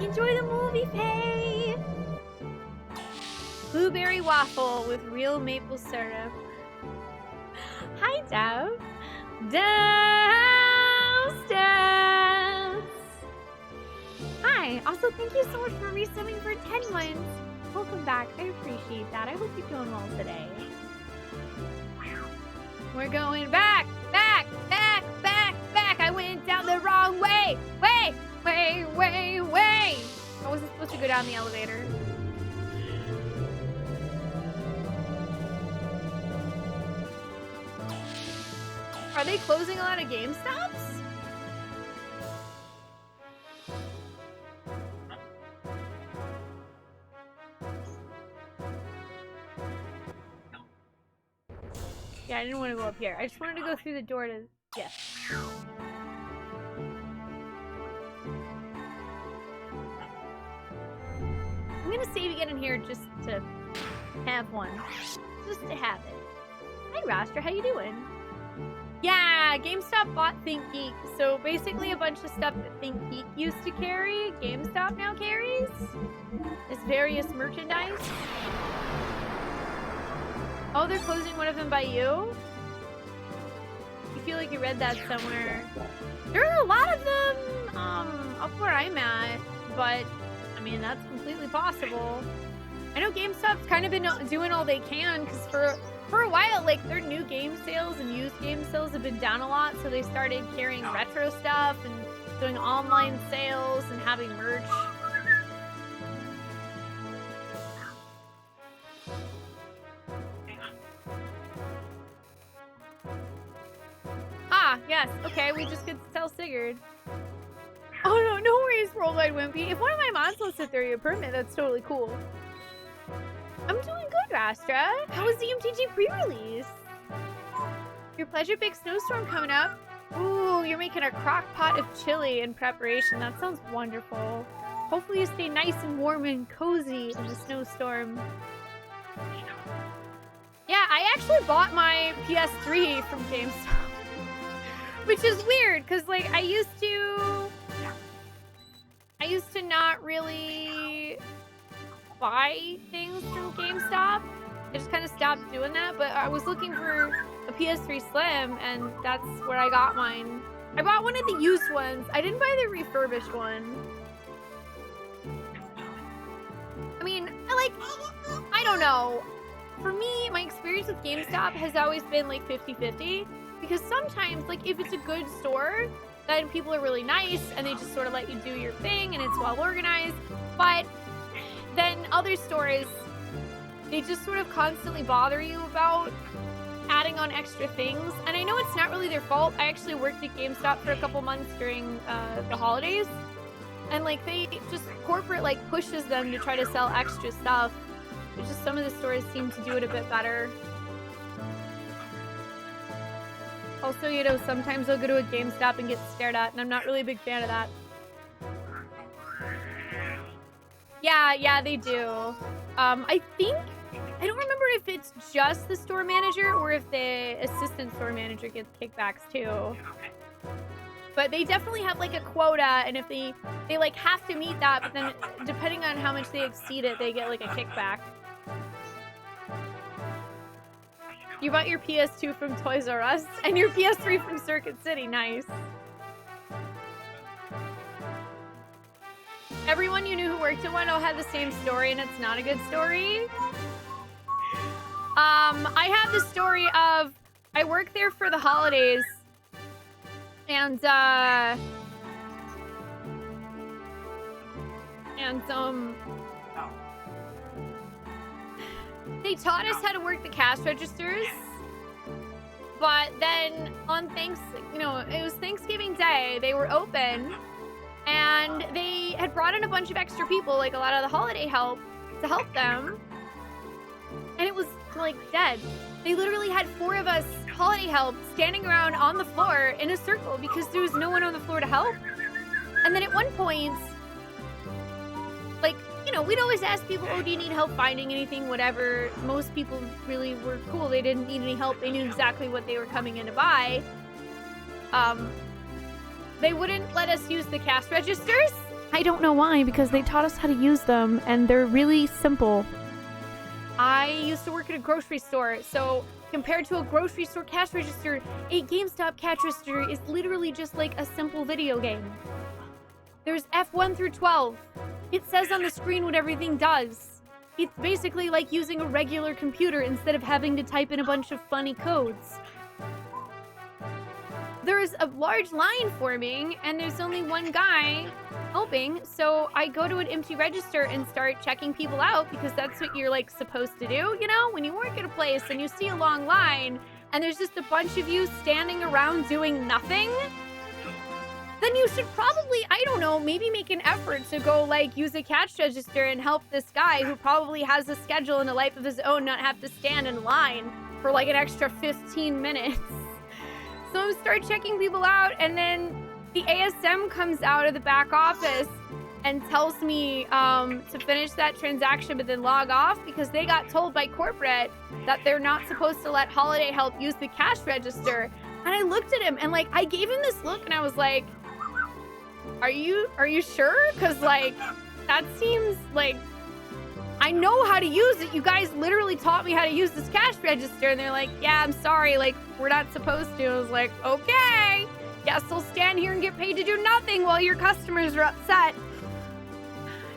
Enjoy the movie, Faye. Blueberry waffle with real maple syrup. Hi, Dev. Downstairs. Hi. Also, thank you so much for resubbing for 10 months. Welcome back. I appreciate that. I hope you're doing well today. We're going back, back, back, back, back. I went down the wrong way. Way. I wasn't supposed to go down the elevator. Are they closing a lot of GameStops? Yeah, I didn't want to go up here. I just wanted to go through the door to... Yes. I'm gonna save again in here just to have one. Just to have it. Hi, Rastra. How you doing? Yeah, GameStop bought ThinkGeek. So basically a bunch of stuff that ThinkGeek used to carry, GameStop now carries. This various merchandise. Oh, they're closing one of them by you? You feel like you read that somewhere. There are a lot of them up where I'm at, but I mean, that's completely possible. I know GameStop's kind of been doing all they can, because for a while, like, their new game sales and used game sales have been down a lot, so they started carrying retro stuff and doing online sales and having merch. Ah, yes, okay, we just get to tell Sigurd. Oh no, no worries, Worldwide Wimpy. If one of my mods wants to throw you a permit, that's totally cool. I'm doing good, Rastra. How was the MTG pre-release? Your Pleasure Big Snowstorm coming up. Ooh, you're making a crock pot of chili in preparation. That sounds wonderful. Hopefully you stay nice and warm and cozy in the snowstorm. Yeah, I actually bought my PS3 from GameStop. Which is weird, because, like, I used to not really buy things from GameStop. I just kind of stopped doing that, but I was looking for a PS3 Slim, and that's where I got mine. I bought one of the used ones. I didn't buy the refurbished one. I mean, I don't know. For me, my experience with GameStop has always been like 50-50, because sometimes, like, if it's a good store, then people are really nice and they just sort of let you do your thing and it's well organized. But then other stores, they just sort of constantly bother you about adding on extra things. And I know it's not really their fault. I actually worked at GameStop for a couple months during the holidays. And, like, they just, corporate, like, pushes them to try to sell extra stuff. It's just some of the stores seem to do it a bit better. Also, you know, sometimes I'll go to a GameStop and get stared at, and I'm not really a big fan of that. Yeah, they do. I think, I don't remember if it's just the store manager or if the assistant store manager gets kickbacks too. But they definitely have like a quota, and if they like have to meet that, but then depending on how much they exceed it, they get like a kickback. You bought your PS2 from Toys R Us and your PS3 from Circuit City. Nice. Everyone you knew who worked at one all had the same story, and it's not a good story. I have the story of I worked there for the holidays, and they taught us how to work the cash registers, but then on it was Thanksgiving Day, they were open, and they had brought in a bunch of extra people, like a lot of the holiday help, to help them, and it was, like, dead. They literally had 4 of us holiday help standing around on the floor in a circle because there was no one on the floor to help. And then at one point, like, you know, we'd always ask people, oh, do you need help finding anything, whatever. Most people really were cool. They didn't need any help. They knew exactly what they were coming in to buy. They wouldn't let us use the cash registers. I don't know why, because they taught us how to use them, and they're really simple. I used to work at a grocery store, so compared to a grocery store cash register, a GameStop cash register is literally just like a simple video game. There's F1 through 12. It says on the screen what everything does. It's basically like using a regular computer instead of having to type in a bunch of funny codes. There's a large line forming, and there's only one guy helping, so I go to an empty register and start checking people out, because that's what you're, like, supposed to do, you know? When you work at a place and you see a long line, and there's just a bunch of you standing around doing nothing, then you should probably, I don't know, maybe make an effort to go, like, use a cash register and help this guy who probably has a schedule and a life of his own not have to stand in line for, like, an extra 15 minutes. So I start checking people out, and then the ASM comes out of the back office and tells me to finish that transaction but then log off, because they got told by corporate that they're not supposed to let holiday help use the cash register. And I looked at him and, like, I gave him this look, and I was like, are you sure? Because, like, that seems like, I know how to use it. You guys literally taught me how to use this cash register. And they're like, yeah, I'm sorry, like, we're not supposed to. I was like, okay, guess I'll stand here and get paid to do nothing while your customers are upset.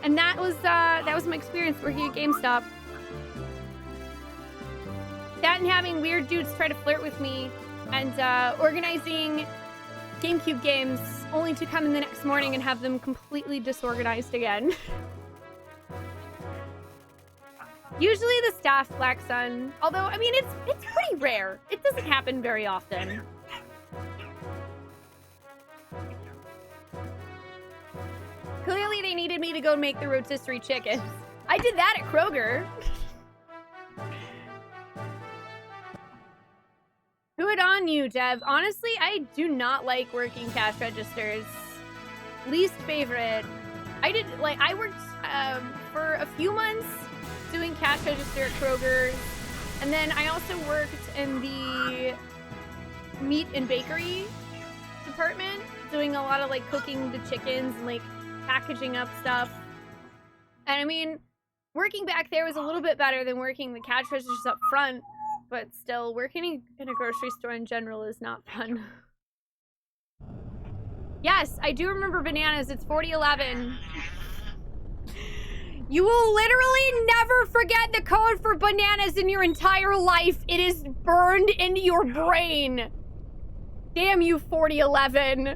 And that was my experience working at GameStop. That and having weird dudes try to flirt with me, and organizing GameCube games only to come in the next morning and have them completely disorganized again. Usually the staff lacks on, although, I mean, it's pretty rare. It doesn't happen very often. Clearly they needed me to go make the rotisserie chickens. I did that at Kroger. Good on you, Dev. Honestly, I do not like working cash registers. Least favorite. I worked for a few months doing cash register at Kroger, and then I also worked in the meat and bakery department, doing a lot of, like, cooking the chickens and, like, packaging up stuff. And I mean, working back there was a little bit better than working the cash registers up front, but still, working in a grocery store in general is not fun. Yes, I do remember bananas. It's 4011. You will literally never forget the code for bananas in your entire life. It is burned into your brain. Damn you, 4011.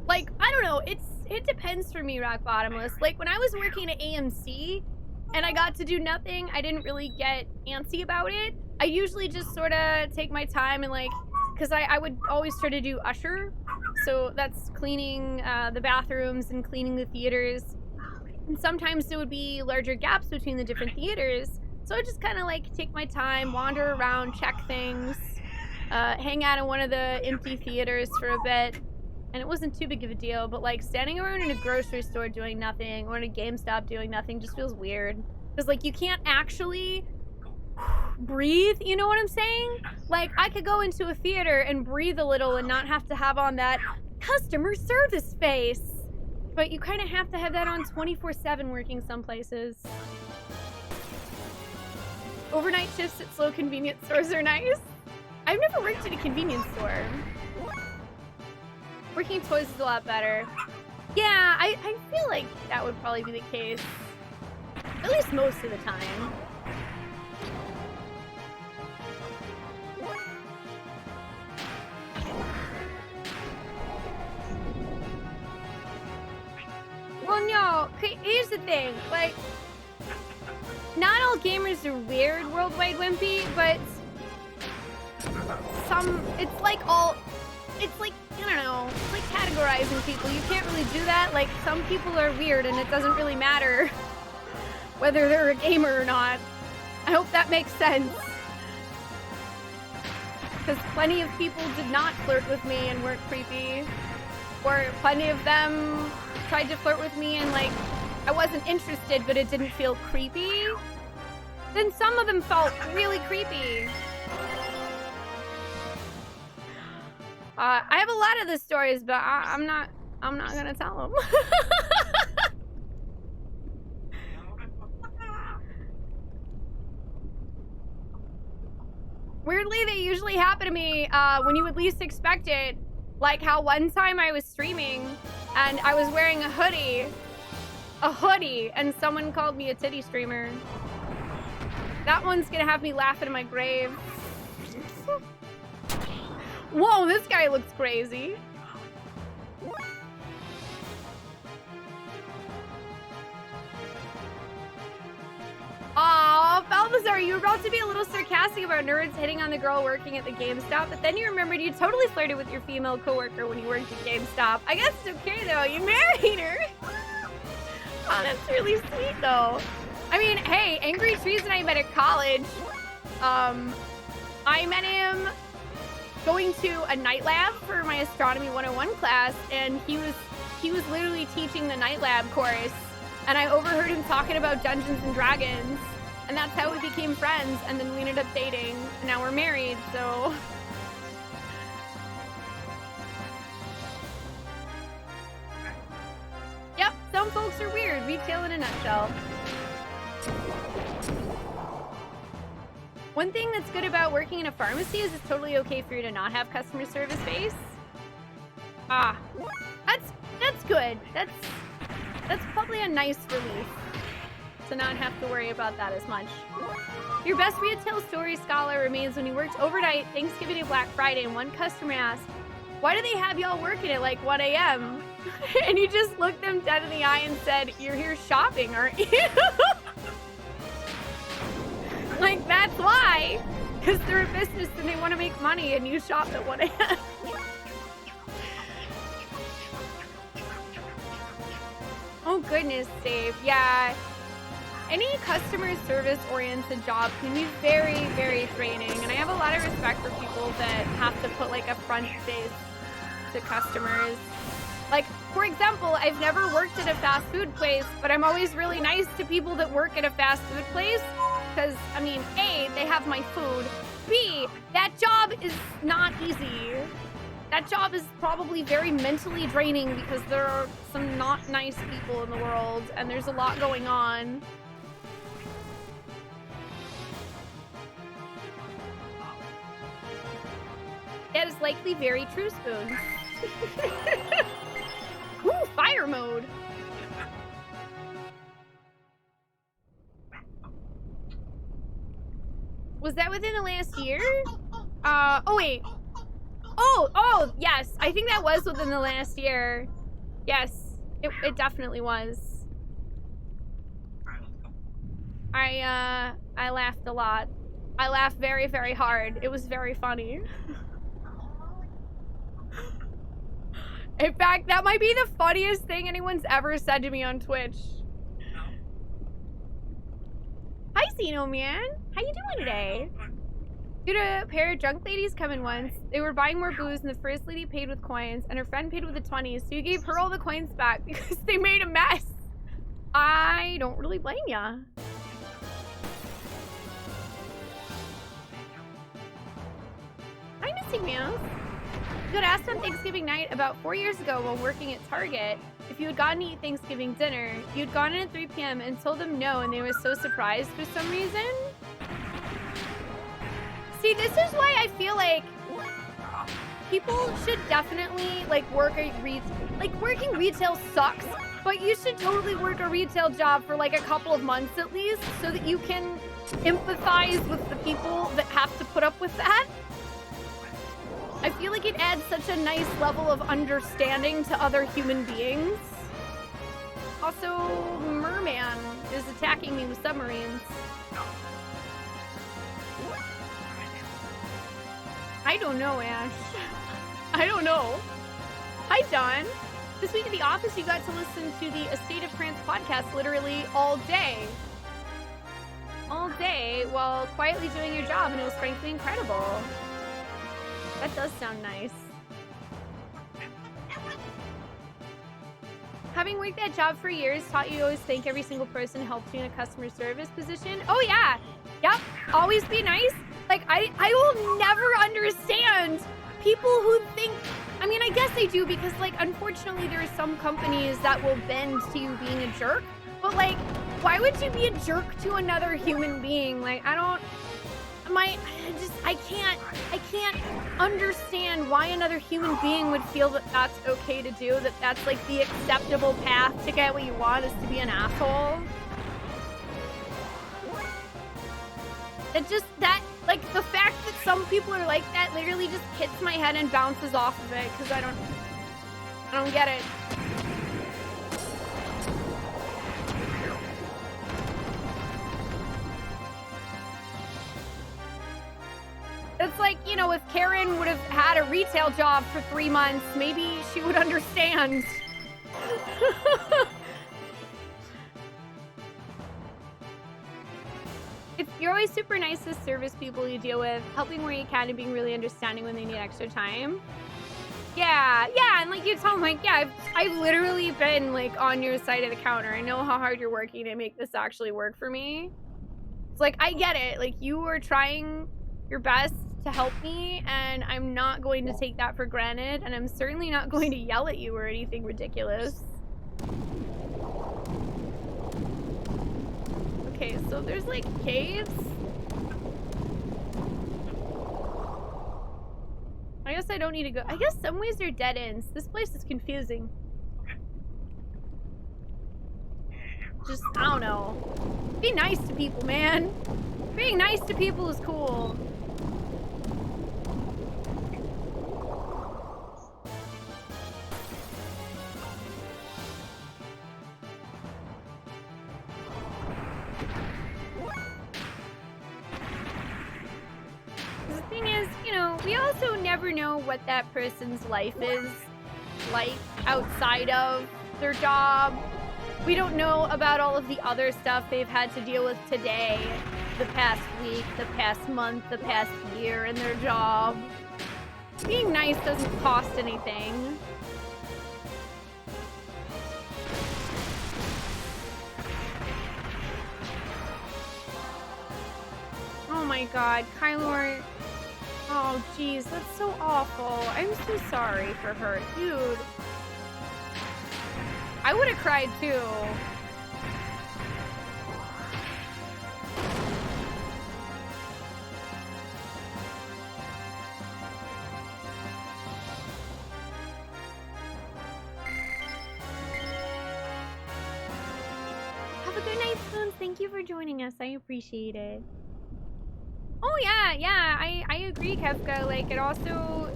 Like, I don't know, it depends for me, Rock Bottomless. Like, when I was working at AMC and I got to do nothing, I didn't really get antsy about it. I usually just sort of take my time and, like, because I would always try to do usher. So that's cleaning the bathrooms and cleaning the theaters. And sometimes there would be larger gaps between the different theaters. So I just kind of like take my time, wander around, check things, hang out in one of the empty theaters for a bit. And it wasn't too big of a deal, but like standing around in a grocery store doing nothing or in a GameStop doing nothing just feels weird. Because like you can't actually breathe, you know what I'm saying? Like I could go into a theater and breathe a little and not have to have on that customer service face. But you kind of have to have that on 24/7 working some places. Overnight shifts at slow convenience stores are nice. I've never worked at a convenience store. Working toys is a lot better. Yeah, I feel like that would probably be the case. At least most of the time. Well, no, here's the thing. Like, not all gamers are weird, Worldwide Wimpy, but it's like, I don't know, it's like categorizing people. You can't really do that. Like, some people are weird and it doesn't really matter whether they're a gamer or not. I hope that makes sense. Because plenty of people did not flirt with me and weren't creepy. Or plenty of them tried to flirt with me and like, I wasn't interested, but it didn't feel creepy. Then some of them felt really creepy. I have a lot of the stories, but I'm not gonna tell them. Weirdly, they usually happen to me when you would least expect it. Like how one time I was streaming and I was wearing a hoodie, and someone called me a titty streamer. That one's gonna have me laughing in my grave. Whoa, this guy looks crazy. Aw, Balthazar, you were about to be a little sarcastic about nerds hitting on the girl working at the GameStop, but then you remembered you totally flirted with your female coworker when you worked at GameStop. I guess it's okay though, you married her. Oh, that's really sweet though. I mean, hey, Angry Trees and I met at college. I met him going to a night lab for my Astronomy 101 class, and he was literally teaching the night lab course, and I overheard him talking about Dungeons and Dragons, and that's how we became friends, and then we ended up dating, and now we're married, so... Yep, some folks are weird. Retail in a nutshell. One thing that's good about working in a pharmacy is it's totally okay for you to not have customer service face. Ah, that's good. That's probably a nice relief to not have to worry about that as much. Your best retail story, Scholar, remains when you worked overnight Thanksgiving and Black Friday, and one customer asked, "Why do they have y'all working at like 1 a.m.?" And you just looked them dead in the eye and said, "You're here shopping, aren't you?" Like, that's why. Because they're a business and they want to make money and you shop at 1 a.m. Oh, goodness, Dave. Yeah. Any customer service oriented job can be very, very draining. And I have a lot of respect for people that have to put like a front face to customers. Like, for example, I've never worked at a fast food place, but I'm always really nice to people that work at a fast food place. Because, I mean, A, they have my food. B, that job is not easy. That job is probably very mentally draining because there are some not nice people in the world and there's a lot going on. That is likely very true, Spoon. Ooh, fire mode. Was that within the last year? Oh wait. Oh, yes. I think that was within the last year. Yes, it definitely was. I laughed a lot. I laughed very, very hard. It was very funny. In fact, that might be the funniest thing anyone's ever said to me on Twitch. Hi, Xeno Man. How you doing today? You had a pair of drunk ladies come in once. They were buying more booze, and the first lady paid with coins, and her friend paid with the 20s, so you gave her all the coins back because they made a mess. I don't really blame ya. Hi, Missing Meals. You got asked on Thanksgiving night about 4 years ago while working at Target if you had gone to eat Thanksgiving dinner. You'd gone in at 3 p.m. and told them no, and they were so surprised for some reason. See, this is why I feel like people should definitely like work a working retail sucks, but you should totally work a retail job for like a couple of months at least so that you can empathize with the people that have to put up with that. I feel like it adds such a nice level of understanding to other human beings. Also, Merman is attacking me with submarines. I don't know, Ash. I don't know. Hi, Don. This week at the office, you got to listen to the A State of France podcast literally all day. All day while quietly doing your job, and it was frankly incredible. That does sound nice. Having worked that job for years taught you to always thank every single person who helped you in a customer service position. Oh yeah, yep, always be nice. Like, I will never understand people who think, I mean, I guess they do because, like, unfortunately there are some companies that will bend to you being a jerk. But, like, why would you be a jerk to another human being? Like, I can't understand why another human being would feel that that's okay to do, that that's, like, the acceptable path to get what you want is to be an asshole. Like, the fact that some people are like that literally just hits my head and bounces off of it, because I don't get it. It's like, you know, if Karen would have had a retail job for 3 months, maybe she would understand. You're always super nice to service people you deal with, helping where you can and being really understanding when they need extra time. Yeah, and like you tell them, like, yeah, I've literally been like on your side of the counter. I know how hard you're working to make this actually work for me. It's like, I get it. Like, you are trying your best to help me, and I'm not going to take that for granted, and I'm certainly not going to yell at you or anything ridiculous. Okay, so there's like caves. I guess I don't need to go. I guess some ways are dead ends. This place is confusing. Just, I don't know. Be nice to people, man. Being nice to people is cool. We also never know what that person's life is like outside of their job. We don't know about all of the other stuff they've had to deal with today, the past week, the past month, the past year in their job. Being nice doesn't cost anything. Oh my god, Kylor. Oh, jeez, that's so awful. I'm so sorry for her. Dude. I would have cried, too. Have a good night, Spoons. Thank you for joining us. I appreciate it. Oh, yeah, I agree, Kefka. Like, it also,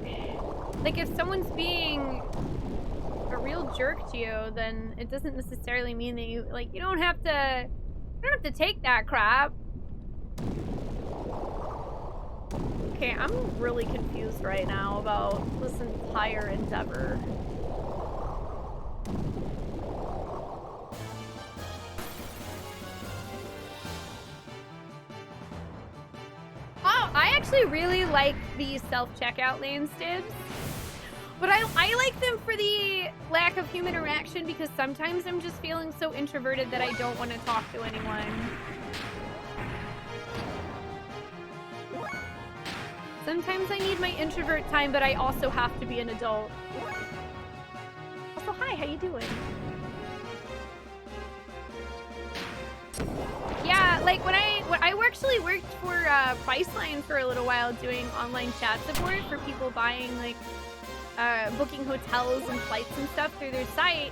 like, if someone's being a real jerk to you, then it doesn't necessarily mean that you, like, you don't have to take that crap. Okay, I'm really confused right now about this entire endeavor. Oh, I actually really like the self-checkout lane stibs. But I like them for the lack of human interaction because sometimes I'm just feeling so introverted that I don't want to talk to anyone. Sometimes I need my introvert time, but I also have to be an adult. Also, hi, how you doing? Yeah, like when I actually worked for Priceline for a little while doing online chat support for people buying like booking hotels and flights and stuff through their site.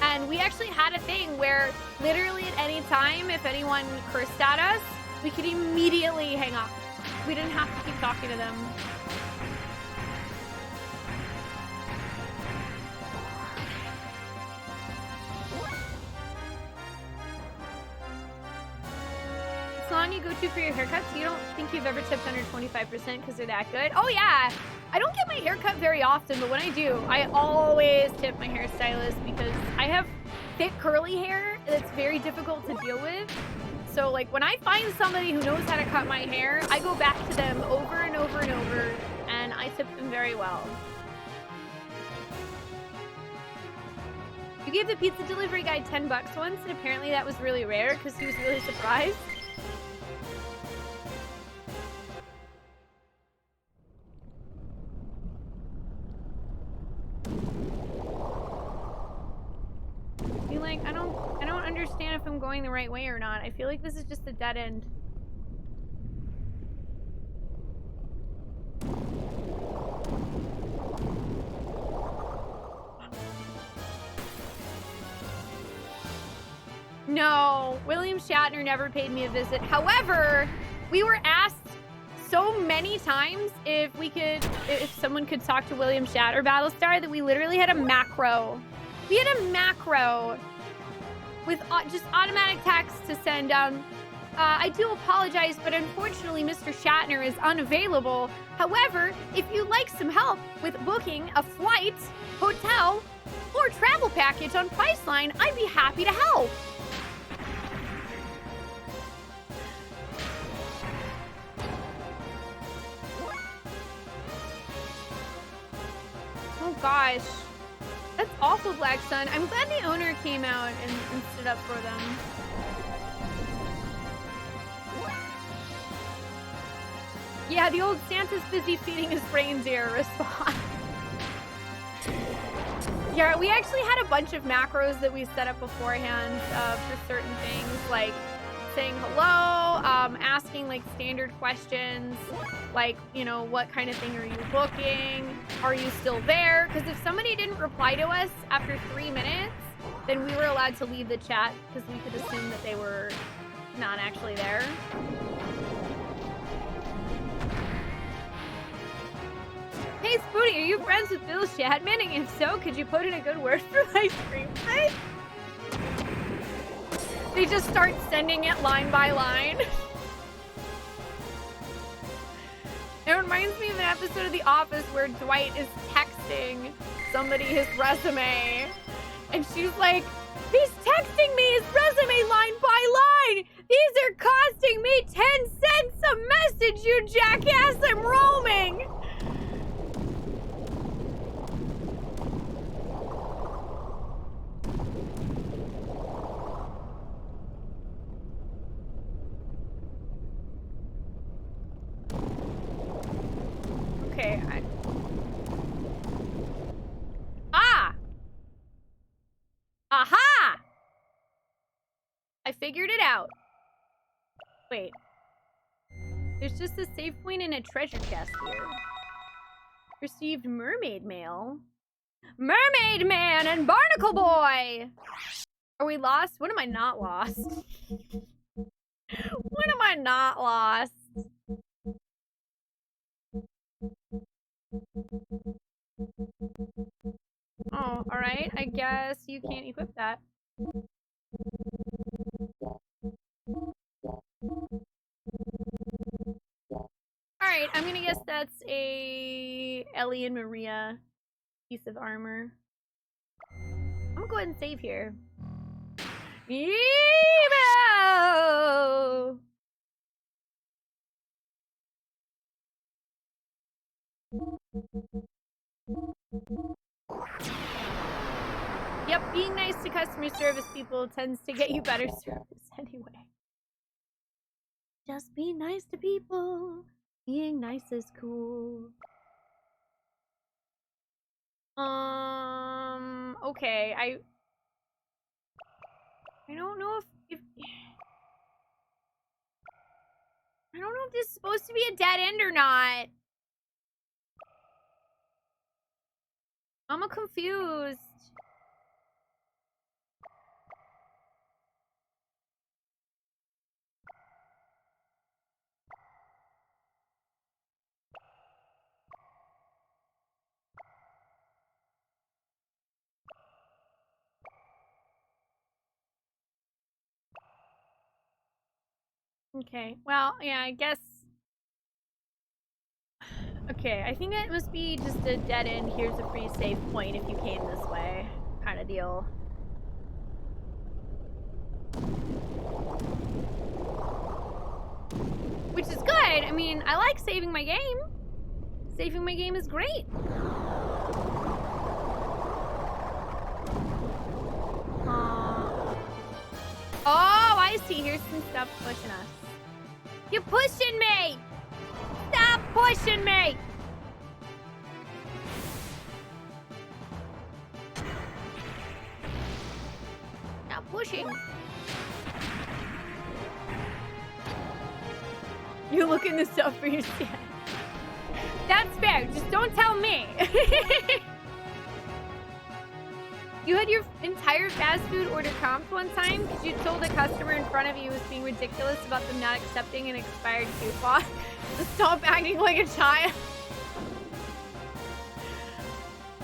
And we actually had a thing where literally at any time, if anyone cursed at us, we could immediately hang up. We didn't have to keep talking to them. Salon you go to for your haircuts, you don't think you've ever tipped under 25% because they're that good? Oh yeah! I don't get my hair cut very often, but when I do, I always tip my hairstylist because I have thick curly hair that's very difficult to deal with. So like when I find somebody who knows how to cut my hair, I go back to them over and over and over, and I tip them very well. You gave the pizza delivery guy $10 once, and apparently that was really rare because he was really surprised. Like, I don't understand if I'm going the right way or not. I feel like this is just a dead end. No, William Shatner never paid me a visit. However, we were asked so many times if someone could talk to William Shatner Battlestar that we literally had a macro. We had a macro with just automatic text to send, I do apologize, but unfortunately Mr. Shatner is unavailable. However, if you'd like some help with booking a flight, hotel, or travel package on Priceline, I'd be happy to help. Oh gosh. That's awful, Black Sun. I'm glad the owner came out and stood up for them. Yeah, the old Santa's busy feeding his reindeer response. Yeah, we actually had a bunch of macros that we set up beforehand for certain things, like saying hello, asking like standard questions, like, you know, what kind of thing are you booking? Are you still there? Because if somebody didn't reply to us after 3 minutes, then we were allowed to leave the chat because we could assume that they were not actually there. Hey Spoonee, are you friends with Bill Shatman? And if so, could you put in a good word for my screenplay? They just start sending it line by line. It reminds me of an episode of The Office where Dwight is texting somebody his resume. And she's like, he's texting me his resume line by line. These are costing me 10 cents a message, you jackass. I'm roaming. Okay, Aha! I figured it out. Wait. There's just a save point and a treasure chest here. Received mermaid mail. Mermaid Man and Barnacle Boy! Are we lost? When am I not lost? When am I not lost? Oh, alright. I guess you can't equip that. Alright, I'm gonna guess that's a Ellie and Maria piece of armor. I'm gonna go ahead and save here. Evo! Yep, being nice to customer service people tends to get you better service anyway. Just be nice to people. Being nice is cool. Okay, I don't know if I don't know if this is supposed to be a dead end or not. I'm confused. Okay, well, yeah, I guess. Okay, I think that must be just a dead end. Here's a free save point if you came this way, kind of deal. Which is good. I mean, I like saving my game. Saving my game is great. Oh, I see. Here's some stuff pushing us. You're pushing me! Stop pushing me! Stop pushing. You're looking this up for yourself. That's fair. Just don't tell me. You had your entire fast food order comped one time because you told a customer in front of you was being ridiculous about them not accepting an expired coupon. To stop acting like a child.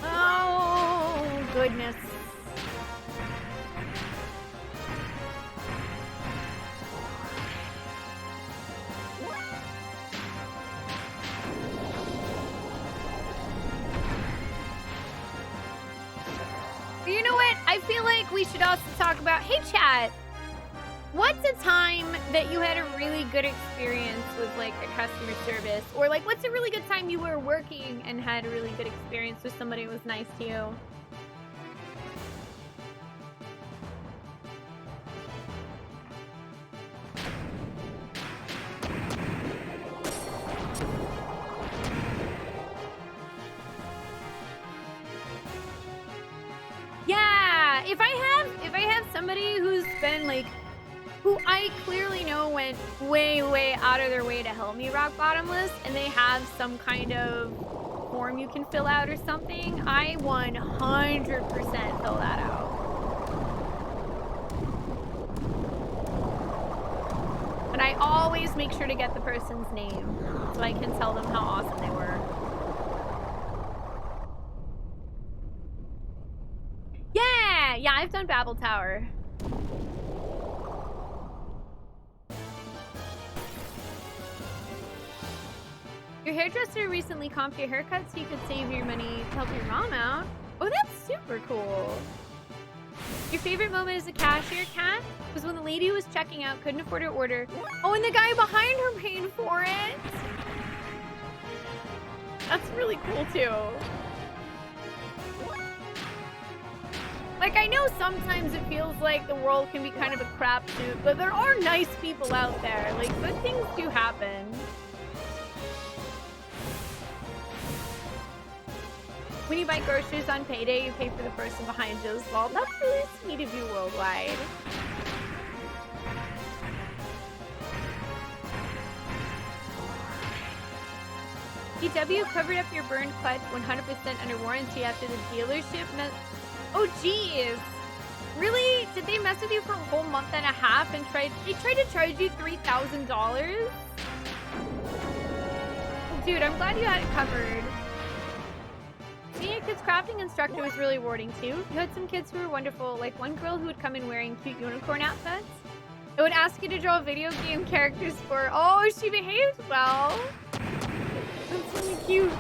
Oh, goodness. You know what? I feel like we should also talk about, hey chat, what's a time that you had a really good experience with like a customer service? Or like what's a really good time you were working and had a really good experience with somebody who was nice to you? Yeah, if I have somebody who's been like, who I clearly know went way, way out of their way to help me rock bottomless, and they have some kind of form you can fill out or something, I 100% fill that out. And I always make sure to get the person's name so I can tell them how awesome they were. Yeah, I've done Babel Tower. Your hairdresser recently comped your haircut so you could save your money to help your mom out. Oh, that's super cool. Your favorite moment as a cashier, Kat, was when the lady who was checking out couldn't afford her order. Oh, and the guy behind her paid for it. That's really cool, too. Like, I know sometimes it feels like the world can be kind of a crapshoot, but there are nice people out there. Like, good things do happen. When you buy groceries on payday, you pay for the person behind you as well. That's really sweet of you, Worldwide. DW covered up your burned clutch 100% under warranty after the dealership met. Oh, geez. Really? Did they mess with you for a whole month and a half and tried to charge you $3,000? Dude, I'm glad you had it covered. Being a kid's crafting instructor was really rewarding too. You had some kids who were wonderful, like one girl who would come in wearing cute unicorn outfits. I would ask you to draw video game characters for her. Oh, she behaved well. That's really cute.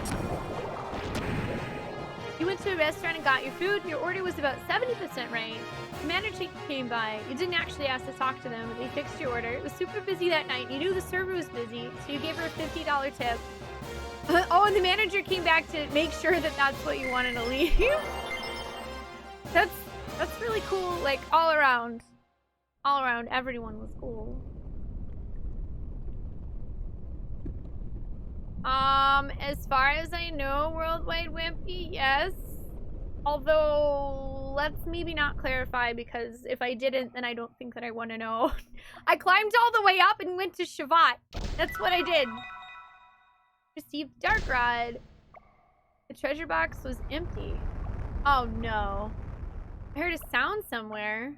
You went to to a restaurant and got your food. Your order was about 70% right. The manager came by. You didn't actually ask to talk to them, but they fixed your order. It was super busy that night. You knew the server was busy, so you gave her a $50 tip. Oh, and the manager came back to make sure that that's what you wanted to leave. That's really cool. Like all around, everyone was cool. As far as I know, Worldwide Wimpy, yes. Although, let's maybe not clarify, because if I didn't, then I don't think that I want to know. I climbed all the way up and went to Shavat. That's what I did. Received Dark Rod. The treasure box was empty. Oh no. I heard a sound somewhere.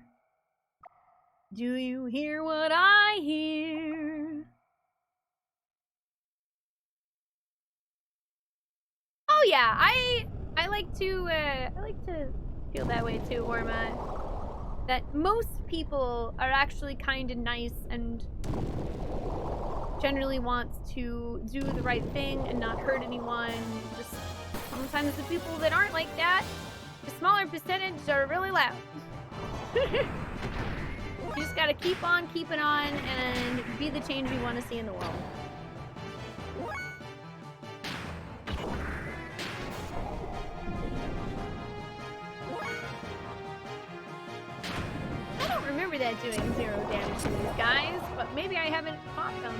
Do you hear what I hear? Oh yeah, I like to feel that way too, Orma. That most people are actually kind and nice and generally wants to do the right thing and not hurt anyone. Just sometimes the people that aren't like that, the smaller percentage, are really loud. You just gotta keep on keeping on and be the change you want to see in the world. I don't remember that doing 0 damage to these guys, but maybe I haven't fought them.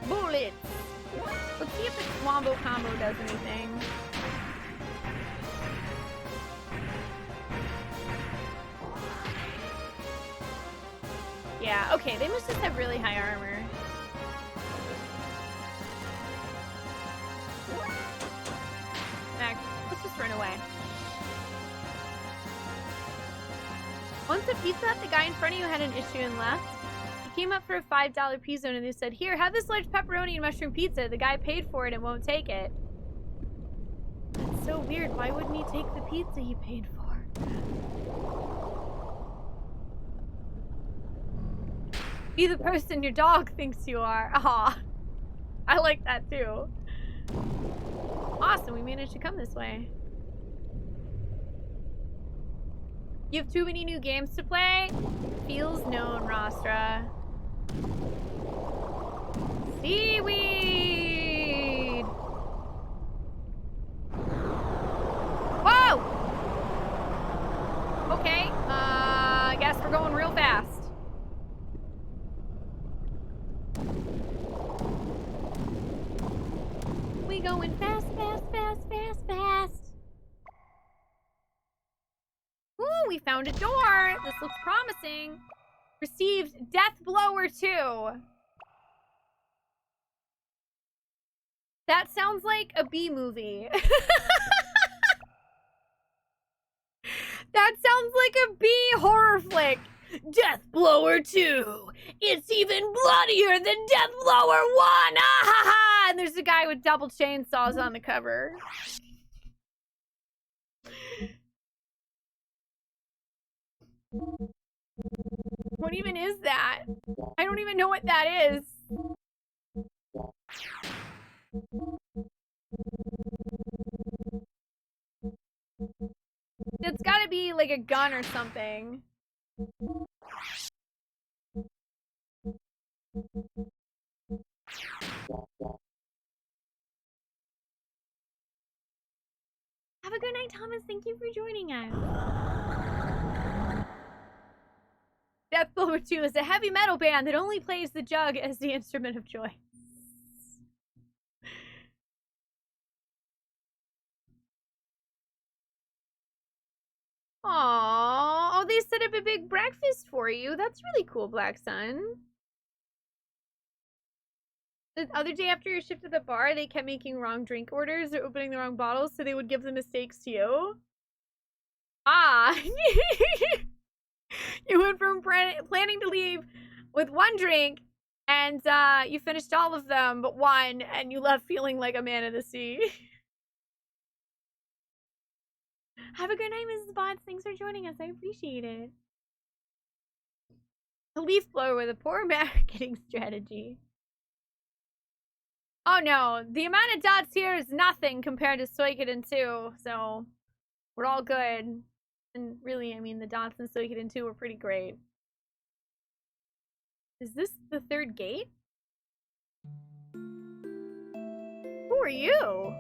Bullets! Let's see if the Wombo combo does anything. Yeah, okay, they must just have really high armor. Mac, let's just run away. Once at Pizza Hut, the guy in front of you had an issue and left. He came up for a $5 pizza and they said, "Here, have this large pepperoni and mushroom pizza." The guy paid for it and won't take it. That's so weird. Why wouldn't he take the pizza he paid for? Be the person your dog thinks you are. Aw. I like that too. Awesome, we managed to come this way. You have too many new games to play? Feels known, Rostra. Seaweed! Whoa! Okay, I guess we're going real fast. We going fast, fast, fast, fast, fast. Ooh, we found a door. This looks promising. Received Death Blower 2. That sounds like a B movie. That sounds like a B horror flick. Death Blower 2. It's even bloodier than Death Blower 1. Ah ha ha! And there's a guy with double chainsaws on the cover. What even is that? I don't even know what that is. It's gotta be like a gun or something. Have a good night, Thomas. Thank you for joining us. Death Blower 2 is a heavy metal band that only plays the jug as the instrument of choice. Aww. Oh, they set up a big breakfast for you. That's really cool, Black Sun. The other day after your shift at the bar, they kept making wrong drink orders or opening the wrong bottles, so they would give the mistakes to you. Ah. You went from planning to leave with one drink, and you finished all of them but one, and you left feeling like a man of the sea. Have a good night, Mrs. Bots. Thanks for joining us. I appreciate it. A leaf blower with a poor marketing strategy. Oh no, the amount of dots here is nothing compared to Suikoden 2, so we're all good. And really, I mean, the dots in Suikoden 2 were pretty great. Is this the third gate? Who are you?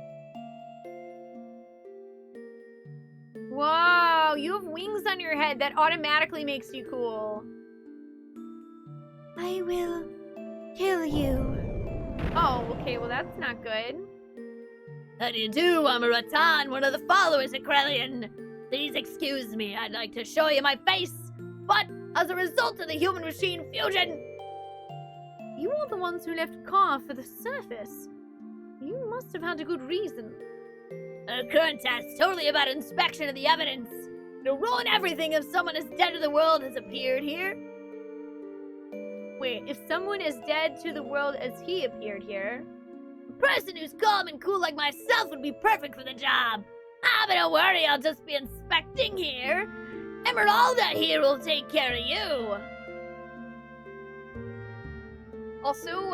Whoa, you have wings on your head. That automatically makes you cool. I will kill you. Oh, okay, well that's not good. How do you do? I'm a Rattan, one of the followers of Krellian. Please excuse me, I'd like to show you my face. But as a result of the human-machine fusion... You are the ones who left car for the surface. You must have had a good reason. A current test, totally about inspection of the evidence. It'll ruin everything if someone as dead to the world has appeared here. Wait, if someone as dead to the world as he appeared here... A person who's calm and cool like myself would be perfect for the job. Ah, but don't worry, I'll just be inspecting here. Emeralda here will take care of you. Also,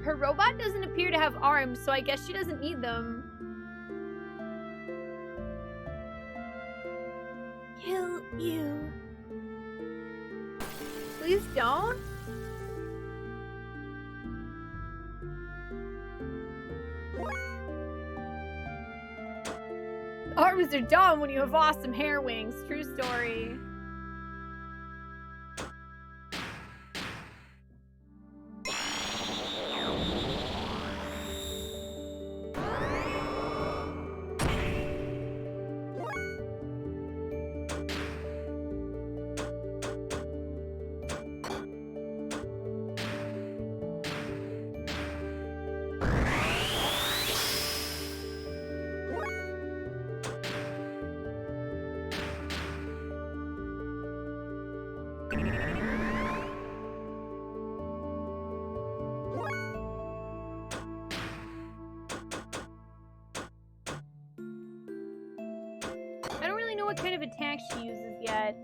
her robot doesn't appear to have arms, so I guess she doesn't need them. Kill you. Please don't. Arms are dumb when you have awesome hair wings. True story. I don't really know what kind of attack she uses yet.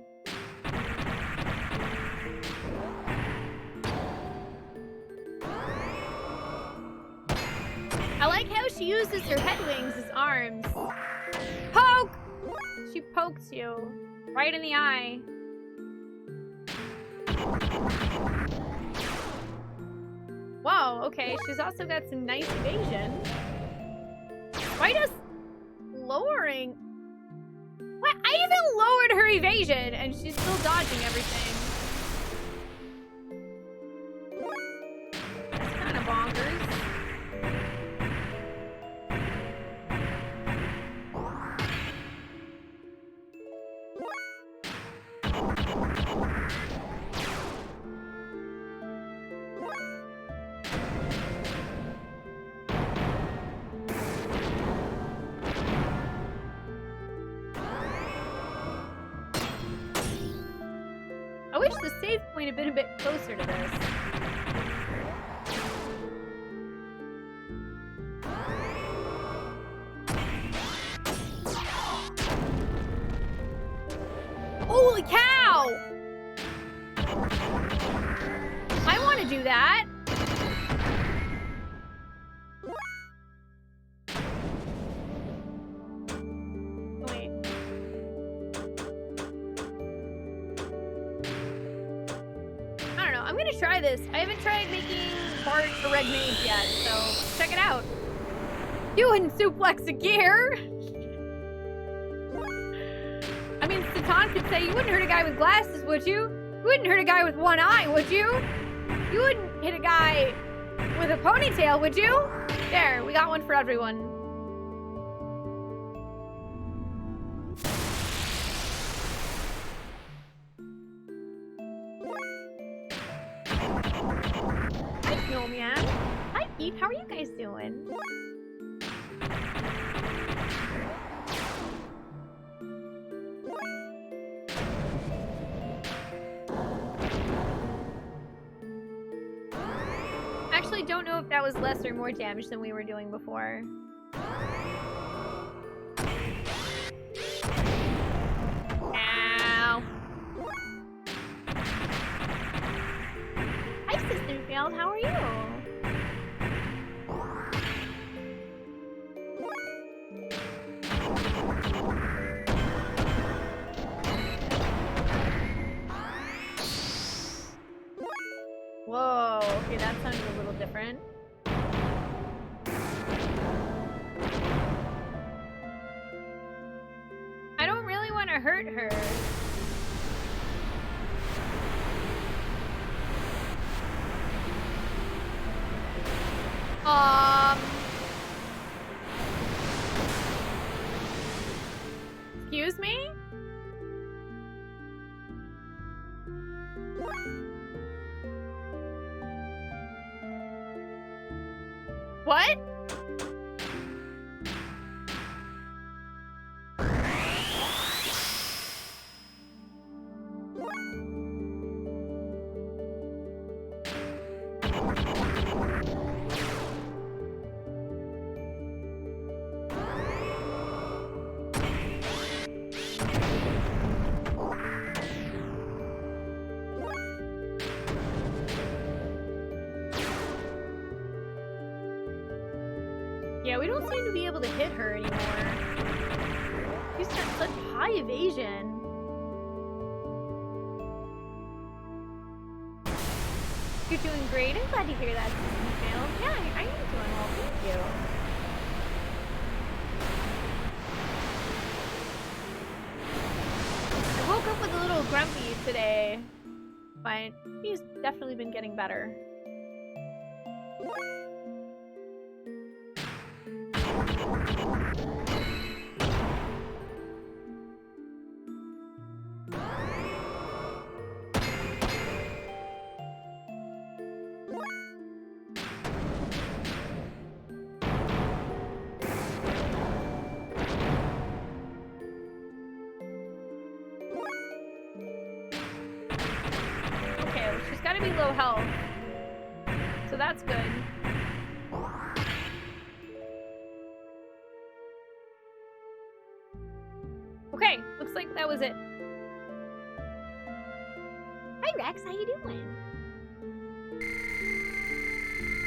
I like how she uses her head wings as arms. Poke! She pokes you. Right in the eye. Whoa, okay. She's also got some nice evasion. Why does lowering... What? I even lowered her evasion and she's still dodging everything. That's kind of bonkers. I wish the save point had been a bit closer to this. Holy cow! I want to do that. Wait. I don't know. I'm gonna try this. I haven't tried making Bart a red mage yet, so check it out. You wouldn't suplex a gear. I mean, Satan could say you wouldn't hurt a guy with glasses, would you? You wouldn't hurt a guy with one eye, would you? You wouldn't hit a guy with a ponytail, would you? There, we got one for everyone. Hi, Snowman. Hi, Pete. How are you guys doing? Actually, don't know if that was less or more damage than we were doing before. Ow. Hi, Sister Field. How are you? Whoa, okay, that sounded a little different. I don't really want to hurt her. Excuse me? What? Yeah, we don't seem to be able to hit her anymore. She's got such high evasion. You're doing great. I'm glad to hear that, Phil. Yeah, I am doing well. Thank you. I woke up with a little grumpy today, but he's definitely been getting better. Be low health, so that's good. Okay, looks like that was it. Hi Rex, how you doing?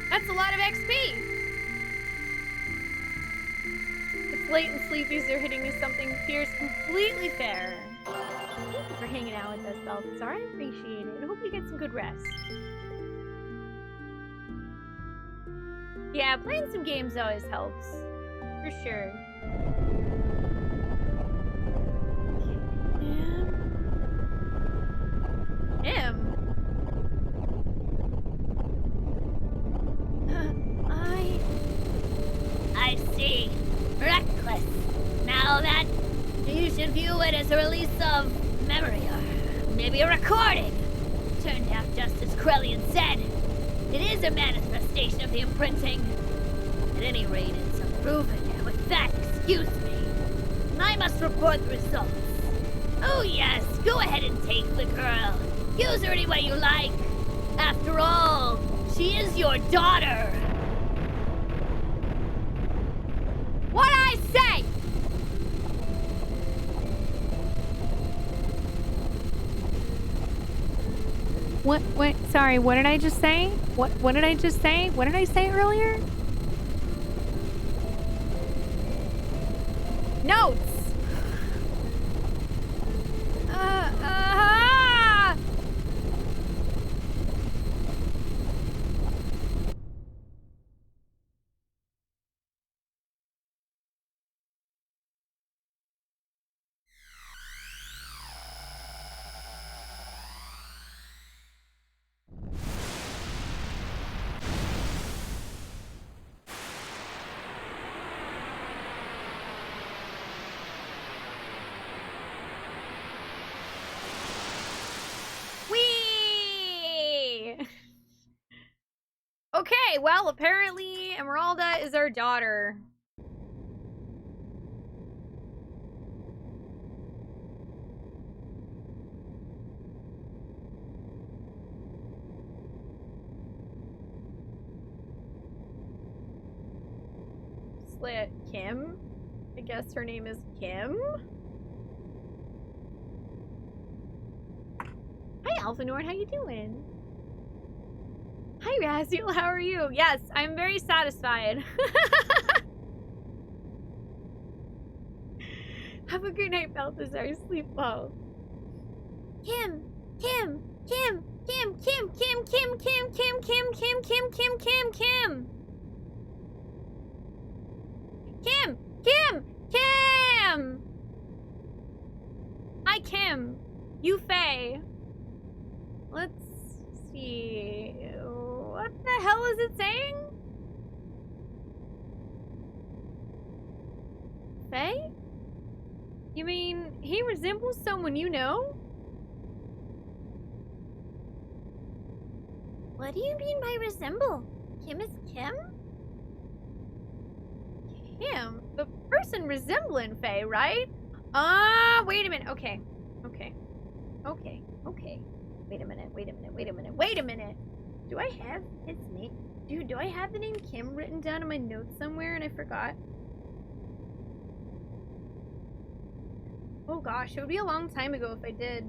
That's a lot of XP. It's late and sleepies are hitting me. Something appears completely fair. Thank you for hanging out with us, Balthazar. I appreciate it. I hope you get some good rest. Yeah, playing some games always helps. For sure. Him? I see. Reckless. Now that you should view it as a release of memory or maybe a recording. Turned out just as Krellian said. It is a manifestation of the imprinting. At any rate, it's unproven. And with that, excuse me. I must report the results. Oh yes, go ahead and take the girl. Use her any way you like. After all, she is your daughter. What'd I say? What, sorry, what did I just say? What did I just say? What did I say earlier? Notes! Okay, well, apparently Emeralda is our daughter. Slit Kim? I guess her name is Kim? Hi, Alphanord, how you doing? Hi, Raziel, how are you? Yes, I'm very satisfied. Have a good night, Balthazar. Sleep well. Kim, Kim, Kim, Kim, Kim. Hi, Kim. You Faye. Let's see. What the hell is it saying? Faye? You mean he resembles someone you know? What do you mean by resemble? Kim is Kim? Kim? The person resembling Faye, right? Wait a minute. Okay. Wait a minute. Do I have his name? Dude, do I have the name Kim written down in my notes somewhere and I forgot? Oh gosh, it would be a long time ago if I did.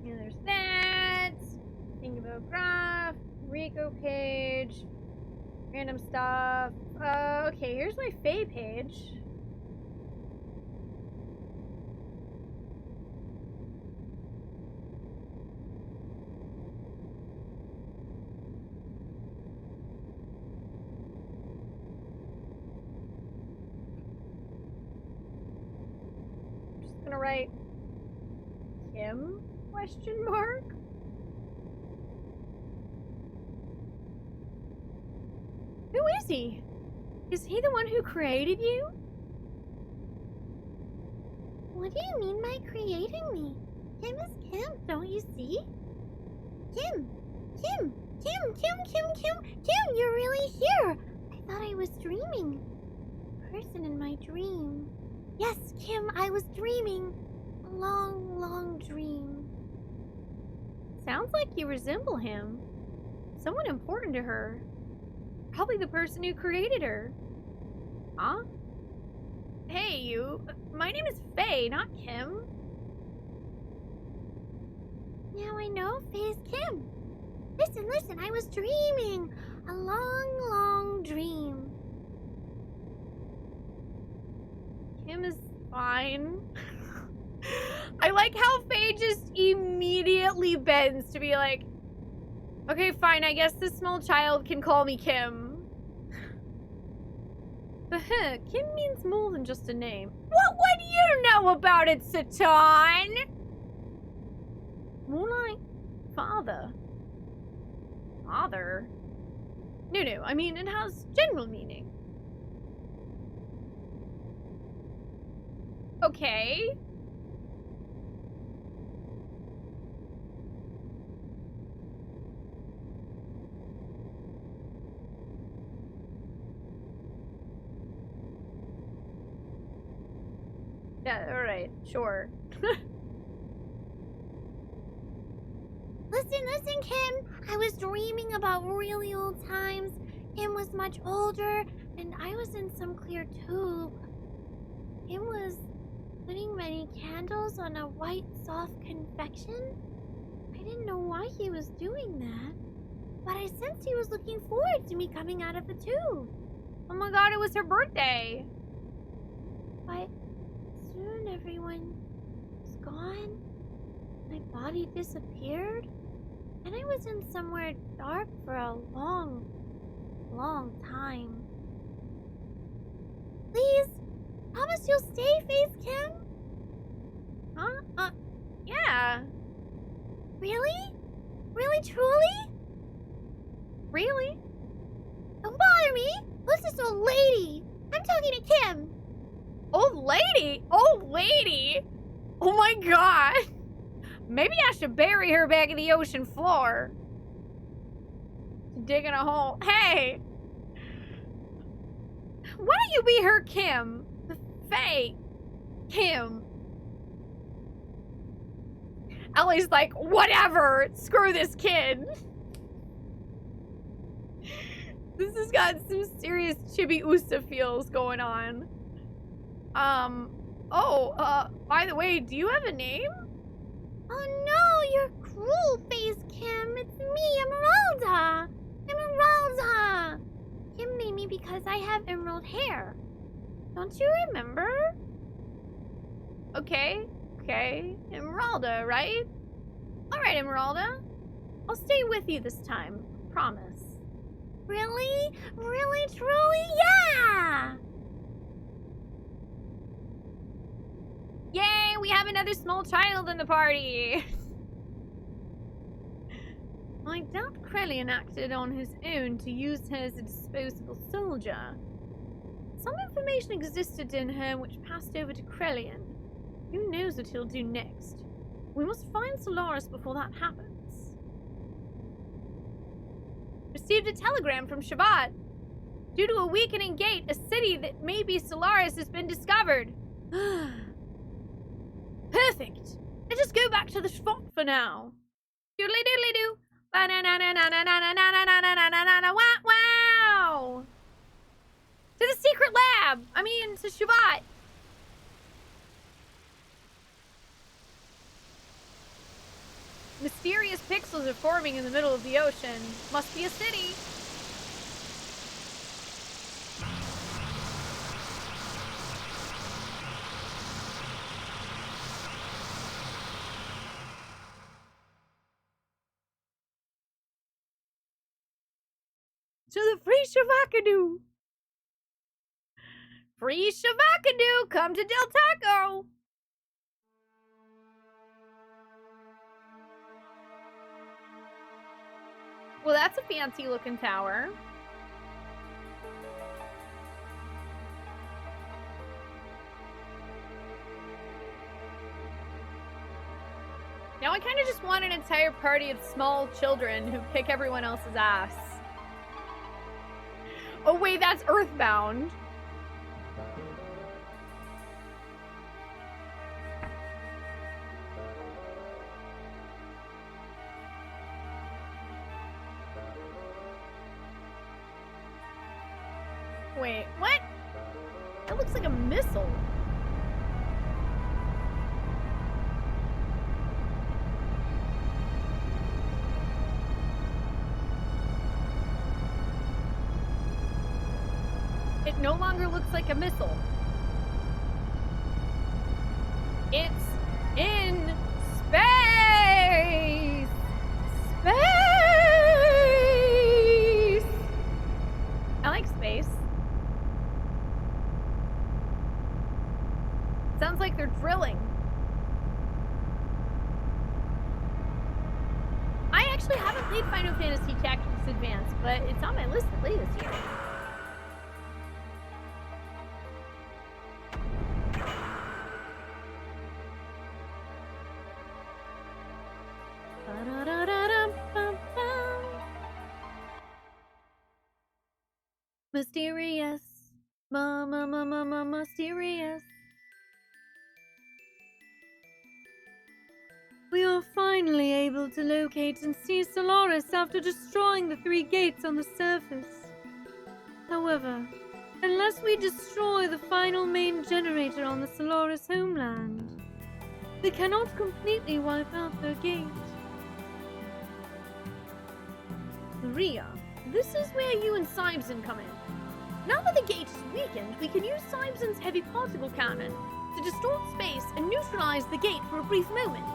Yeah, there's that. Think about graph, Rico page, random stuff. Okay, here's my Faye page. Just gonna write Kim? Question mark? Who is he? Is he the one who created you? What do you mean by creating me? Kim is Kim, don't you see? Kim, you're really here. I thought I was dreaming. Person in my dream. Yes, Kim, I was dreaming. A long, long dream. Sounds like you resemble him. Someone important to her. Probably the person who created her. Huh? Hey, you. My name is Faye, not Kim. Now I know Faye's Kim. Listen, I was dreaming. A long, long dream. Kim is fine. I like how Faye just immediately bends to be like, okay, fine, I guess this small child can call me Kim. But Kim means more than just a name. What would you know about it, Satan? More like father. Father? No, I mean, it has general meaning. Okay. Yeah, alright, sure. Listen, Kim. I was dreaming about really old times. Kim was much older, and I was in some clear tube. Kim was putting many candles on a white, soft confection. I didn't know why he was doing that, but I sensed he was looking forward to me coming out of the tube. Oh my god, it was her birthday. But soon everyone was gone. My body disappeared, and I was in somewhere dark for a long, long time. Please, promise you'll stay, Faith Kim? Huh? Yeah. Really? Really, truly? Really? Don't bother me. Who's this old lady? I'm talking to Kim. Old lady? Old lady? Oh my god. Maybe I should bury her back in the ocean floor. Digging a hole. Hey! Why don't you be her Kim? The Faye. Kim. Ellie's like, whatever. Screw this kid. This has got some serious Chibi Usa feels going on. By the way, do you have a name? Oh no, you're cruel face, Kim. It's me, Emeralda. Emeralda. Kim named me because I have emerald hair. Don't you remember? Okay. Emeralda, right? Alright, Emeralda. I'll stay with you this time. Promise. Really? Really, truly? Yeah! Yay, we have another small child in the party! I doubt Krellian acted on his own to use her as a disposable soldier. Some information existed in her which passed over to Krellian. Who knows what he'll do next? We must find Solaris before that happens. Received a telegram from Shabbat. Due to a weakening gate, a city that may be Solaris has been discovered. Perfect. Let's just go back to the spot for now. Doodly doodly doo. Wow. To the secret lab. I mean, to Shabbat. Mysterious pixels are forming in the middle of the ocean. Must be a city. To the free Shavakadu. Free Shavakadu, come to Del Taco. Well, that's a fancy looking tower. Now I kind of just want an entire party of small children who kick everyone else's ass. Oh wait, that's Earthbound. Wait, what? That looks like a missile. It no longer looks like a missile. It's in space! Space! I like space. Sounds like they're drilling. I actually haven't played Final Fantasy Tactics Advance, but it's on my list to play this year. Mysterious. Mysterious. We are finally able to locate and see Solaris after destroying the 3 gates on the surface. However, unless we destroy the final main generator on the Solaris homeland, we cannot completely wipe out their gate. Maria, this is where you and Simson come in. Now that the gate is weakened, we can use Simson's heavy particle cannon to distort space and neutralize the gate for a brief moment.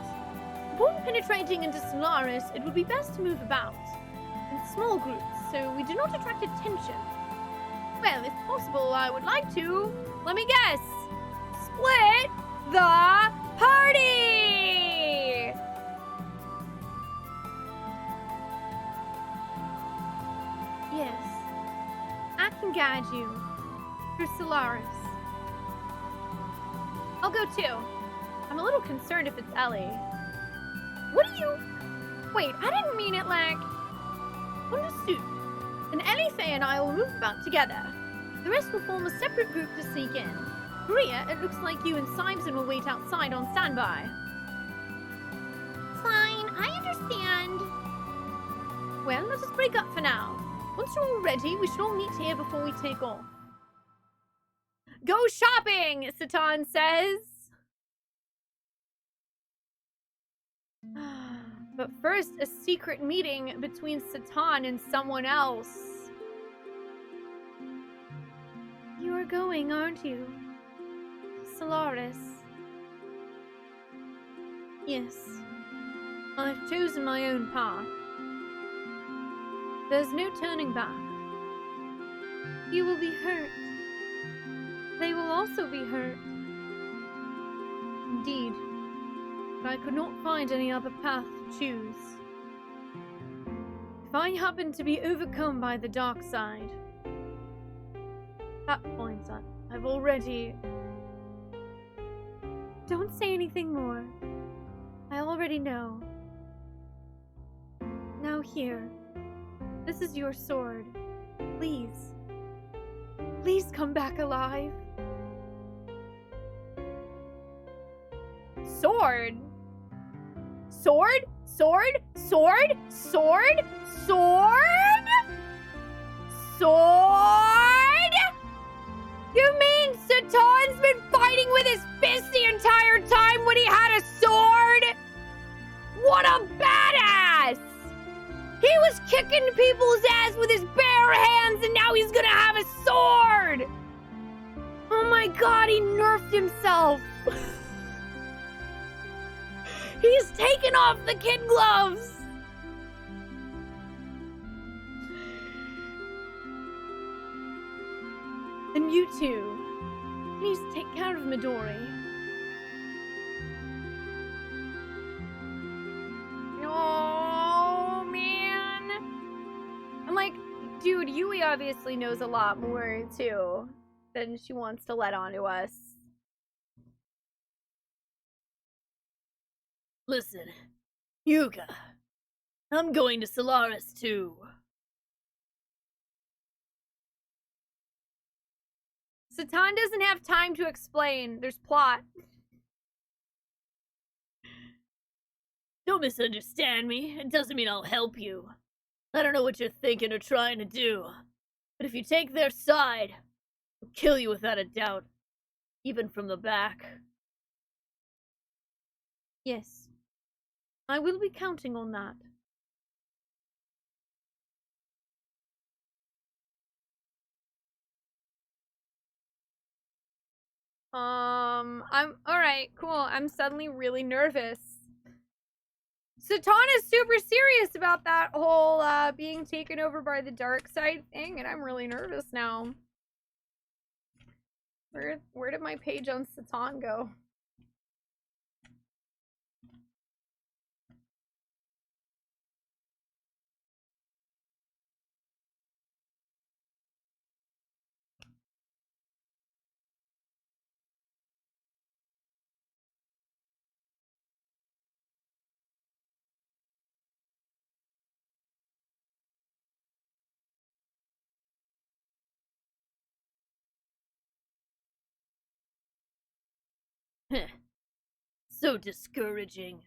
Upon penetrating into Solaris, it would be best to move about in small groups so we do not attract attention. Well, if possible, I would like to, let me guess, split the party! Yes, I can guide you through Solaris. I'll go too. I'm a little concerned if it's Ellie. What do you... Wait, I didn't mean it like... Understood. And Ellie, Faye, and I will move about together. The rest will form a separate group to sneak in. Maria, it looks like you and Simon will wait outside on standby. Fine, I understand. Well, let us break up for now. Once you're all ready, we should all meet here before we take off. Go shopping, Satan says. But first, a secret meeting between Satan and someone else. You are going, aren't you? Solaris. Yes. I've chosen my own path. There's no turning back. You will be hurt. They will also be hurt. Indeed. But I could not find any other path to choose. If I happen to be overcome by the dark side, at that point I've already... Don't say anything more. I already know. Now here. This is your sword. Please. Please come back alive. Sword? Sword? Sword? Sword? Sword? Sword? Sword? You mean Satan's been fighting with his fist the entire time when he had a sword? What a badass! He was kicking people's ass with his bare hands and now he's gonna have a sword! Oh my god, he nerfed himself! He's taken off the kid gloves! And you two, please take care of Midori. Oh, man. I'm like, dude, Yui obviously knows a lot more, too, than she wants to let on to us. Listen, Yuka, I'm going to Solaris too. Satan doesn't have time to explain. There's plot. Don't misunderstand me. It doesn't mean I'll help you. I don't know what you're thinking or trying to do. But if you take their side, I'll kill you without a doubt. Even from the back. Yes. I will be counting on that. I'm alright, cool. I'm suddenly really nervous. Satan is super serious about that whole being taken over by the dark side thing, and I'm really nervous now. Where did my page on Satan go? So discouraging.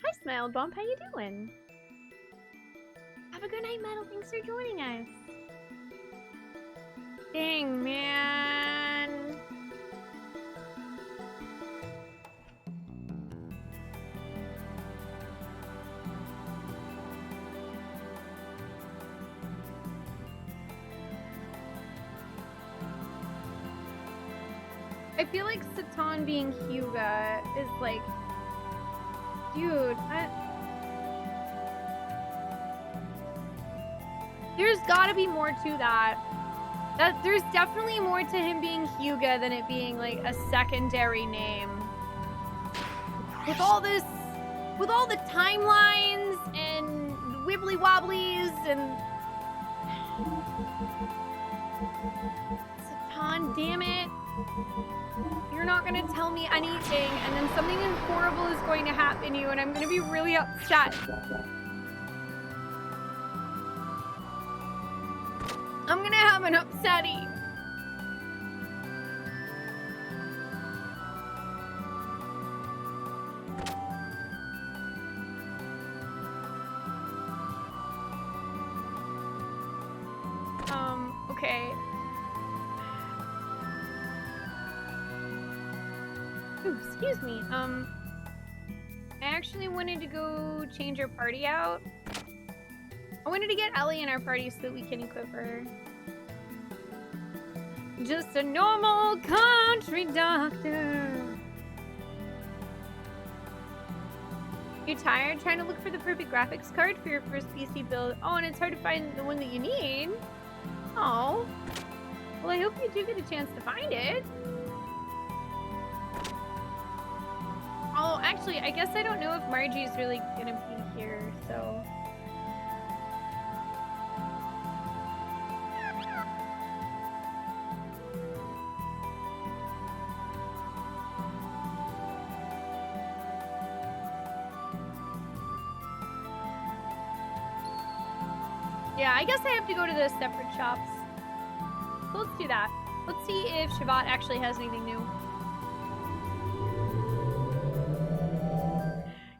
Hi, Smiled Bump. How you doing? Have a good night, Metal. Thanks for joining us. Dang, man. I feel like Satan being Hyuga is like, dude, there's gotta be more to that. There's definitely more to him being Hyuga than it being like a secondary name. With all the timelines and wibbly wobblies and Satan, damn it. You're not gonna tell me anything, and then something horrible is going to happen to you, and I'm gonna be really upset. I'm gonna have an upsetty. Okay. Ooh, excuse me. I actually wanted to go change our party out. I wanted to get Ellie in our party so that we can equip her. Just a normal country doctor. You tired trying to look for the perfect graphics card for your first PC build? Oh, and it's hard to find the one that you need. Oh. Well, I hope you do get a chance to find it. Oh, actually, I guess I don't know if Margie's really gonna be here, so... Yeah, I guess I have to go to the separate shops. So let's do that. Let's see if Shabbat actually has anything new.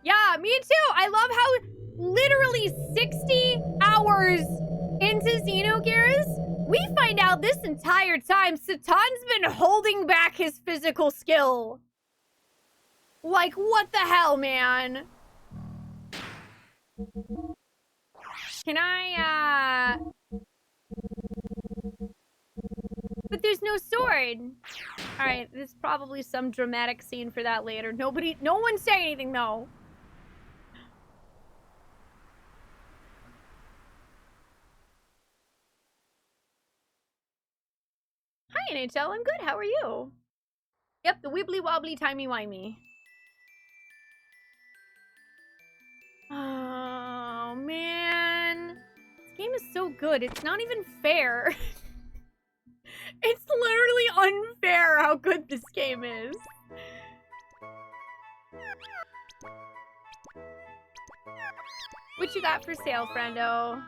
Yeah, me too! I love how literally 60 hours into Xenogears, we find out this entire time Satan's been holding back his physical skill. Like, what the hell, man? Can I, But there's no sword. Alright, there's probably some dramatic scene for that later. No one say anything, though. Hi, NHL. I'm good. How are you? Yep, the wibbly wobbly timey wimey. Oh, man. This game is so good. It's not even fair. It's literally unfair how good this game is. What you got for sale, friendo?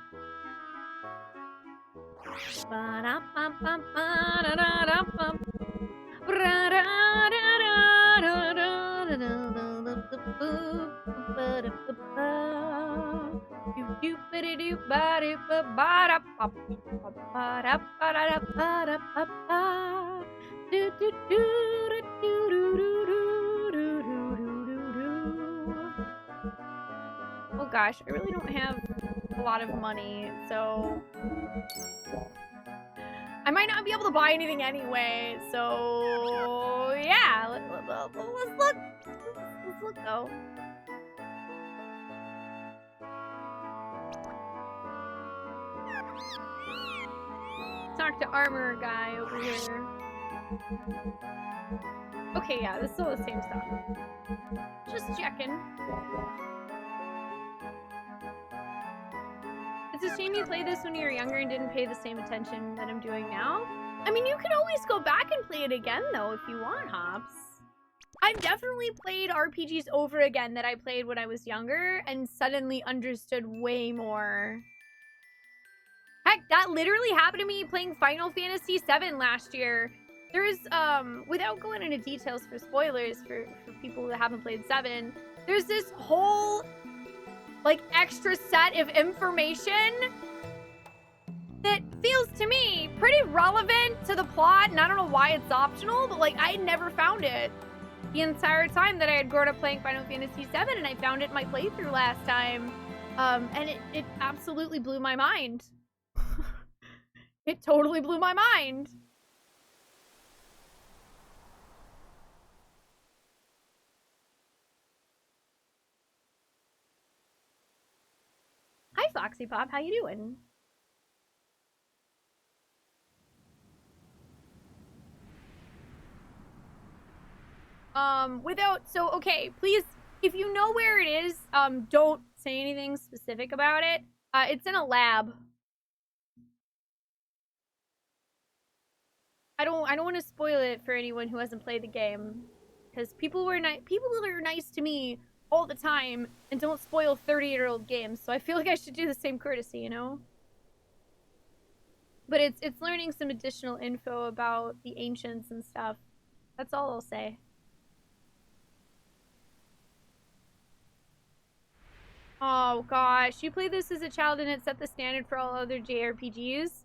Oh gosh, I really don't have a lot of money, so I might not be able to buy anything anyway, so yeah, let's look. Let's look though. Talk to armor guy over here. Okay, yeah, this is all the same stuff. Just checking. It's a shame you played this when you were younger and didn't pay the same attention that I'm doing now. I mean, you can always go back and play it again, though, if you want, Hops. I've definitely played RPGs over again that I played when I was younger and suddenly understood way more. Heck, that literally happened to me playing Final Fantasy VII last year. There's, without going into details for spoilers for people that haven't played 7, there's this whole, like, extra set of information that feels to me pretty relevant to the plot, and I don't know why it's optional, but, like, I never found it the entire time that I had grown up playing Final Fantasy VII, and I found it in my playthrough last time, and it absolutely blew my mind. It totally blew my mind. Hi, Foxy Pop. How you doing? Okay, please, if you know where it is, don't say anything specific about it. It's in a lab. I don't want to spoil it for anyone who hasn't played the game, because people are nice to me all the time and don't spoil 30-year-old games. So I feel like I should do the same courtesy, you know? But it's learning some additional info about the ancients and stuff. That's all I'll say. Oh gosh, you played this as a child and it set the standard for all other JRPGs?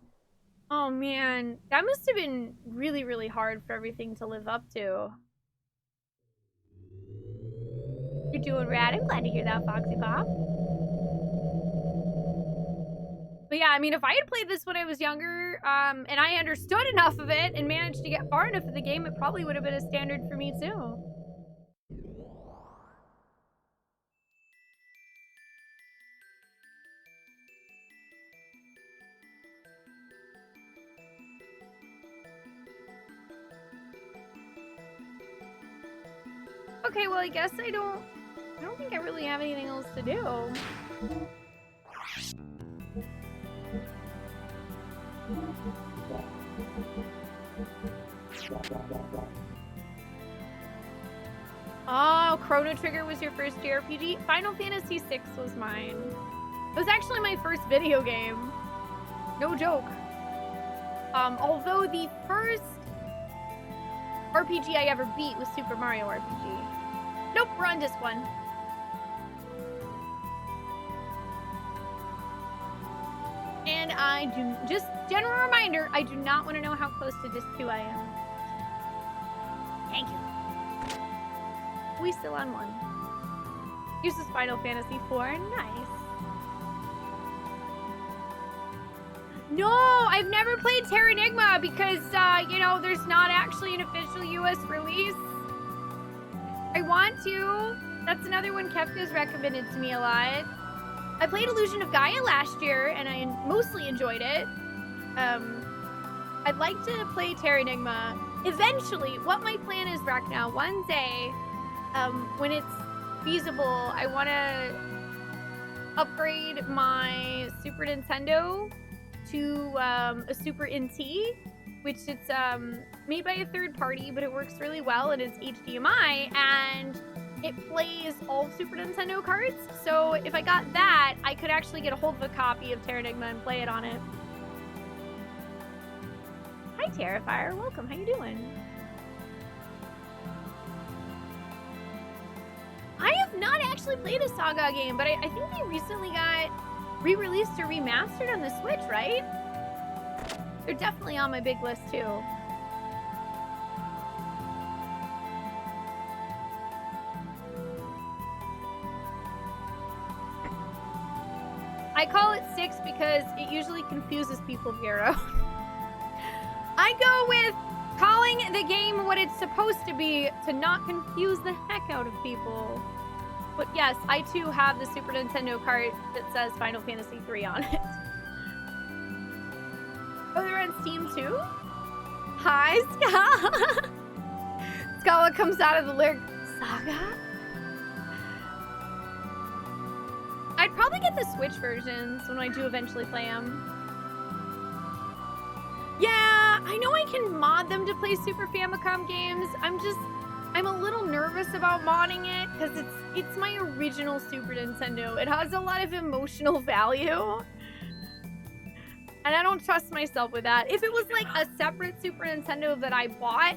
Oh man, that must have been really, really hard for everything to live up to. You're doing rad. I'm glad to hear that, Foxy Pop. But yeah, I mean, if I had played this when I was younger, and I understood enough of it and managed to get far enough of the game, it probably would have been a standard for me too. Okay, well, I guess I don't think I really have anything else to do. Oh, Chrono Trigger was your first JRPG? Final Fantasy VI was mine. It was actually my first video game. No joke. Although the first RPG I ever beat was Super Mario RPG. Nope, we're on disc 1. And I do, just general reminder, I do not want to know how close to disc 2 I am. Thank you. We still on 1. Uses Final Fantasy 4, nice. No, I've never played Terranigma because, you know, there's not actually an official US release. I want to. That's another one Kefka's recommended to me a lot. I played Illusion of Gaia last year, and I mostly enjoyed it. I'd like to play Terranigma. Eventually, what my plan is right now, one day, when it's feasible, I want to upgrade my Super Nintendo to a Super NT, which it's made by a third party, but it works really well and it's HDMI, and it plays all Super Nintendo cards. So if I got that, I could actually get a hold of a copy of Terranigma and play it on it. Hi Terrifier, welcome, how you doing? I have not actually played a Saga game, but I think they recently got re-released or remastered on the Switch, right? They're definitely on my big list too. I call it 6 because it usually confuses people, Vero. I go with calling the game what it's supposed to be to not confuse the heck out of people. But yes, I too have the Super Nintendo cart that says Final Fantasy III on it. Oh, they're on Steam too? Hi, Scala! Scala comes out of the lyric, Saga? I'd probably get the Switch versions when I do eventually play them. Yeah, I know I can mod them to play Super Famicom games. I'm a little nervous about modding it because it's my original Super Nintendo. It has a lot of emotional value. And I don't trust myself with that. If it was like a separate Super Nintendo that I bought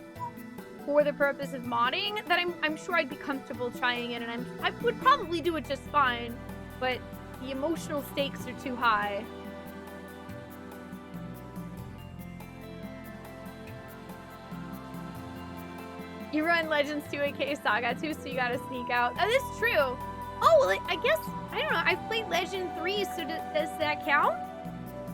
for the purpose of modding, then I'm sure I'd be comfortable trying it, and I would probably do it just fine. But the emotional stakes are too high. You run Legends 2 AK Saga too, so you gotta sneak out. That is true. Oh, well, I guess, I don't know, I've played Legend 3, so does that count?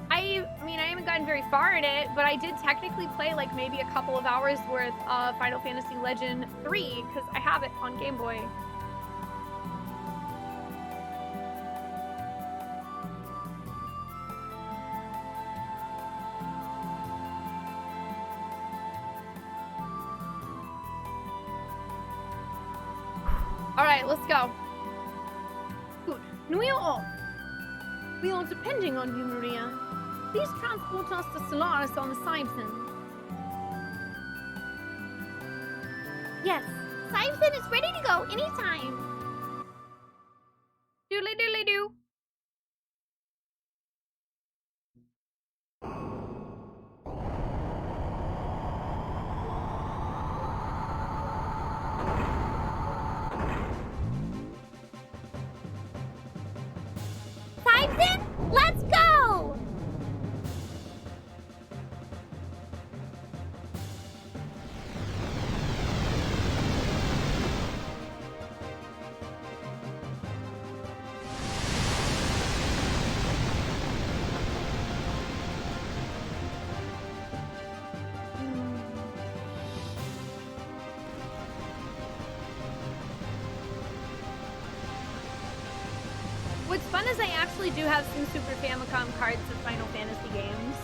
I mean, I haven't gotten very far in it, but I did technically play like maybe a couple of hours worth of Final Fantasy Legend 3, because I have it on Game Boy. Alright, let's go. Good. We are depending on you, Maria. Please transport us to Solaris on the Siphon. Yes, Simon is ready to go anytime. Doodly doodly doo. Simon, let's go! What's fun is I actually do have some Super Famicom cards of Final Fantasy games.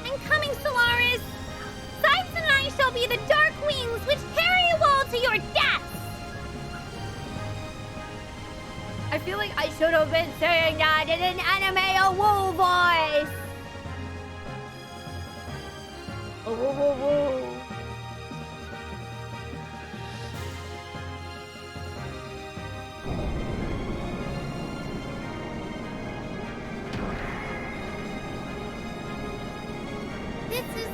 I'm coming, Solaris! Simon and I shall be the dark wings which carry you all to your death! I feel like I should have been saying that in an anime woo voice. Oh, woo, woo, woo. This is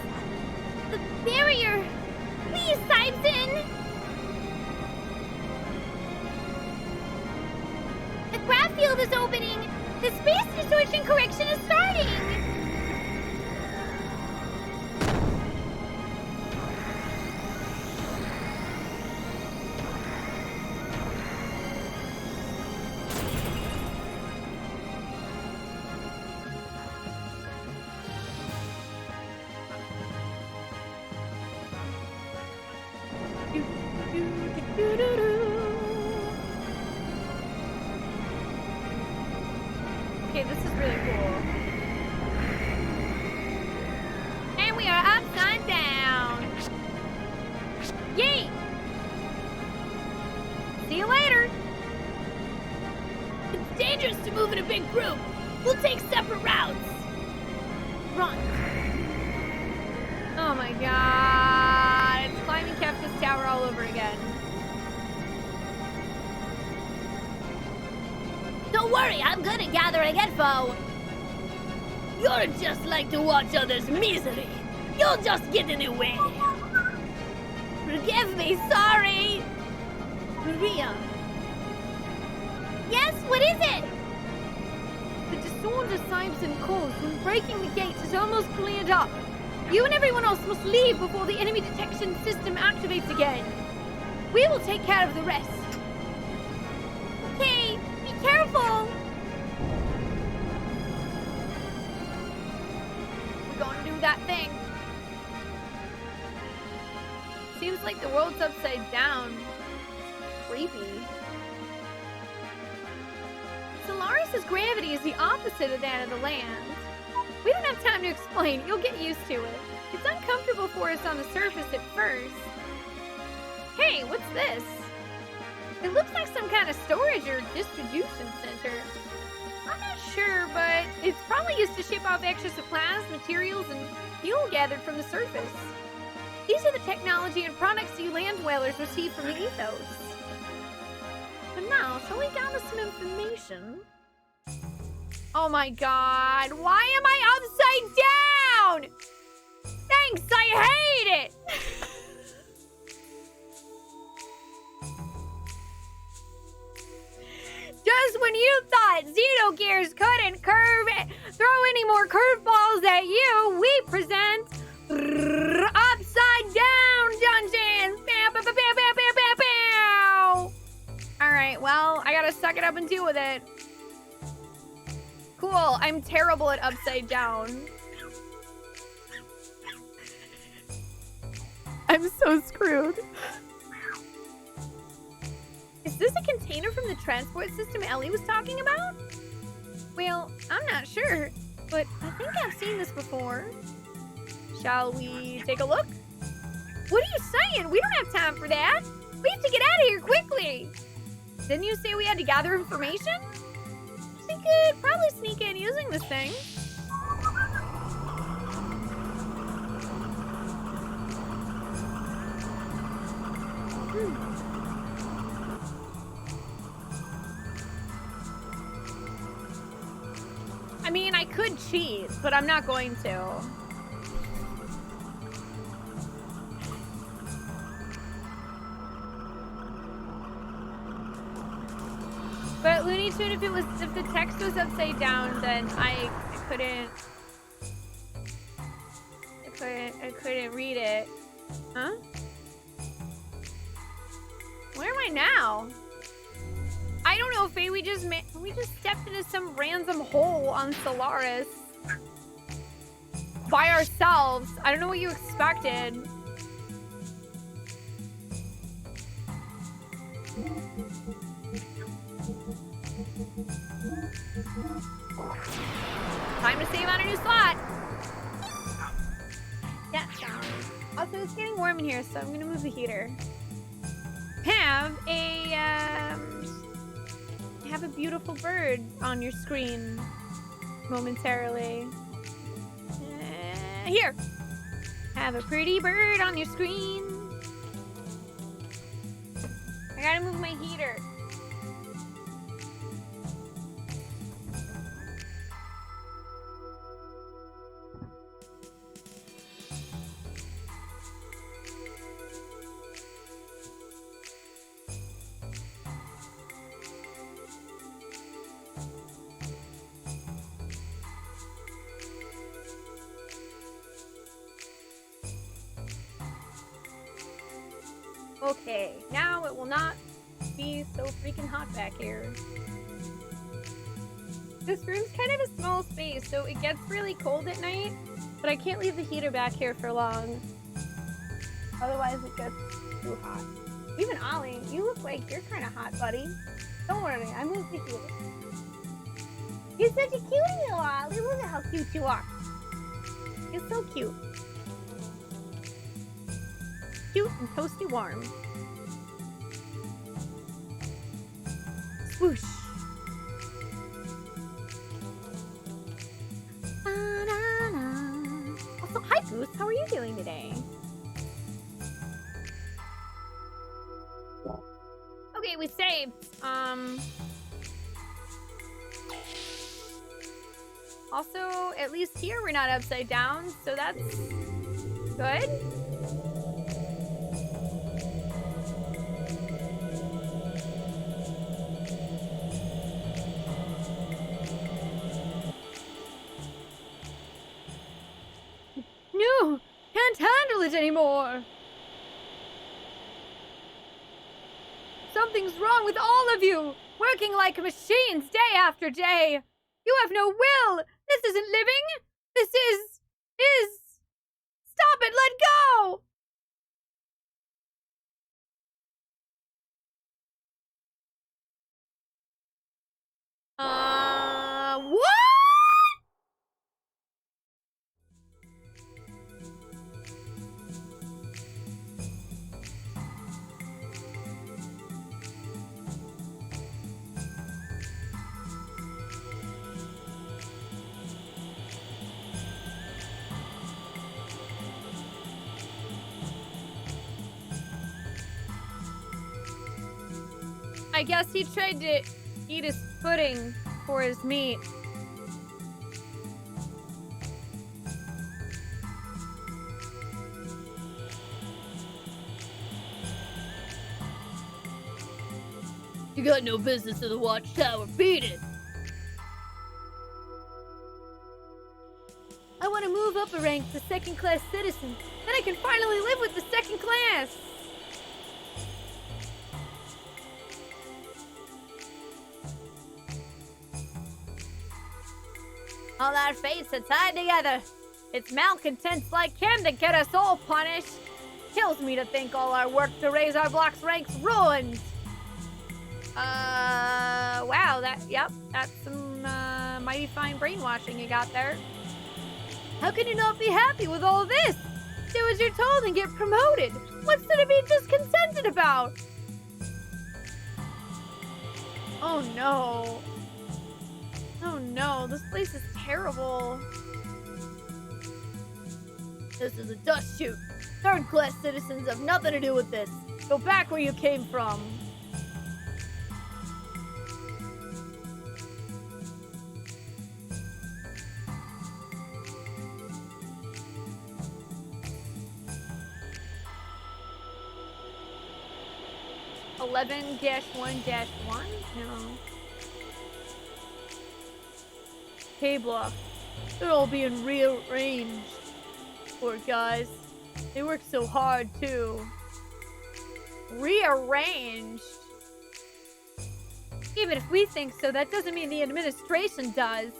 the barrier. Please, Simon! The graph field is opening. The space distortion correction is starting. Okay, this is really cool. And we are upside down. Yay! See you later. It's dangerous to move in a big group. We'll take separate routes. Run. Oh my god. It's climbing Kefka's tower all over again. Don't worry, I'm good at gathering info. You're just like to watch others' misery. You'll just get in the way. Forgive me, sorry. Maria. Yes, what is it? The disorder Simpson caused when breaking the gates is almost cleared up. You and everyone else must leave before the enemy detection system activates again. We will take care of the rest. Okay, be careful. We're gonna do that thing. Seems like the world's upside down. Creepy. Solaris' gravity is the opposite of that of the land. We don't have time to explain. You'll get used to it. It's uncomfortable for us on the surface at first. Hey, what's this? It looks like some kind of storage or distribution center. I'm not sure, but it's probably used to ship off extra supplies, materials, and fuel gathered from the surface. These are the technology and products you land dwellers receive from the ethos. But now, shall we gather some information? Oh my god, why am I upside down? Thanks, I hate it! Just when you thought Xenogears couldn't throw any more curveballs at you, we present Upside Down Dungeons! Alright, well, I gotta suck it up and deal with it. Cool, I'm terrible at upside down. I'm so screwed. Is this a container from the transport system Ellie was talking about? Well, I'm not sure, but I think I've seen this before. Shall we take a look? What are you saying? We don't have time for that. We have to get out of here quickly. Didn't you say we had to gather information? We could probably sneak in using this thing. could cheat, but I'm not going to. But Looney Tune, if the text was upside down, then I couldn't read it. Huh? Where am I now? I don't know, Faye. We just stepped into some random hole on Solaris by ourselves. I don't know what you expected. Time to save on a new slot. Yeah. Also, it's getting warm in here, so I'm gonna move the heater. Have a beautiful bird on your screen momentarily. Here. Have a pretty bird on your screen. I gotta move my heater. Okay, now it will not be so freaking hot back here. This room's kind of a small space, so it gets really cold at night, but I can't leave the heater back here for long. Otherwise it gets too hot. Even Ollie, you look like you're kind of hot, buddy. Don't worry, I moved the heater. You're such a cutie little Ollie. Look at how cute you are. You're so cute. Cute and toasty warm. Swoosh. Also, hi Goose, how are you doing today? Okay, we saved. Also, at least here we're not upside down, so that's good. No, can't handle it anymore. Something's wrong with all of you, working like machines day after day. You have no will. This isn't living. This is... Stop it, let go! What? I guess he tried to eat his pudding for his meat. You got no business in the watchtower. Beat it! I want to move up a rank to second-class citizen. Then I can finally live with the second class! All our fates are tied together. It's malcontents like him that get us all punished. Kills me to think all our work to raise our block's ranks ruined. Wow, that's some, mighty fine brainwashing you got there. How can you not be happy with all this? Do as you're told and get promoted. What's there to be discontented about? Oh no. Oh no, this place is terrible. This is a dust chute. Third-class citizens have nothing to do with this. Go back where you came from. 11-1-1? No. K-block. They're all being rearranged. Poor guys. They work so hard, too. Rearranged? Even if we think so, that doesn't mean the administration does.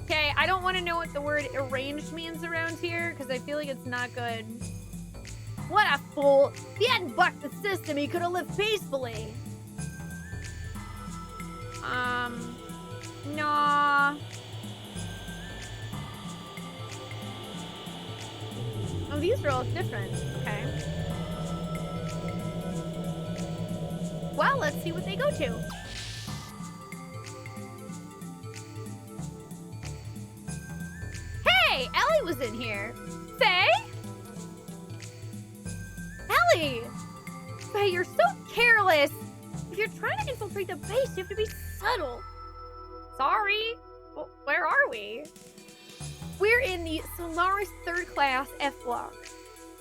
Okay, I don't want to know what the word arranged means around here, because I feel like it's not good. What a fool! If he hadn't bucked the system, he could have lived peacefully. Nah. Oh, these are all different. Okay. Well, let's see what they go to. Hey, Ellie was in here. Faye? Ellie! Faye, you're so careless. If you're trying to infiltrate the base, you have to be subtle. Sorry. Well, where are we? We're in the Solaris 3rd class F block.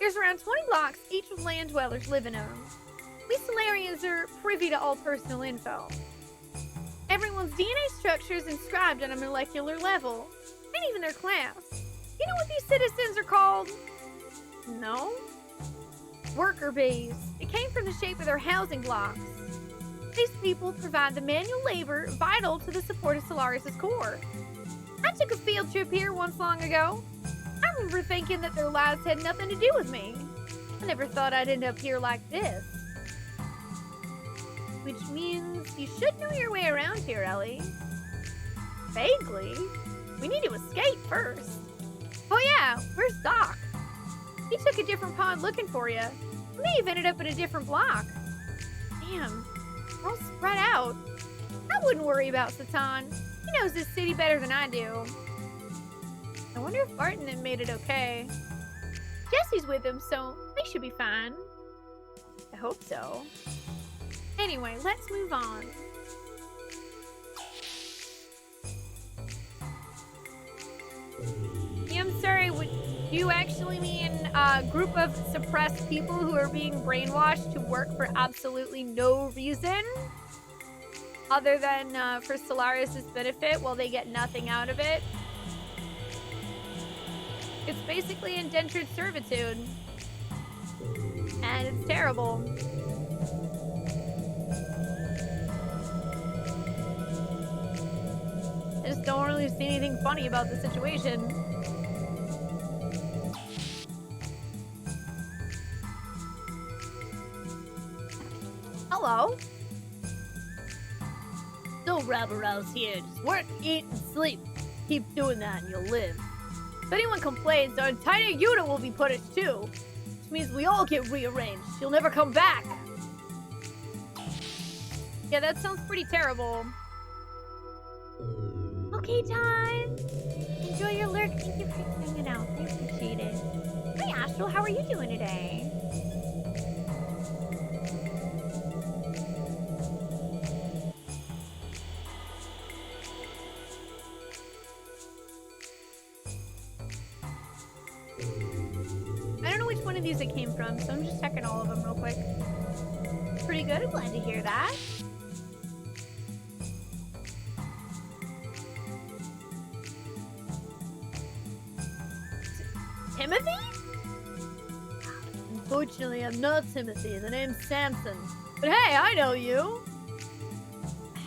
There's around 20 blocks, each with land dwellers living in them. We Solarians are privy to all personal info. Everyone's DNA structure is inscribed on a molecular level, and even their class. You know what these citizens are called? No? Worker bees. It came from the shape of their housing blocks. These people provide the manual labor vital to the support of Solaris' core. I took a field trip here once long ago. I remember thinking that their lives had nothing to do with me. I never thought I'd end up here like this. Which means you should know your way around here, Ellie. Vaguely. We need to escape first. Oh yeah, where's Doc? He took a different pod looking for you. We may have ended up in a different block. Damn, we're all spread out. I wouldn't worry about Satan. He knows this city better than I do. I wonder if Barton then made it okay. Jesse's with him, so they should be fine. I hope so. Anyway, let's move on. Yeah, I'm sorry, do you actually mean a group of suppressed people who are being brainwashed to work for absolutely no reason? Other than for Solaris' benefit, while they get nothing out of it? It's basically indentured servitude. And it's terrible. I just don't really see anything funny about the situation. Hello? Don't wrap around here. Just work, eat, and sleep. Keep doing that and you'll live. If anyone complains, our entire unit will be punished too. Which means we all get rearranged. You'll never come back. Yeah, that sounds pretty terrible. Okay, time. Enjoy your lurk. Thank you for hanging out. I appreciate it. Hi, Astral. How are you doing today? I don't know which one of these it came from, so I'm just checking all of them real quick. Pretty good. I'm glad to hear that. Timothy? Unfortunately, I'm not Timothy. The name's Samson. But hey, I know you.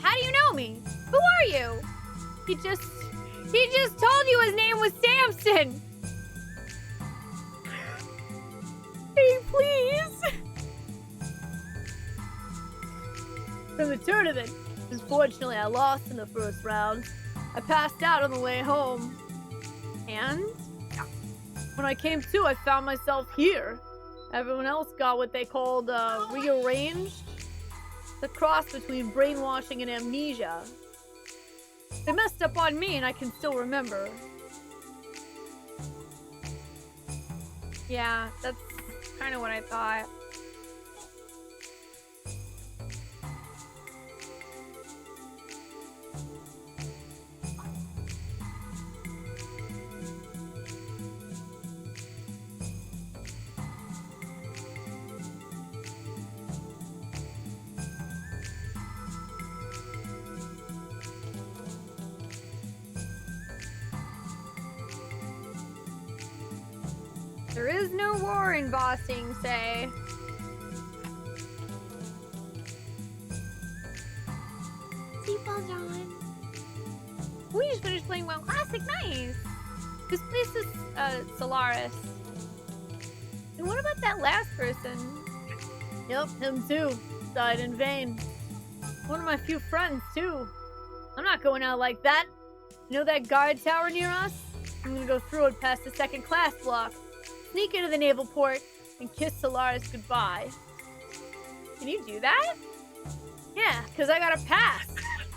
How do you know me? Who are you? He just told you his name was Samson. Hey, please. From the tournament. Unfortunately, I lost in the first round. I passed out on the way home. And when I came to, I found myself here. Everyone else got what they called rearranged. The cross between brainwashing and amnesia. They messed up on me and I can still remember. Yeah, that's kind of what I thought. There is no war in Bossing, say. Seatbelt on. We just finished playing WoW Classic. Nice. This place is Solaris. And what about that last person? Yep, him too. Died in vain. One of my few friends too. I'm not going out like that. You know that guard tower near us? I'm gonna go through it past the second class block, sneak into the naval port, and kiss Solaris goodbye. Can you do that? Yeah, because I got a pass.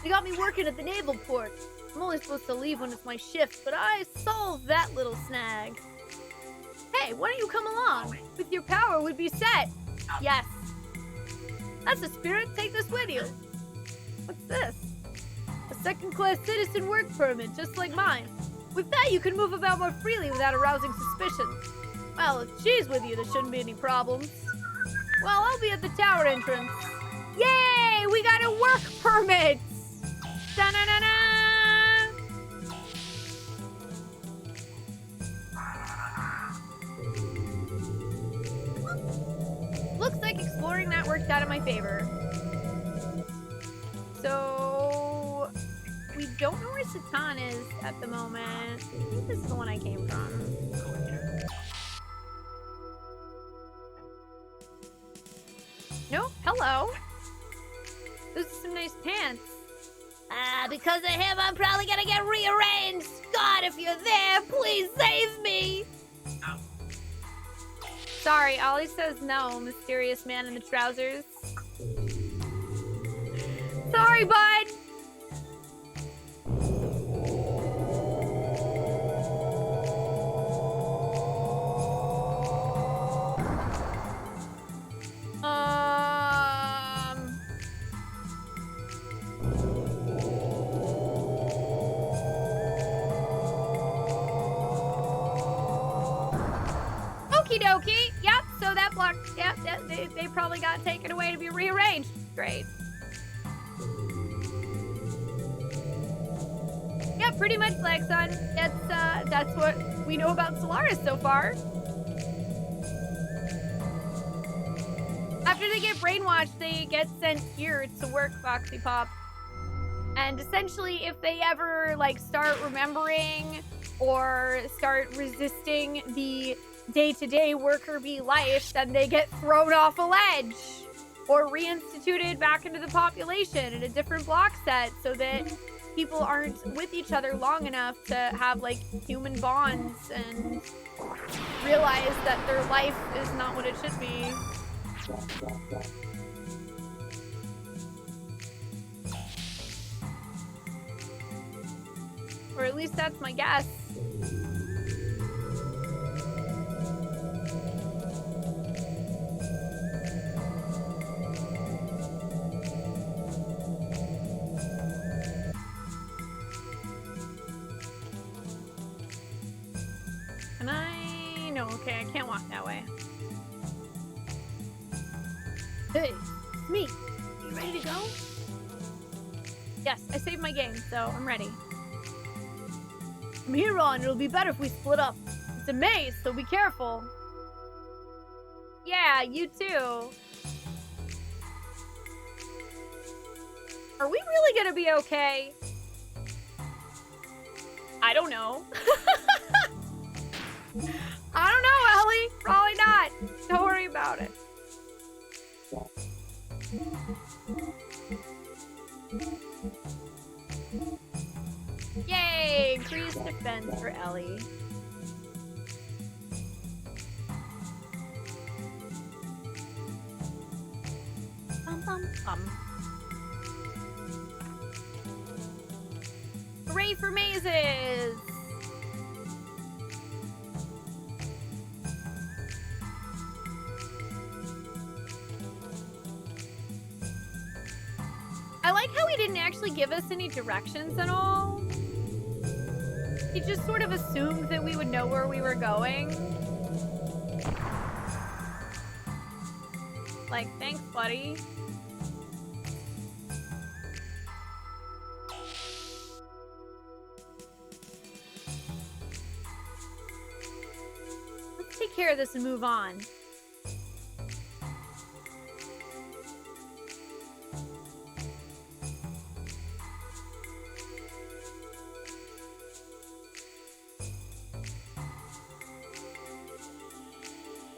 They got me working at the naval port. I'm only supposed to leave when it's my shift, but I solved that little snag. Hey, why don't you come along? With your power, we'd be set. Yes. That's the spirit. Take this with you. What's this? A second-class citizen work permit, just like mine. With that, you can move about more freely without arousing suspicion. Well, if she's with you, there shouldn't be any problems. Well, I'll be at the tower entrance. Yay! We got a work permit! Da-na-na-na! Looks like exploring that worked out in my favor. So, we don't know where Satan is at the moment. I think this is the one I came from. No, hello. Those are some nice pants. Because of him, I'm probably gonna get rearranged. God, if you're there, please save me. Sorry, Ollie says no, mysterious man in the trousers. Sorry, bud. Okie dokie. Yep, so that block, yep, they probably got taken away to be rearranged. Great. Yeah, pretty much, Black Sun. That's what we know about Solaris so far. After they get brainwashed, they get sent here to work Foxy Pop. And essentially, if they ever, like, start remembering or start resisting the day-to-day worker bee life, then they get thrown off a ledge or reinstituted back into the population in a different block set so that people aren't with each other long enough to have, like, human bonds and realize that their life is not what it should be. Or at least that's my guess. Can I? No, okay, I can't walk that way. Hey, it's me. You ready to go? Yes, I saved my game, so I'm ready. From here on, it'll be better if we split up. It's a maze, so be careful. Yeah, you too. Are we really gonna be okay? I don't know. I don't know, Ellie. Probably not. Don't worry about it. Yay! Increased defense for Ellie. Bum, bum, bum. Hooray for mazes! I like how he didn't actually give us any directions at all. He just sort of assumed that we would know where we were going. Like, thanks, buddy. Let's take care care of this and move on.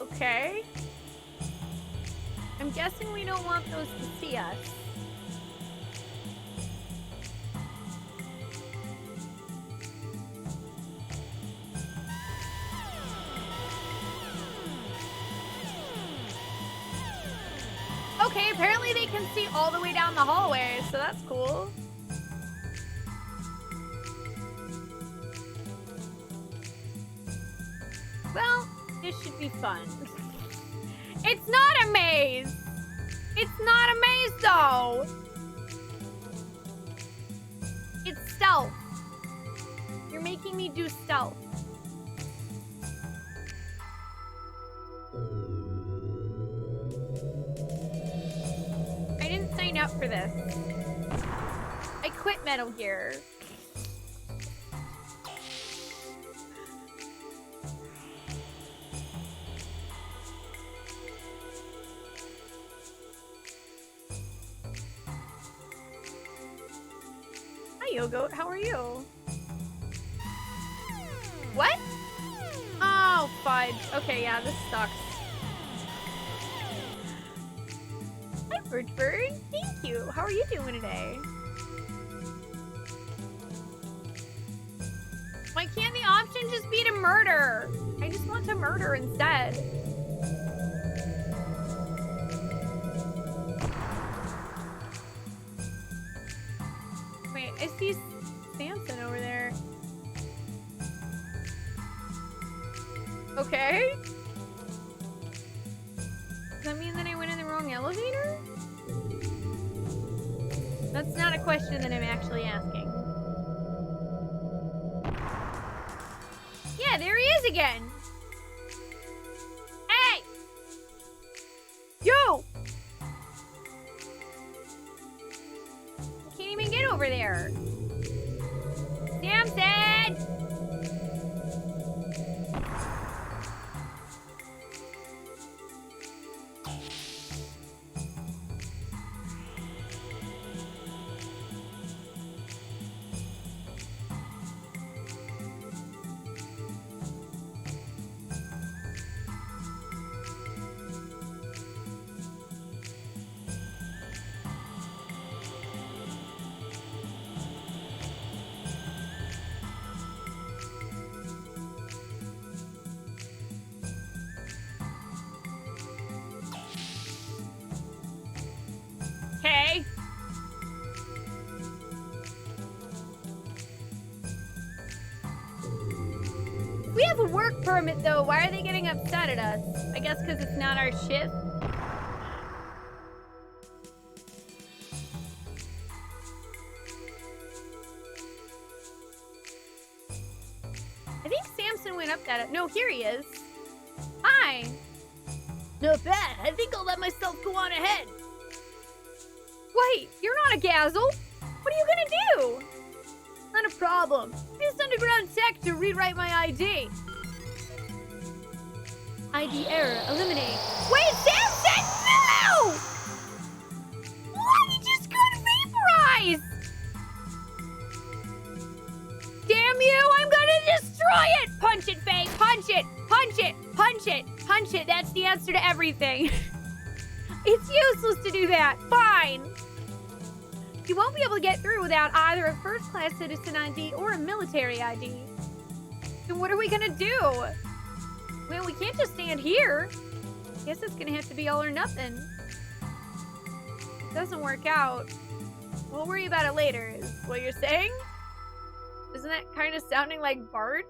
Okay. I'm guessing we don't want those to see us. Okay, apparently they can see all the way down the hallway, so that's cool. Well, this should be fun. It's not a maze! It's not a maze, though! It's stealth. You're making me do stealth. I didn't sign up for this. I quit Metal Gear. Hi, Yogoat. How are you? What? Oh, fudge. Okay, yeah, this sucks. Hi, Bird. Thank you. How are you doing today? Why can't the option just be to murder? I just want to murder instead. Wait, I see Samson over there. Okay. Does that mean that I went in the wrong elevator? That's not a question that I'm actually asking. Yeah, there he is again. Hey! Yo! I can't even get over there. Samson! Okay. We have a work permit though. Why are they getting upset at us? I guess because it's not our shift. I think Samson went up that. No, here he is. Hi. Not bad. I think I'll let myself go on ahead. Wait, you're not a Gazzle. What are you gonna do? Not a problem. Use underground tech to rewrite my ID. ID error, eliminate. Wait, Samson, no! What? He just got vaporized! Damn you, I'm gonna destroy it! Punch it, Faye, punch it, punch it, punch it, punch it. That's the answer to everything. It's useless to do that. Fine. You won't be able to get through without either a first-class citizen ID or a military ID. Then what are we gonna do? Well, we can't just stand here. Guess it's gonna have to be all or nothing. If it doesn't work out, we'll worry about it later, is what you're saying? Isn't that kind of sounding like Bart?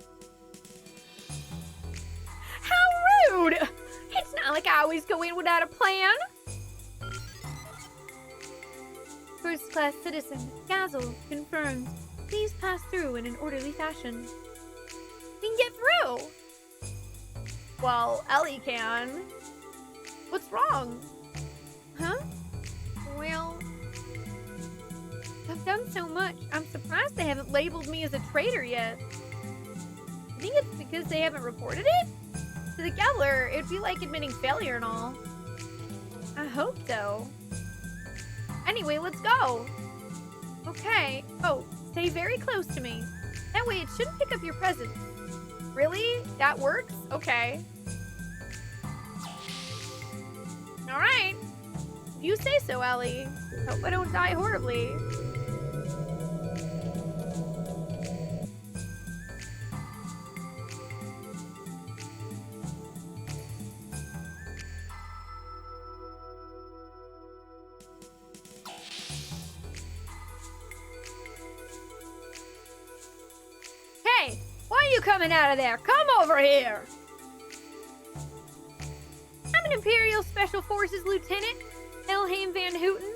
How rude! It's not like I always go in without a plan. First-class citizen, Gazzle, confirmed. Please pass through in an orderly fashion. We can get through! Well, Ellie can. What's wrong? Huh? Well, I've done so much. I'm surprised they haven't labeled me as a traitor yet. I think it's because they haven't reported it? to the Gettler, it'd be like admitting failure and all. I hope so. Anyway, let's go. Okay. Oh, stay very close to me. That way it shouldn't pick up your presence. Really? That works? Okay. Alright. If you say so, Ellie. Hope I don't die horribly. Hey, why are you coming out of there? Come over here! I'm an Imperial Special Forces Lieutenant, Elhaim Van Houten.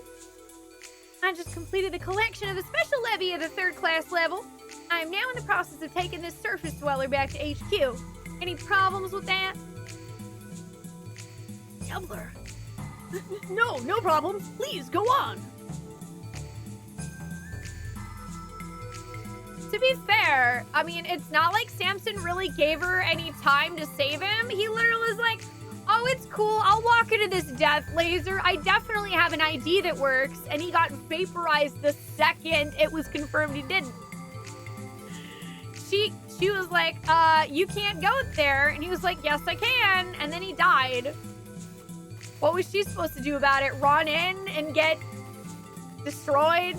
I just completed the collection of the special levy at the 3rd class level. I am now in the process of taking this surface dweller back to HQ. Any problems with that? Gambler. No problems. Please, go on. To be fair, I mean, it's not like Samson really gave her any time to save him. He literally was like, oh, it's cool. I'll walk into this death laser. I definitely have an ID that works. And he got vaporized the second it was confirmed he didn't. She was like, you can't go there. And he was like, yes, I can. And then he died. What was she supposed to do about it? Run in and get destroyed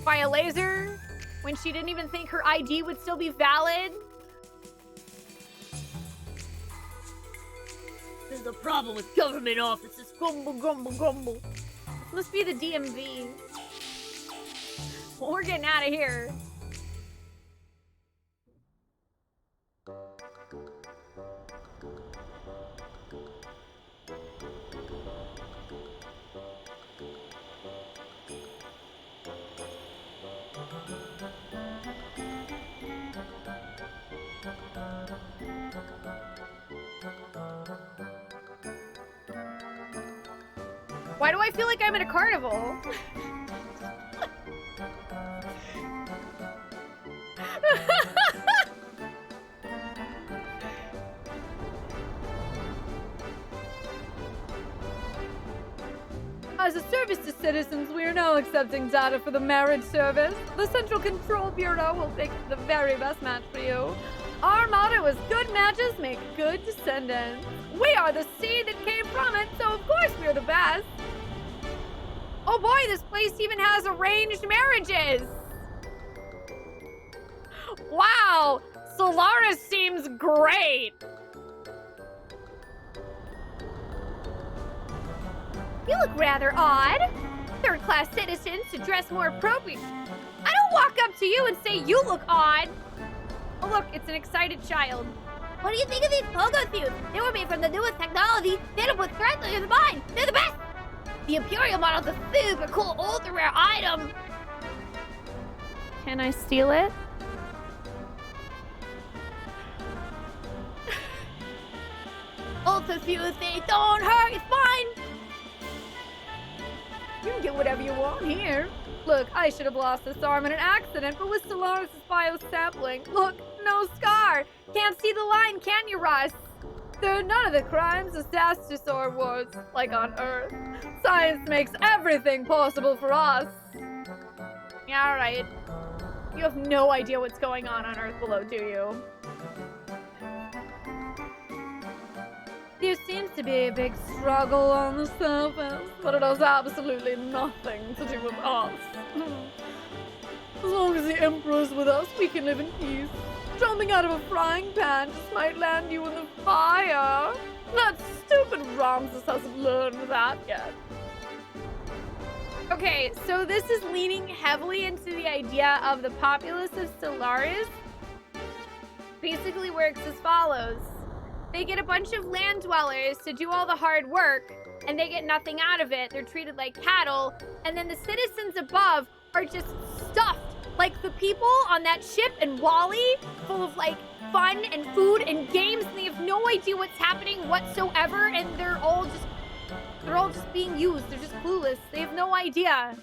by a laser when she didn't even think her ID would still be valid? This is the problem with government offices. Grumble, grumble, grumble. This must be the DMV. Well, we're getting out of here. Why do I feel like I'm at a carnival? As a service to citizens, we are now accepting data for the marriage service. The Central Control Bureau will pick the very best match for you. Our motto is good matches make good descendants. We are the seed that came from it, so of course we're the best. Oh boy, this place even has arranged marriages. Wow, Solaris seems great. You look rather odd. 3rd class citizens should dress more appropriate. I don't walk up to you and say you look odd. Oh look, it's an excited child. What do you think of these pogo suits? They were made from the newest technology. They don't put threats in the mind. They're the best. The Imperial model's a super cool, ultra rare item. Can I steal it? Ultra suits, they don't hurt. It's fine. You can get whatever you want here. Look, I should have lost this arm in an accident, but with Solaris' biosampling, look, no scar. Can't see the line, can you, Russ? There are none of the crimes disaster was like on Earth. Science makes everything possible for us. Yeah, alright. You have no idea what's going on Earth below, do you? There seems to be a big struggle on the surface, but it has absolutely nothing to do with us. As long as the Emperor's with us, we can live in peace. Jumping out of a frying pan just might land you in the fire. That stupid Ramses hasn't learned that yet. Okay, so this is leaning heavily into the idea of the populace of Solaris. Basically works as follows. They get a bunch of land dwellers to do all the hard work, and they get nothing out of it. They're treated like cattle, and then the citizens above are just stuffed. Like the people on that ship in Wall-E, full of like fun and food and games, and they have no idea what's happening whatsoever, and they're all just being used. They're just clueless. They have no idea.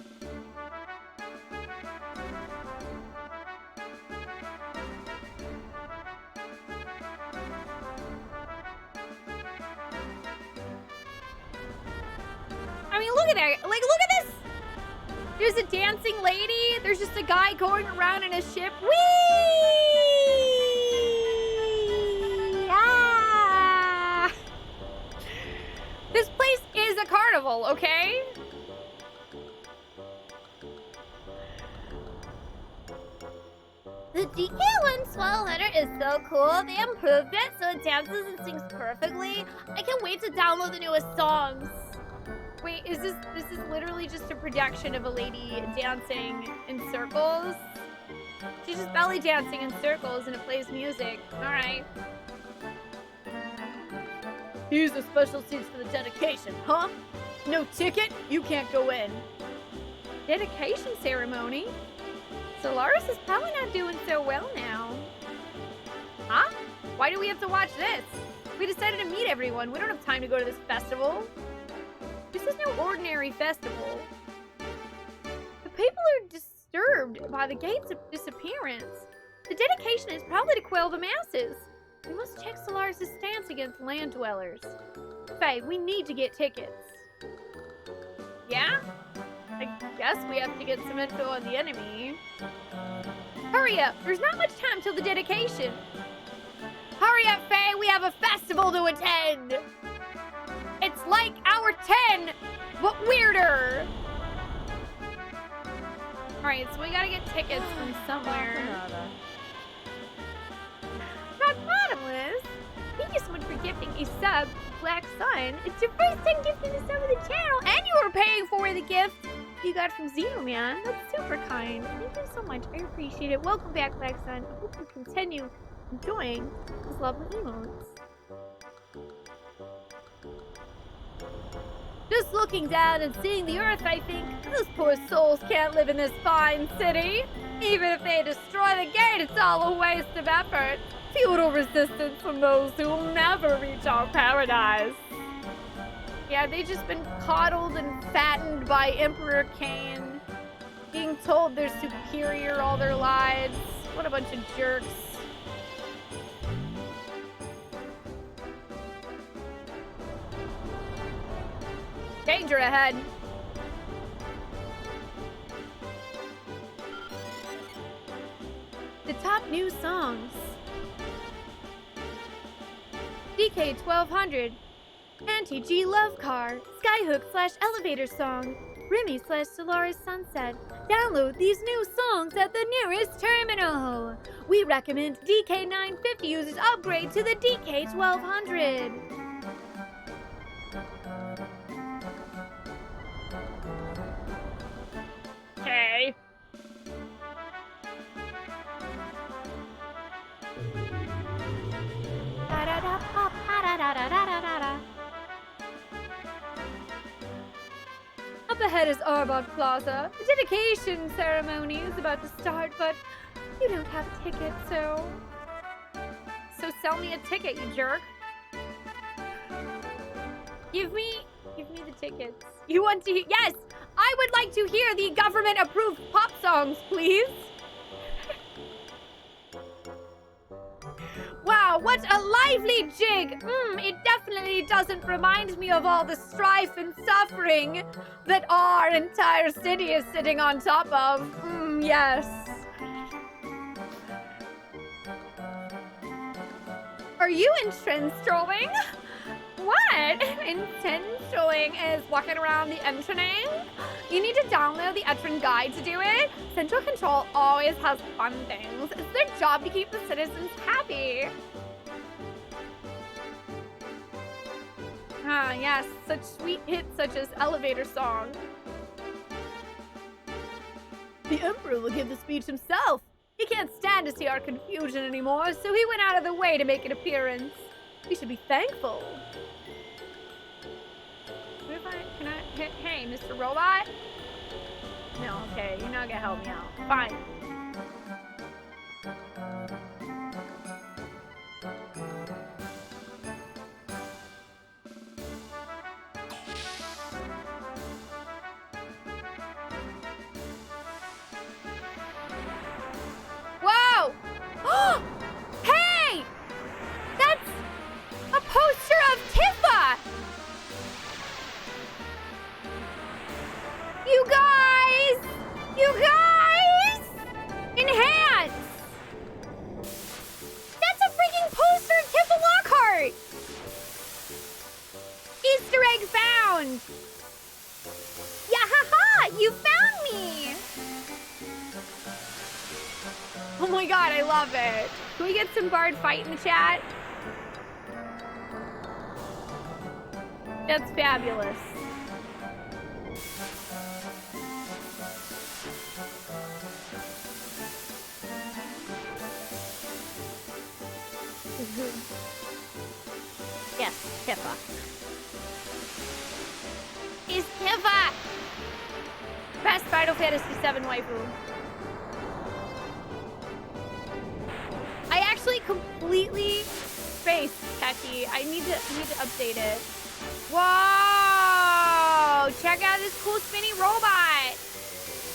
at that. Like, look at this. There's a dancing lady. There's just a guy going around in a ship. Whee! Ah! This place is a carnival, okay? The DK1 swell header is so cool. They improved it so it dances and sings perfectly. I can't wait to download the newest songs. Wait, is this is literally just a production of a lady dancing in circles? She's just belly dancing in circles and it plays music. Alright. Here's the special seats for the dedication, huh? No ticket? You can't go in. Dedication ceremony? Solaris is probably not doing so well now. Huh? Why do we have to watch this? We decided to meet everyone. We don't have time to go to this festival. This is no ordinary festival. The people are disturbed by the gate's disappearance. The dedication is probably to quell the masses. We must check Solaris' stance against land dwellers. Faye, we need to get tickets. Yeah? I guess we have to get some info on the enemy. Hurry up! There's not much time till the dedication. Hurry up, Faye! We have a festival to attend! It's like our 10, but weirder! Alright, so we gotta get tickets from somewhere. Rock Bottomless! Thank you so much for gifting a sub, Black Sun. It's your first time gifting a sub of the channel, and you were paying for the gift you got from Xenoman. That's super kind. Thank you so much. I appreciate it. Welcome back, Black Sun. I hope you continue enjoying these lovely emotes. Just looking down and seeing the earth, I think, those poor souls can't live in this fine city. Even if they destroy the gate, it's all a waste of effort. Futile resistance from those who will never reach our paradise. Yeah, they've just been coddled and fattened by Emperor Cain, being told they're superior all their lives. What a bunch of jerks. Danger ahead. The top new songs. DK 1200. Anti-G Love Car. Skyhook/Elevator Song. Remy/Solaris Sunset. Download these new songs at the nearest terminal. We recommend DK 950 users upgrade to the DK 1200. Okay. Up ahead is Arbok Plaza. The dedication ceremony is about to start, but you don't have a ticket, so So sell me a ticket, you jerk. Give me the tickets. You want to yes! I would like to hear the government-approved pop songs, please. Wow, what a lively jig! It definitely doesn't remind me of all the strife and suffering that our entire city is sitting on top of. Yes. Are you in trend strolling? What? Intense strolling is walking around the Entrenang? You need to download the Entren guide to do it. Central Control always has fun things. It's their job to keep the citizens happy. Ah, yes, such sweet hits such as Elevator Song. The Emperor will give the speech himself. He can't stand to see our confusion anymore, so he went out of the way to make an appearance. We should be thankful. What if hey, Mr. Robot? No, okay, you're not gonna help me out. Fine. Whoa! Hey! That's a poster of Tifa! You guys! You guys! Enhance! That's a freaking poster of Tippa Lockhart! Easter egg found! Yahaha! You found me! Oh my god, I love it. Can we get some Bard fight in the chat? That's fabulous. Yes, Tifa. Is Tifa! Best Final Fantasy VII waifu. I actually completely spaced Techie. I need to update it. Whoa! Check out this cool spinny robot.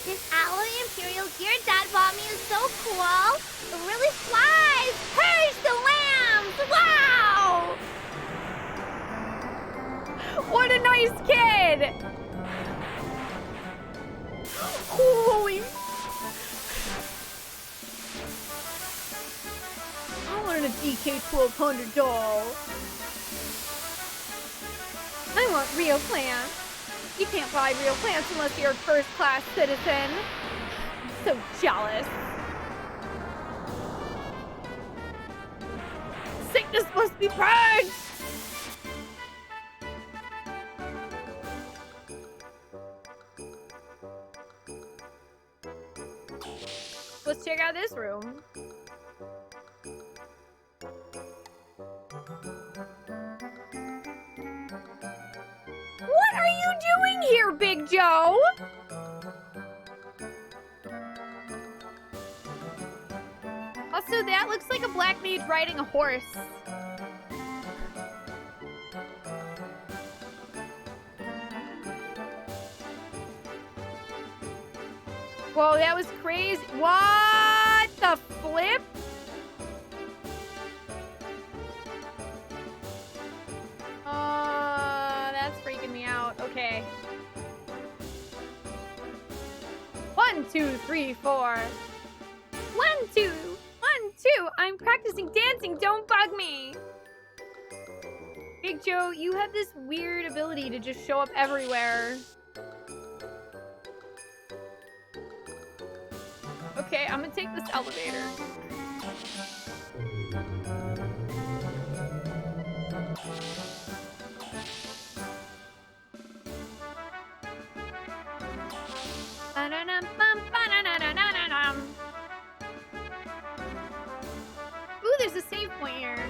This alloy Imperial gear Dad bought me is so cool. It really flies. Purge the lambs! Wow! What a nice kid! Holy! I wanted a DK1200 doll. I want real plants. You can't buy real plants unless you're a first-class citizen. So jealous. Sickness must be purged! Let's check out this room. What are you doing here, Big Joe? Also, that looks like a black mage riding a horse. Whoa, that was crazy. What the flip? That's freaking me out. Okay. 1, 2, 3, 4. 1, 2. 1, 2. I'm practicing dancing. Don't bug me. Big Joe, you have this weird ability to just show up everywhere. Okay, I'm gonna take this elevator. Ooh, there's a save point here.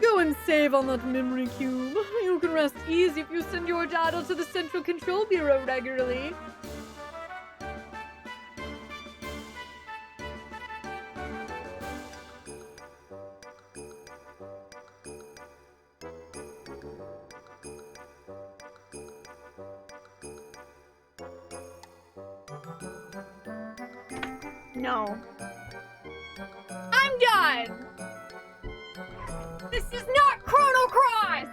Go and save on that memory cube. You can rest easy if you send your data to the Central Control Bureau regularly. No. I'm done! This is not Chrono Cross!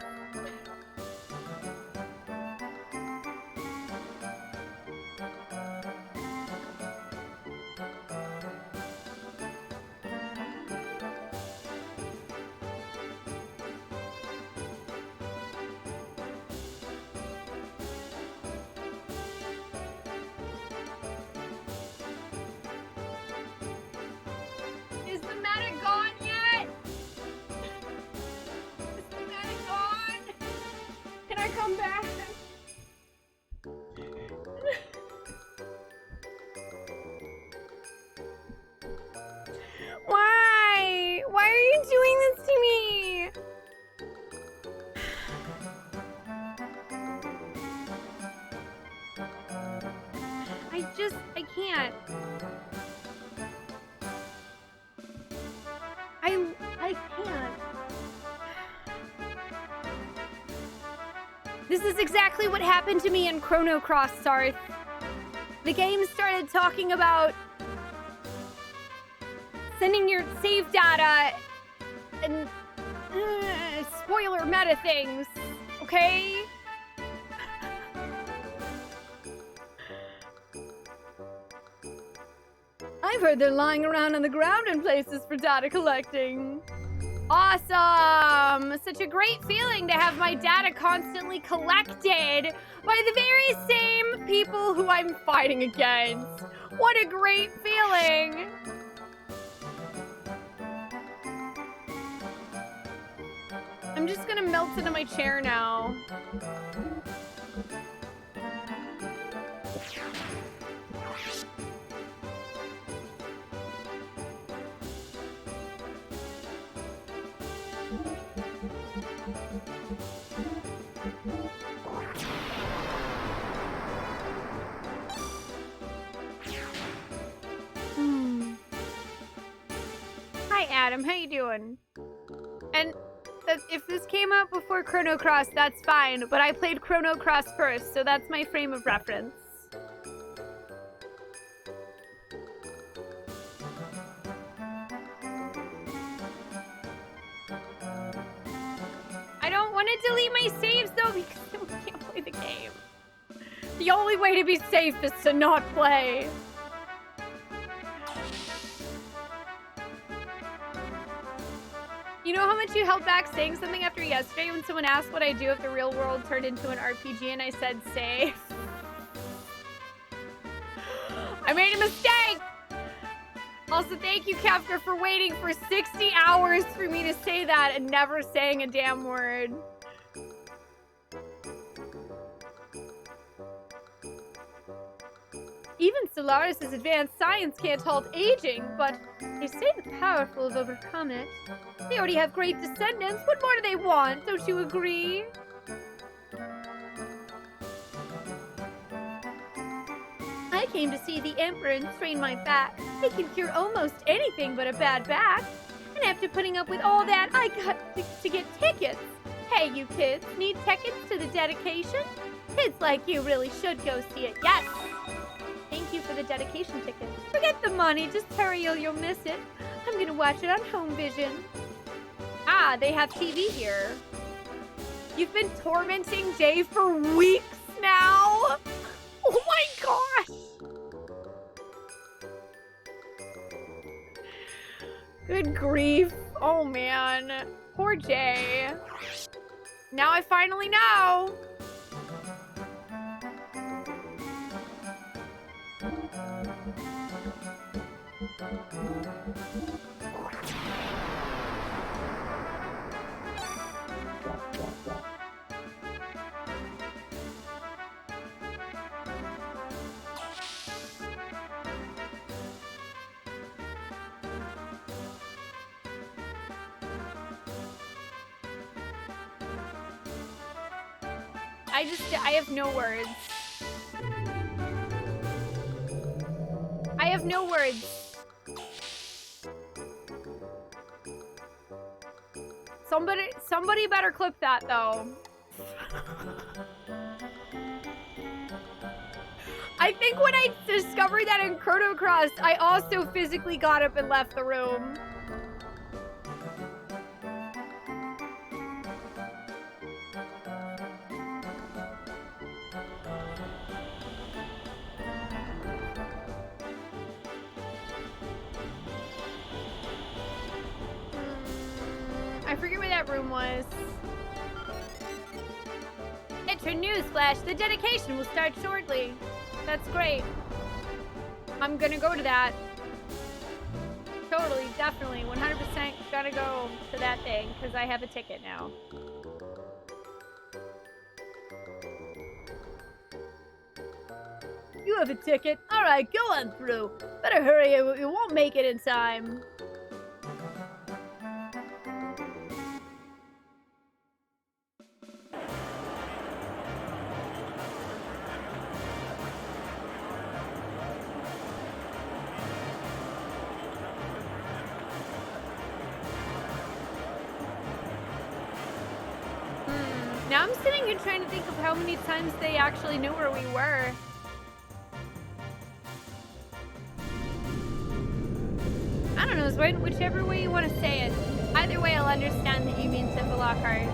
Is the medic gone yet? Is the medic gone? Can I come back? Why? Why are you doing this to me? I can't. I can't. This is exactly what happened to me in Chrono Cross, Sarth. The game started talking about sending your save data and spoiler meta things, okay? I've heard they're lying around on the ground in places for data collecting. Awesome! Such a great feeling to have my data constantly collected by the very same people who I'm fighting against. What a great feeling! I'm just gonna melt into my chair now. Hi, Adam. How you doing? And if this came out before Chrono Cross, that's fine. But I played Chrono Cross first, so that's my frame of reference. I don't want to delete my saves, though, because then we can't play the game. The only way to be safe is to not play. You know how much you held back saying something after yesterday when someone asked what I do if the real world turned into an RPG and I said safe? I made a mistake! Also, thank you, Kafka, for waiting for 60 hours for me to say that and never saying a damn word. Even Solaris' advanced science can't halt aging, but they say the powerful have overcome it. They already have great descendants. What more do they want? Don't you agree? I came to see the Emperor and strain my back. They can cure almost anything but a bad back. And after putting up with all that, I got to get tickets. Hey, you kids, need tickets to the dedication? Kids like you really should go see it. Yes! Thank you for the dedication ticket. Forget the money, just hurry or you'll miss it. I'm gonna watch it on home vision. Ah, they have TV here. You've been tormenting Jay for weeks now? Oh my gosh! Good grief. Oh man. Poor Jay. Now I finally know. I have no words. I have no words. Somebody better clip that though. I think when I discovered that in Chrono Cross, I also physically got up and left the room. I forget where that room was. Enter newsflash, the dedication will start shortly. That's great. I'm gonna go to that. Totally, definitely, 100% gotta go to that thing, because I have a ticket now. You have a ticket? Alright, go on through. Better hurry, you won't make it in time. Now I'm sitting here trying to think of how many times they actually knew where we were. I don't know, it's whichever way you want to say it. Either way, I'll understand that you mean Lockhart.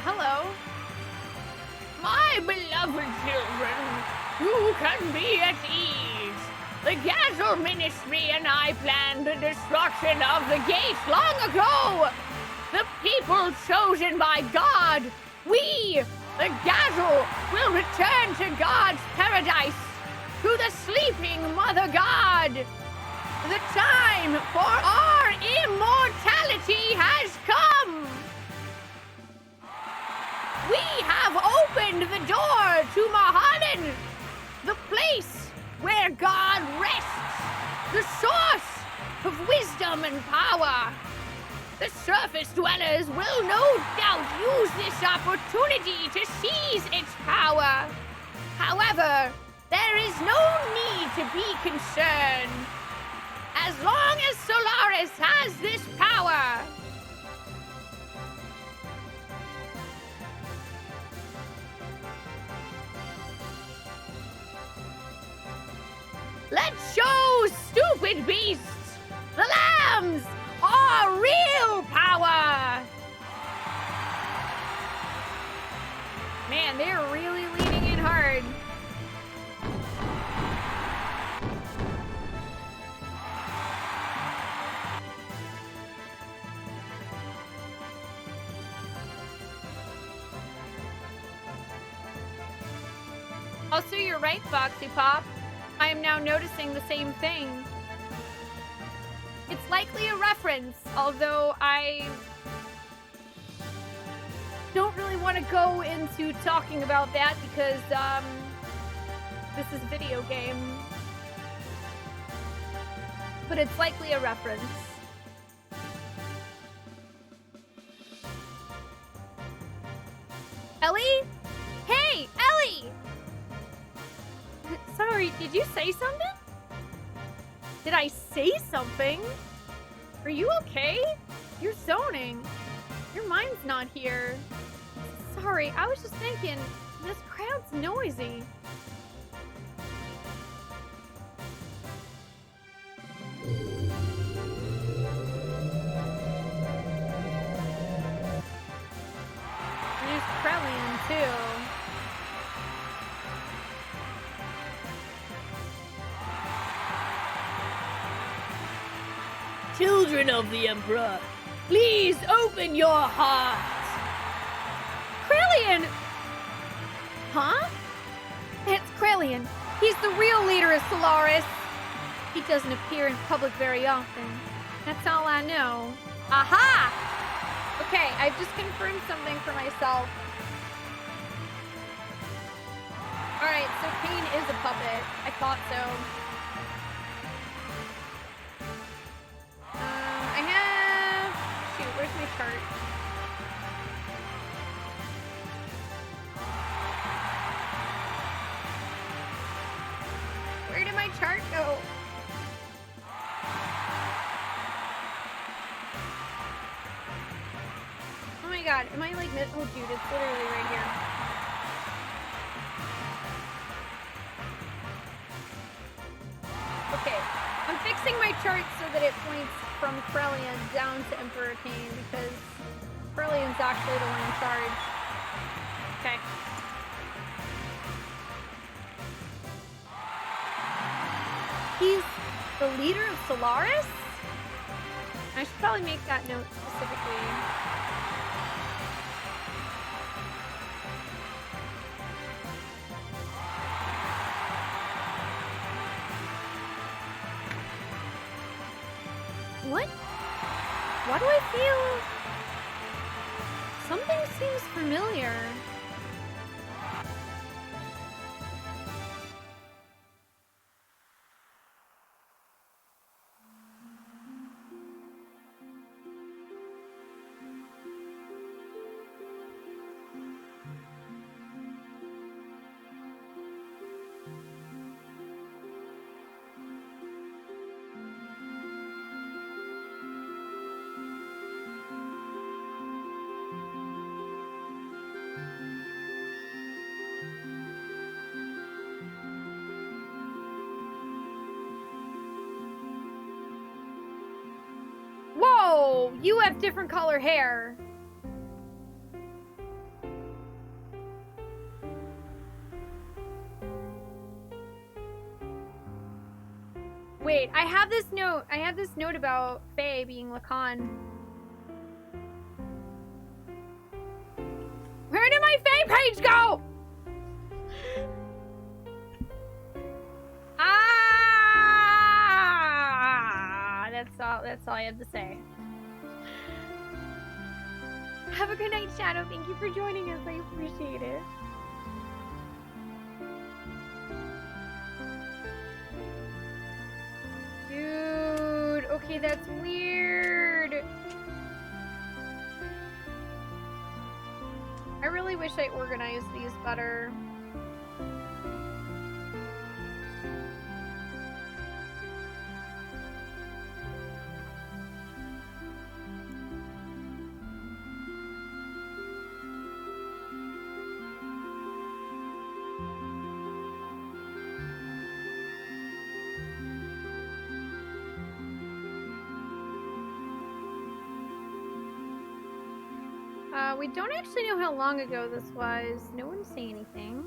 hello. My beloved children, you can be at ease. The Gazzle Ministry and I planned the destruction of the gate long ago. The people chosen by God, we, the Gazzle, will return to God's paradise, to the sleeping Mother God. The time for our immortality has come. We have opened the door to Mahalan, the place where God rests, the source of wisdom and power. The surface dwellers will no doubt use this opportunity to seize its power. However, there is no need to be concerned. As long as Solaris has this power, let's show stupid beasts the lambs are real power! Man, they're really leaning in hard. Also, you're right, Foxy Pop. I am now noticing the same thing. It's likely a reference, although I don't really want to go into talking about that because, this is a video game. But it's likely a reference. Ellie? Hey, Ellie! Sorry, did you say something? Did I say something? Are you okay? You're zoning. Your mind's not here. Sorry, I was just thinking, this crowd's noisy. There's Krellian, too. children of the Emperor, please open your hearts. Krellian! Huh? It's Krellian. He's the real leader of Solaris. He doesn't appear in public very often. That's all I know. Aha! Okay, I've just confirmed something for myself. Alright, so Kane is a puppet. I thought so. I have... Shoot, where's my chart? Where did my chart go? Oh my god, am I like... Oh dude, it's literally right here. Okay, I'm fixing my chart so that it points from Krellian down to Emperor Kane because Krellian's actually the one in charge. Okay. He's the leader of Solaris? I should probably make that note specifically. What? Why do I feel... Something seems familiar. Whoa! You have different color hair. Wait, I have this note. I have this note about Faye being Lacan. Where did my Faye page go? Ah! That's all I have to say. Have a good night, Shadow. Thank you for joining us. I appreciate it. Dude, okay, that's weird. I really wish I organized these better. We don't actually know how long ago this was. No one say anything.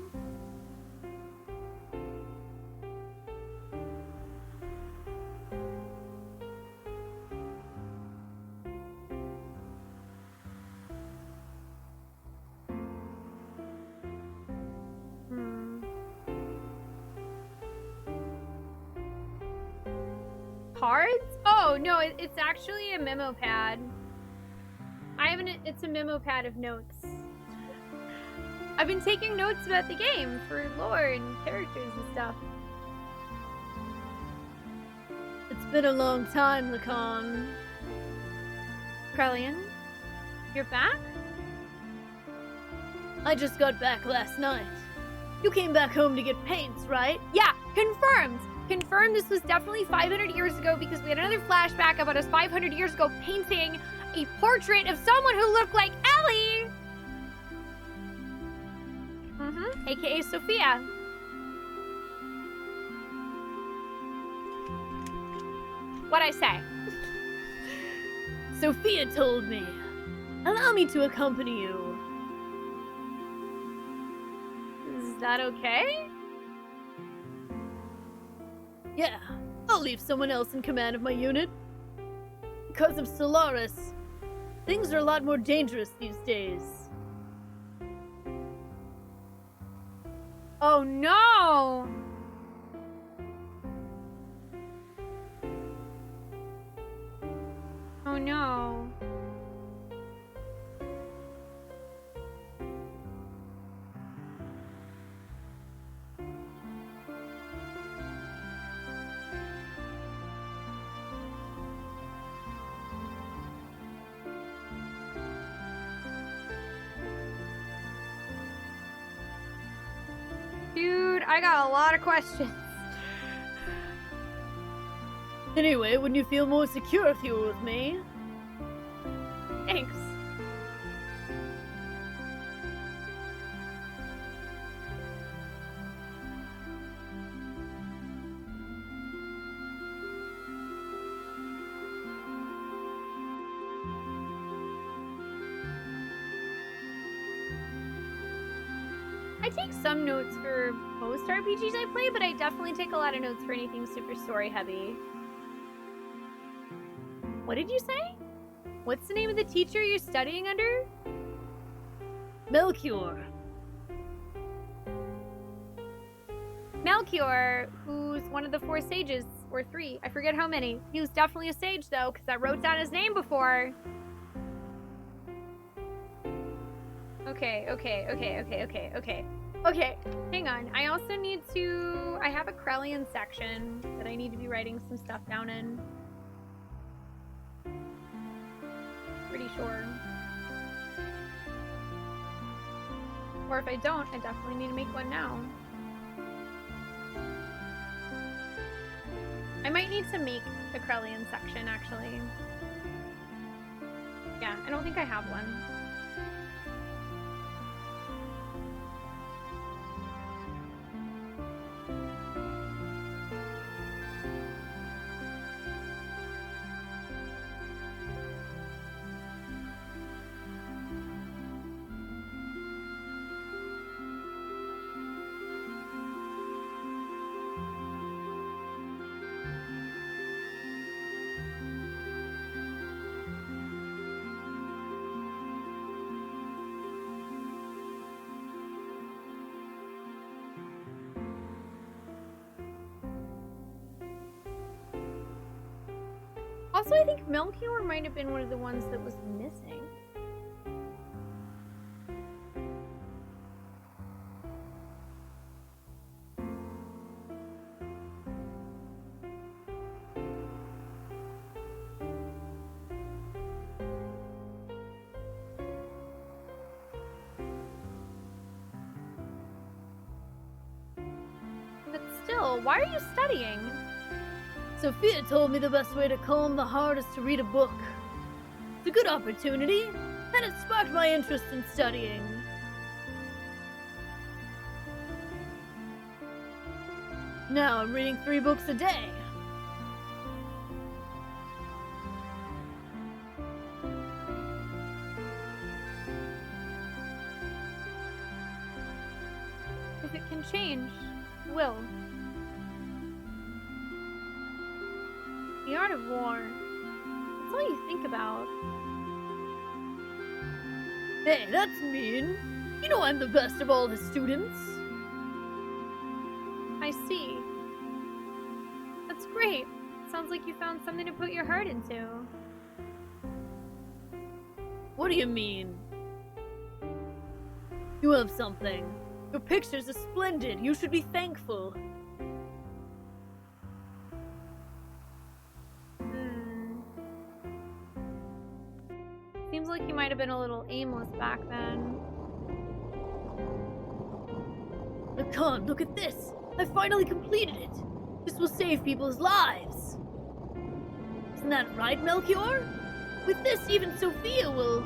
Cards? Oh, no, it's actually a memo pad. It's a memo pad of notes. I've been taking notes about the game for lore and characters and stuff. It's been a long time, Lacan. Krellian, you're back? I just got back last night. You came back home to get paints, right? Yeah, confirmed. Confirmed this was definitely 500 years ago because we had another flashback about us 500 years ago painting a portrait of someone who looked like Ellie! AKA Sophia. What'd I say? Sophia told me, allow me to accompany you. Is that okay? Yeah, I'll leave someone else in command of my unit. Because of Solaris, things are a lot more dangerous these days. Oh no! Oh no. Dude, I got a lot of questions. Anyway, wouldn't you feel more secure if you were with me? Thanks. I take some notes for most RPGs I play, but I definitely take a lot of notes for anything super story heavy. What did you say? What's the name of the teacher you're studying under? Melchior. Melchior, who's one of the 4 sages, or 3, I forget how many. He was definitely a sage though, because I wrote down his name before. Okay, hang on. I also need to... I have a Krellian section that I need to be writing some stuff down in. Pretty sure. Or if I don't, I definitely need to make one now. I might need to make the Krellian section, actually. Yeah, I don't think I have one. Also, I think Melchior might have been one of the ones that was missing. But still, why are you studying? Sophia told me the best way to calm the heart is to read a book. It's a good opportunity, and it sparked my interest in studying. Now I'm reading 3 books a day. If it can change, it will. The art of war. That's all you think about. Hey, that's mean. You know I'm the best of all the students. I see. That's great. Sounds like you found something to put your heart into. What do you mean? You have something. Your pictures are splendid. You should be thankful. Seems like you might have been a little aimless back then. Lacan, look at this! I finally completed it! This will save people's lives! Isn't that right, Melchior? With this, even Sophia will...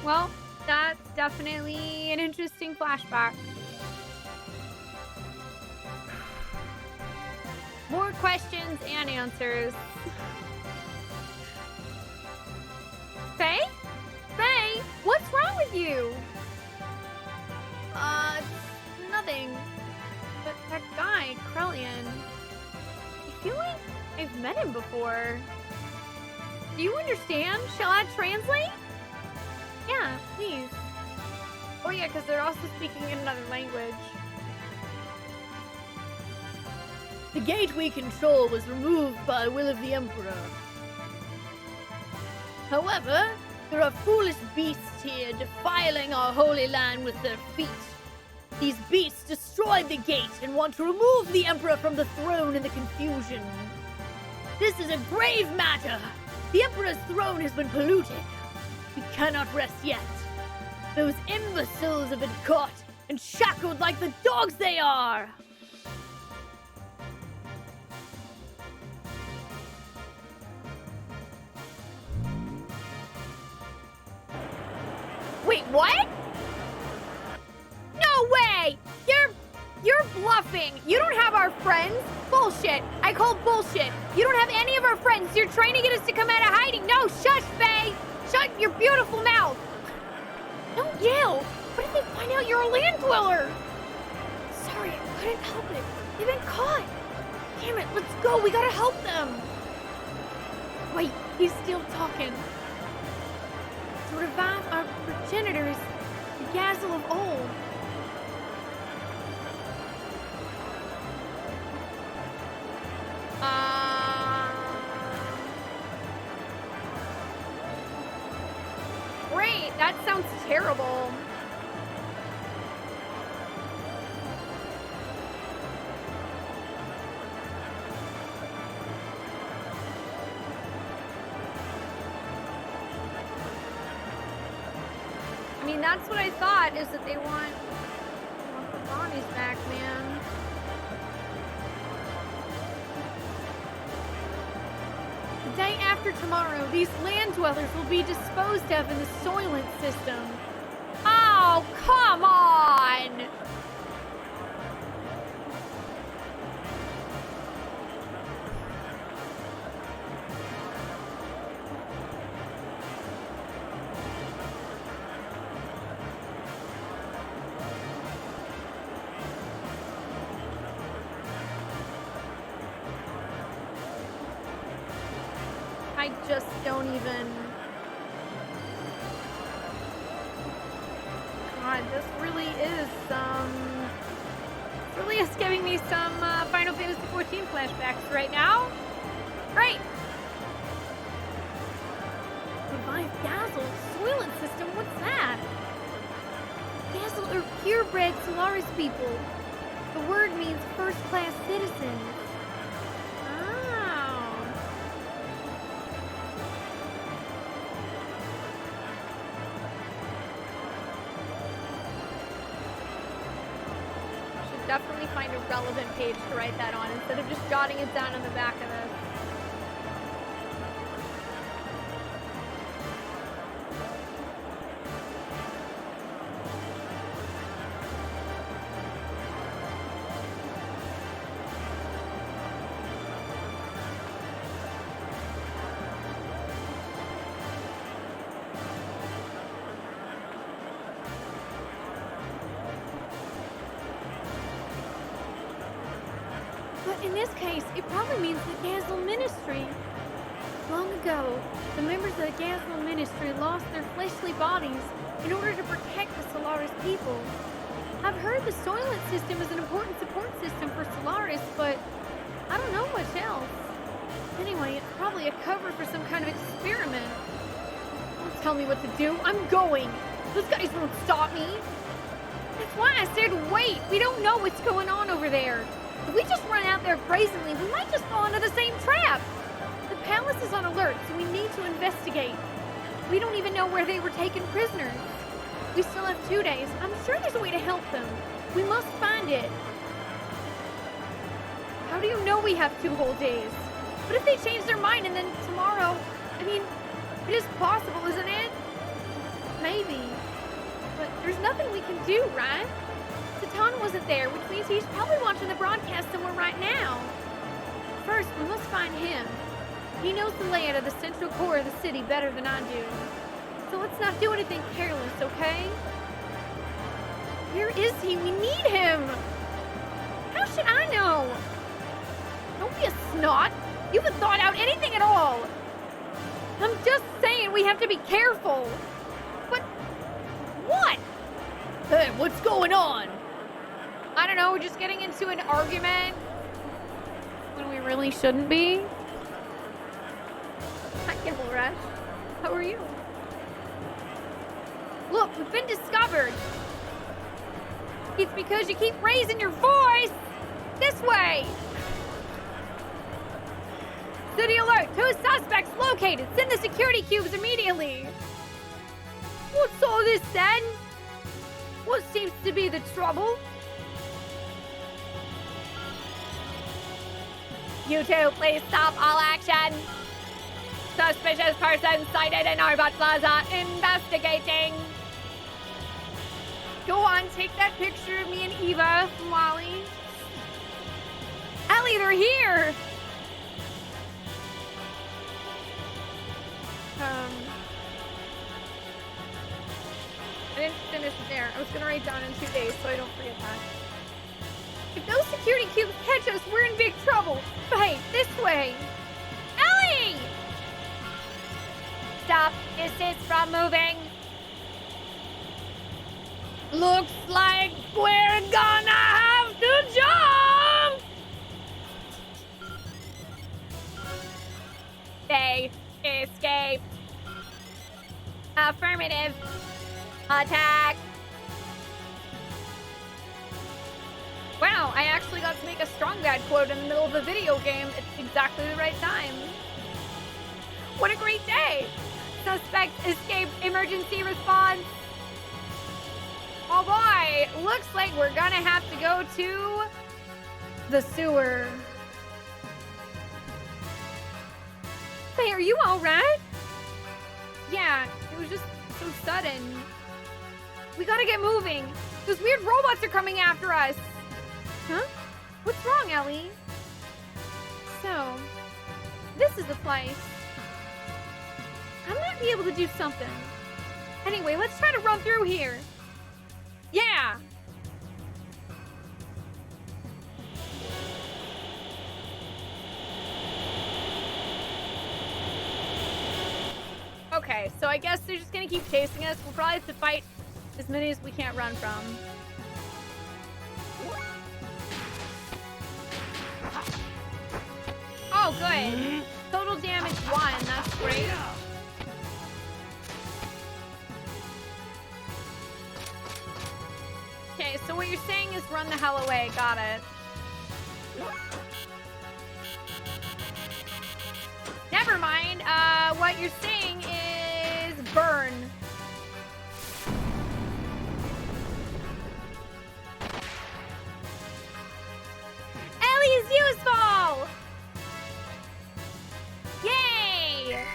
Well, that's definitely an interesting flashback. More questions and answers. Faye? Faye, what's wrong with you? Nothing. But that guy, Krellian, I feel like I've met him before. Do you understand? Shall I translate? Yeah, please. Oh yeah, because they're also speaking in another language. The gate we control was removed by will of the Emperor. However, there are foolish beasts here defiling our holy land with their feet. These beasts destroyed the gate and want to remove the Emperor from the throne in the confusion. This is a grave matter. The Emperor's throne has been polluted. We cannot rest yet. Those imbeciles have been caught and shackled like the dogs they are! Wait, what? No way! You're bluffing. You don't have our friends. Bullshit. I call bullshit. You don't have any of our friends. You're trying to get us to come out of hiding. No, shush, Faye. Shut your beautiful mouth. Don't yell. What if they find out you're a land dweller? Sorry, I couldn't help it. They've been caught. Damn it, let's go. We gotta help them. Wait, he's still talking. To revive our progenitors, the Gazel of old. Great, that sounds terrible. I mean, that's what I thought, is that they want the bodies back, man. The day after tomorrow, these land dwellers will be disposed of in the Soylent system. Oh, come on! I just don't even... God, this really is really is giving me some Final Fantasy XIV flashbacks right now. Great. Revive Dazzle. Soylent system, what's that? Dazzle are purebred Solaris people. The word means first-class citizens. Oh. Should definitely find a relevant page to write that on instead of just jotting it down on the back of this. But in this case, it probably means the Dazzle Ministry. Long ago, the members of the Dazzle Ministry lost their fleshly bodies in order to protect the Solaris people. I've heard the Soylent system is an important support system for Solaris, but I don't know much else. Anyway, it's probably a cover for some kind of experiment. Don't tell me what to do. I'm going. Those guys won't stop me. That's why I said wait. We don't know what's going on over there. If we just run out there brazenly, we might just fall into the same trap. The palace is on alert, so we need to investigate. We don't even know where they were taken prisoners. We still have 2 days. I'm sure there's a way to help them. We must find it. How do you know we have 2 whole days? What if they change their mind and then tomorrow... I mean, it is possible, isn't it? Maybe. But there's nothing we can do, right? Satan wasn't there, which means he's probably watching the broadcast somewhere right now. First, we must find him. He knows the layout of the central core of the city better than I do. So let's not do anything careless, okay? Where is he? We need him! How should I know? Don't be a snot! You haven't thought out anything at all! I'm just saying we have to be careful! But... what? Hey, what's going on? I don't know, we're just getting into an argument when we really shouldn't be. Hi, Kibble Rush. How are you? Look, we've been discovered. It's because you keep raising your voice. This way. City alert. 2 suspects located. Send the security cubes immediately. What's all this then? What seems to be the trouble? You two, please stop all action. Suspicious person sighted in Arbot Plaza. Investigating. Go on, take that picture of me and Eva from Wally. Ellie, they're here. I didn't finish there. I was gonna write down in 2 days so I don't forget that. If those security cubes catch us, we're in big trouble. Hey, this way. Ellie! Stop. Desist from moving. Looks like we're gonna have to jump! They escaped. Affirmative. Attack. Wow, I actually got to make a strong bad quote in the middle of a video game at exactly the right time. What a great day! Suspect escaped. Emergency response. Oh boy, looks like we're gonna have to go to the sewer. Hey, are you alright? Yeah, it was just so sudden. We gotta get moving. Those weird robots are coming after us. Huh? What's wrong, Ellie? So, this is the place. I might be able to do something. Anyway, let's try to run through here. Yeah! Okay, so I guess they're just gonna keep chasing us. We'll probably have to fight as many as we can't run from. Oh, good. Total damage 1. That's great. Okay, so what you're saying is run the hell away. Got it. Never mind. What you're saying is burn. Ellie's useful! Yay!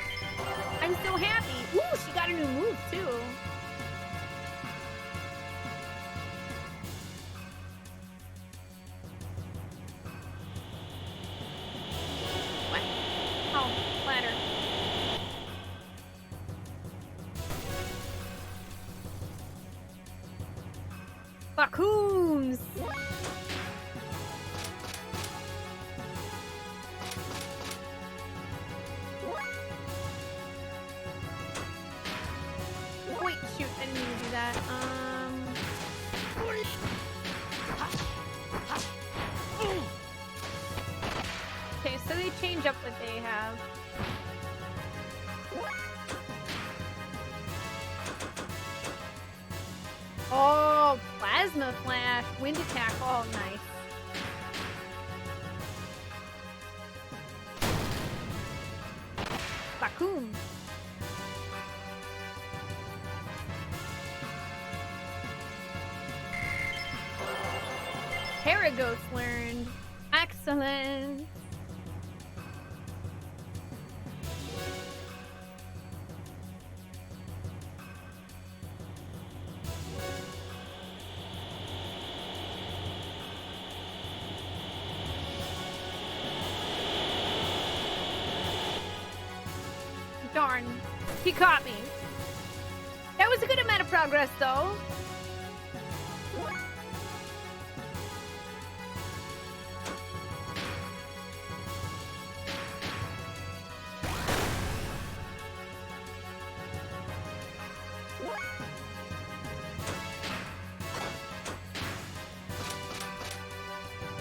I'm so happy. Ooh, she got a new move too. What? Oh, ladder. Bakooms! Wait, shoot, I didn't mean to do that. Okay, so they change up what they have. Oh, plasma flash, wind attack, oh nice. Bakoom. Paraghost learned. Excellent. Darn. He caught me. That was a good amount of progress, though.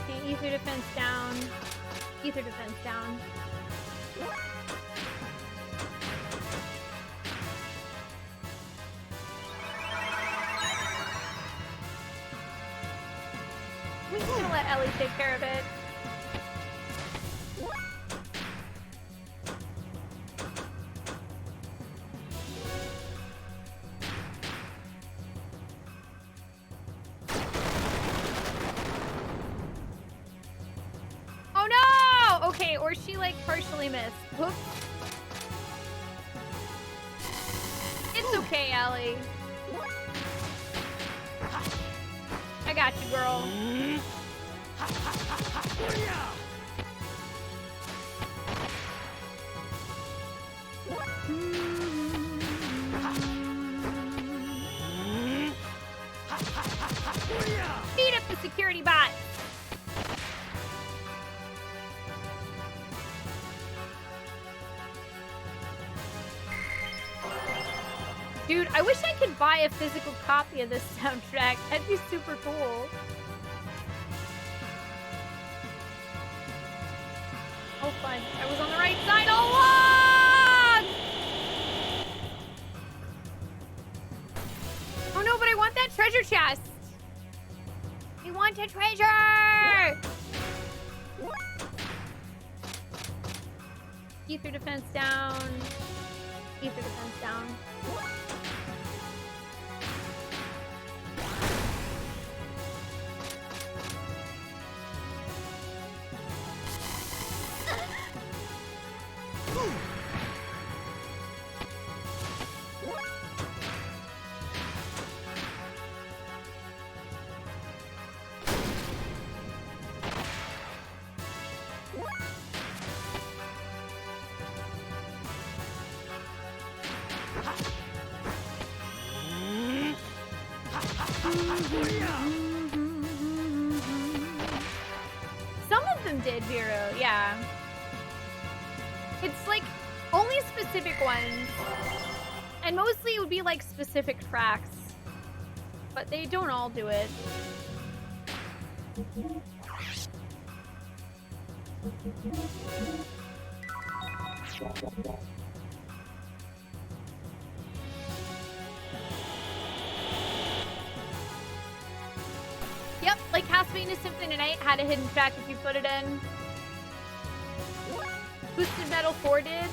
Okay, ether defense down. Ether defense down. We're just gonna let Ellie take care of it. Oh no! Okay, or she like partially missed. Whoops. It's okay, Ellie. I got you, girl. Beat up the security bot. Dude, I wish I could buy a physical copy of this soundtrack. That'd be super cool. Oh, fun. I was on the right side all along! Oh no, but I want that treasure chest! I want a treasure! Ether defense down. Ether defense down. Some of them did, Vero, yeah. It's like only specific ones. And mostly it would be like specific tracks. But they don't all do it. Yep, like Castlevania Symphony Night had a hidden track if you put it in. Boosted Metal 4 did.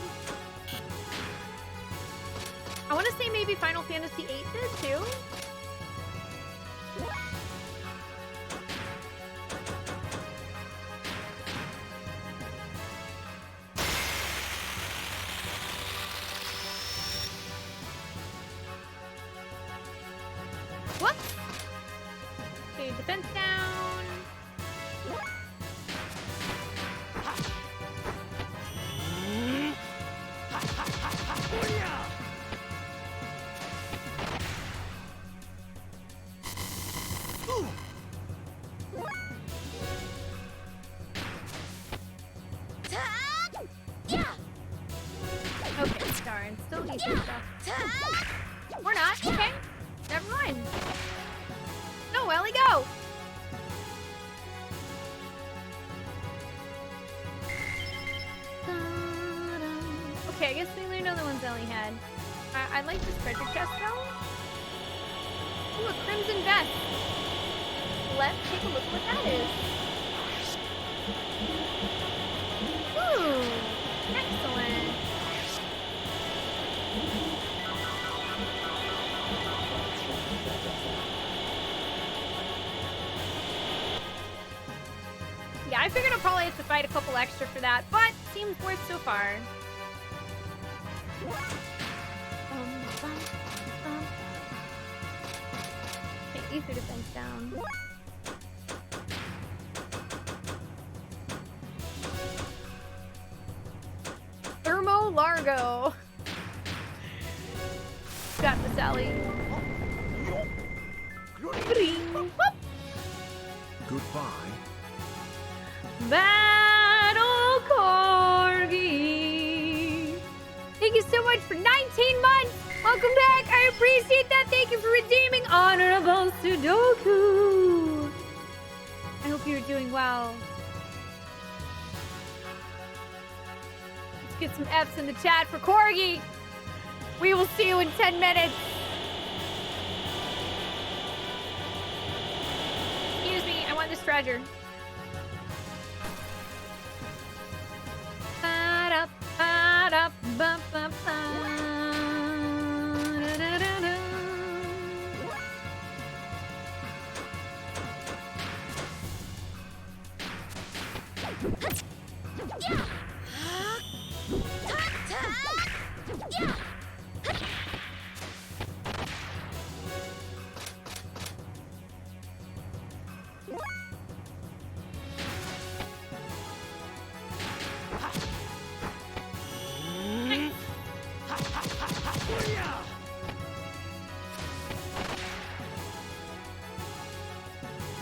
I want to say maybe Final Fantasy 8 did too. Whoops. Okay, defense down. Okay, darn. Still easy stuff. We're not. Okay. Never mind. No, Ellie, go! Okay, I guess we learned other ones Ellie had. I like this treasure chest though. Ooh, a crimson vest. Let's take a look at what that is. Ooh, excellent. Yeah, I figured I'll probably have to fight a couple extra for that, but seems worth so far. Okay, ether defense down. Thermo Largo. Got this, Ellie. Goodbye. Battle Corgi. Thank you so much for 19 months. Welcome back. I appreciate that. Thank you for redeeming Honorable Sudoku. I hope you're doing well. Let's get some F's in the chat for Corgi. We will see you in 10 minutes. Excuse me, I want this treasure.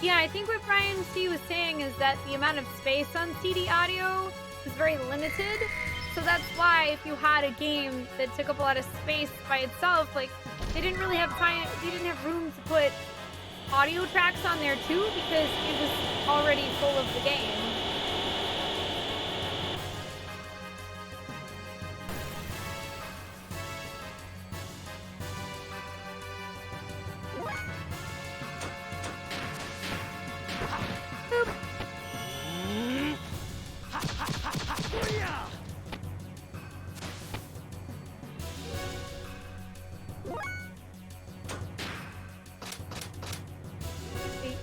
Yeah, I think what Brian C was saying is that the amount of space on CD audio is very limited. So that's why if you had a game that took up a lot of space by itself, like they didn't really have time, they didn't have room to put audio tracks on there too because it was already full of the game.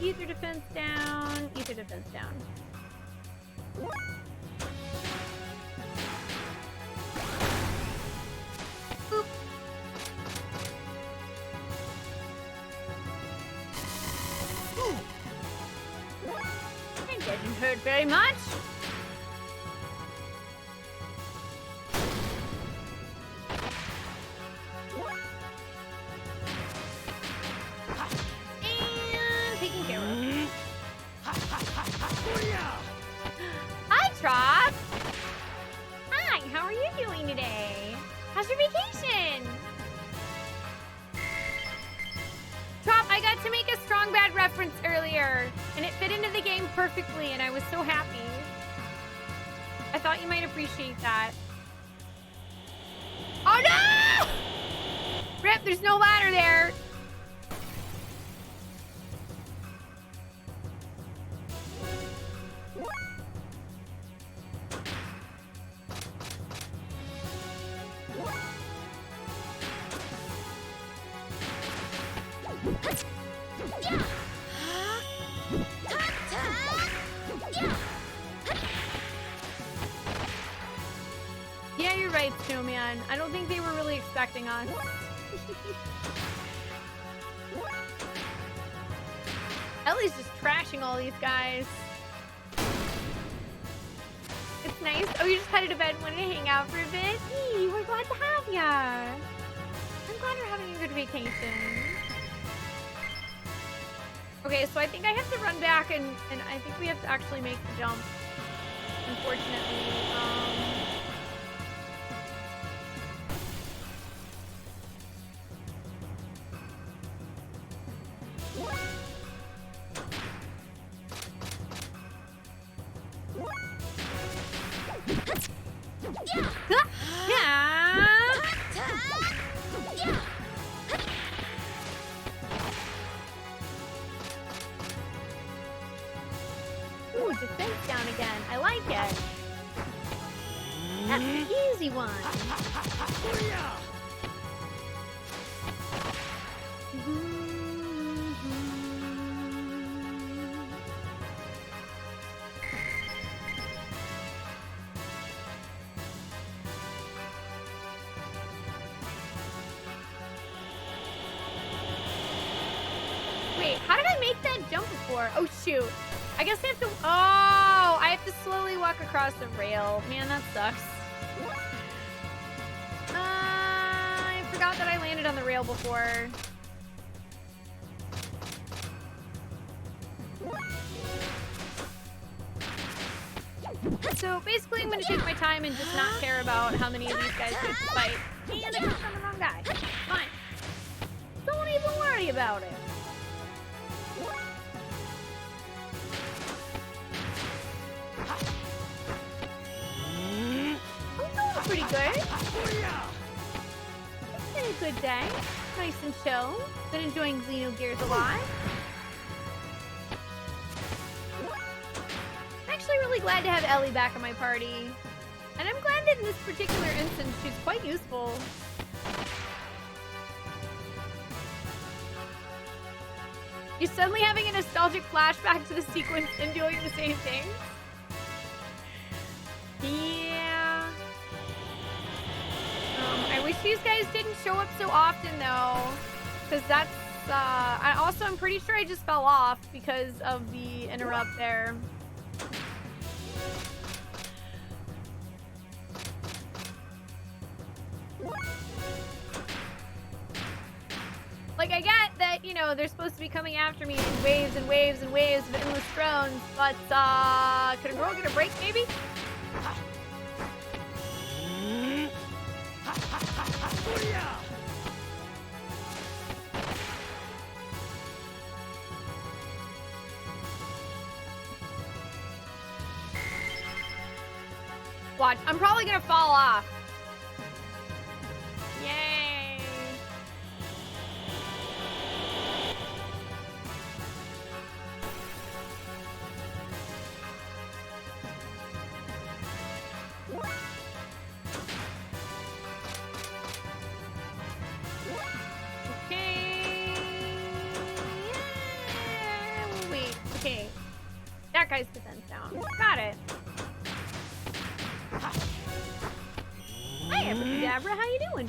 Ether defense down, ether defense down. Boop. It didn't hurt very much. Hi, Trop! Hi, how are you doing today? How's your vacation? reference earlier, and it fit into the game perfectly, and I was so happy. I thought you might appreciate that. Oh no! Rip, there's no ladder there. Yeah, you're right, Snowman. I don't think they were really expecting us. Ellie's just trashing all these guys. It's nice. Oh, you just headed to bed and wanted to hang out for a bit? Hey, we're glad to have ya. I'm glad you're having a good vacation. Okay, so I think I have to run back and I think we have to actually make the jump. Unfortunately. Ooh, defense down again. I like it. That's an easy one. Wait, how did I make that jump before? Oh, shoot. I guess I have to... Oh, I have to slowly walk across the rail. Man, that sucks. I forgot that I landed on the rail before. So basically, I'm going to take my time and just not care about how many of these guys we have to fight. And I clicked on the wrong guy. Fine. Don't even worry about it. Pretty good. It's been a good day. Nice and chill. Been enjoying Xenogears a lot. I'm actually really glad to have Ellie back in my party. And I'm glad that in this particular instance, she's quite useful. You're suddenly having a nostalgic flashback to the sequence and doing the same thing. Yeah. I wish these guys didn't show up so often, though, because that's, I'm pretty sure I just fell off because of the interrupt there. Like, I get that, you know, they're supposed to be coming after me in waves and waves and waves of endless drones, but, could a girl get a break, maybe? Watch, I'm probably gonna fall off. Yay! Okay. That guy's defense down. Got it. Hey, Abracadabra, how you doing?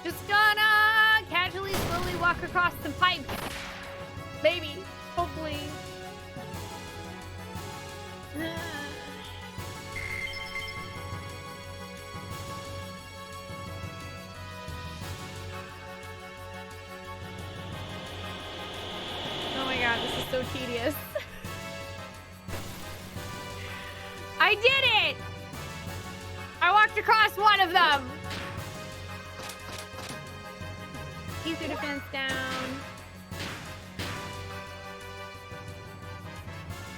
Just gonna casually, slowly walk across some pipes. Maybe. Hopefully. Oh my god, this is so tedious. I did it! I walked across one of them. Keep your defense down.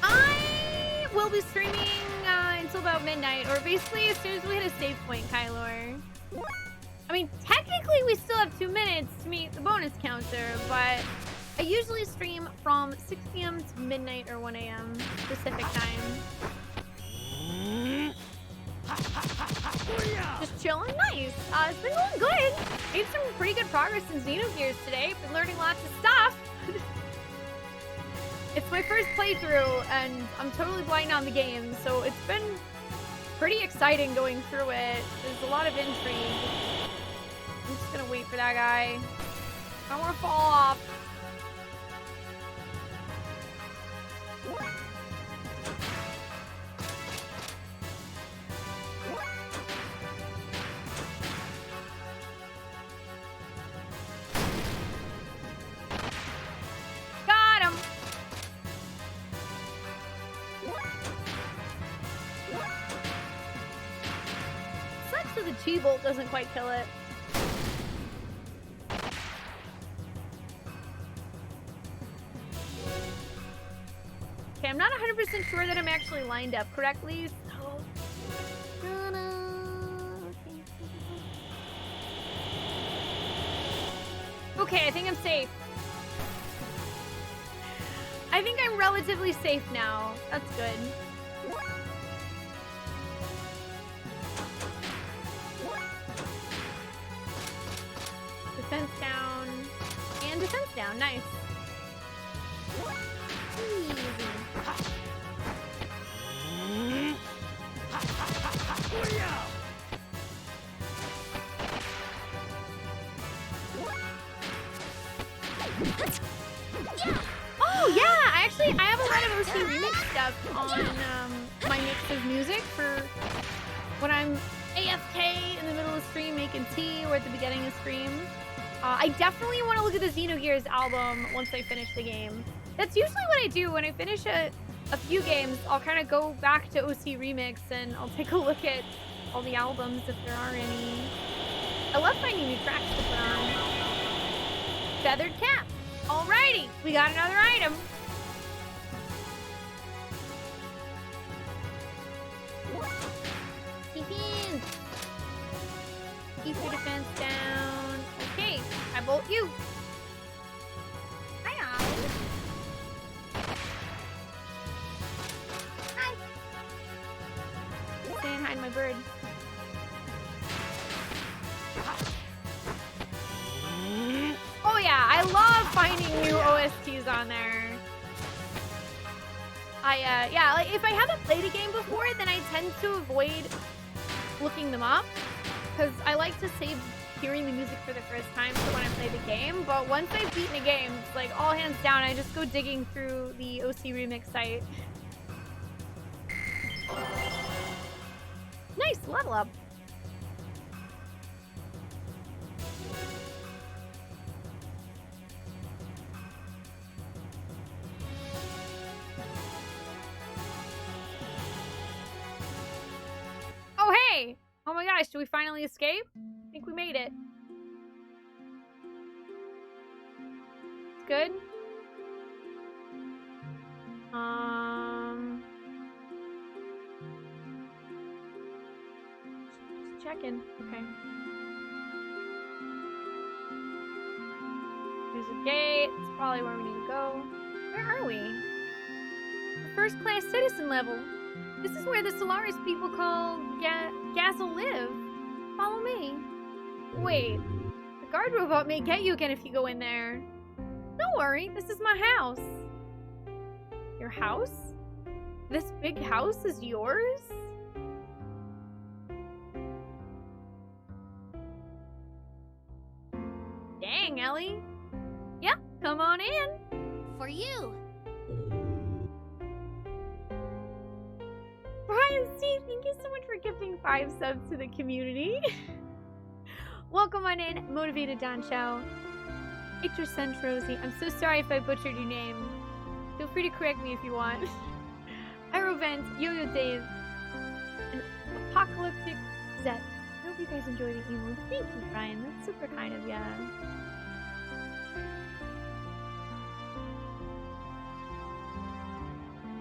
I will be streaming until about midnight, or basically as soon as we hit a save point, Kylor. I mean, technically we still have 2 minutes to meet the bonus counter, but I usually stream from 6 p.m. to midnight or 1 a.m. Pacific time. Just chilling, nice. It's been going good. Made some pretty good progress in Xenogears today. Been learning lots of stuff. It's my first playthrough, and I'm totally blind on the game, so it's been pretty exciting going through it. There's a lot of intrigue. I'm just gonna wait for that guy. I don't want to fall off. Got him. Sucks that the T-bolt doesn't quite kill it. Okay, I'm not 100% sure that I'm actually lined up correctly, so... Okay, I think I'm safe. I think I'm relatively safe now. That's good. Defense down. And defense down. Nice. Easy. Oh yeah, I have a lot of OC remix stuff on my mix of music for when I'm AFK in the middle of stream making tea or at the beginning of stream. I definitely want to look at the Xenogears album once I finish the game. That's usually what I do when I finish a few games. I'll kind of go back to OC Remix and I'll take a look at all the albums if there are any. I love finding new tracks to put on. Feathered cap. Alrighty, we got another item. Defense. Keep your defense down. Okay, I bolt you. Hi. Hi. Saying hi to my bird. Oh yeah, I love finding new OSTs on there. Yeah, like if I haven't played a game before, then I tend to avoid looking them up because I like to save hearing the music for the first time for when I play the game. But once I've beaten a game, it's like all hands down, I just go digging through the OC Remix site. Nice, level up. Oh, hey! Oh my gosh, did we finally escape? I think we made it. It's good. Just checking. Okay. There's a gate. It's probably where we need to go. Where are we? The first class citizen level. This is where the Solaris people called Gazel live. Follow me. Wait, the guard robot may get you again if you go in there. Don't worry, this is my house. Your house? This big house is yours? Dang, Ellie. Yep, come on in. For you. Brian C, thank you so much for gifting 5 subs to the community. Welcome on in, Motivated Don Chow. Itcher Rosie. I'm so sorry if I butchered your name. Feel free to correct me if you want. Aerovent, Yo-Yo Dave. Apocalyptic Zet. I hope you guys enjoy the email. Thank you, Brian. That's super kind of ya.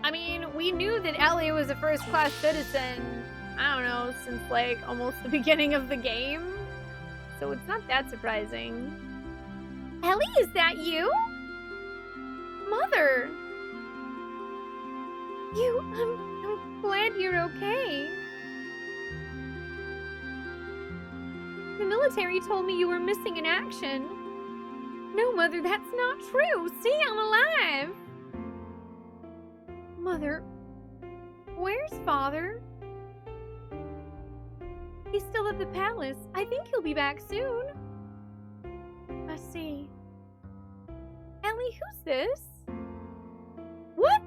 I mean, we knew that Ellie was a first-class citizen, I don't know, since like almost the beginning of the game. So it's not that surprising. Ellie, is that you? Mother! I'm glad you're okay. The military told me you were missing in action. No, Mother, that's not true. See, I'm alive. Mother, where's Father? He's still at the palace. I think he'll be back soon. I see. Ellie, who's this? What?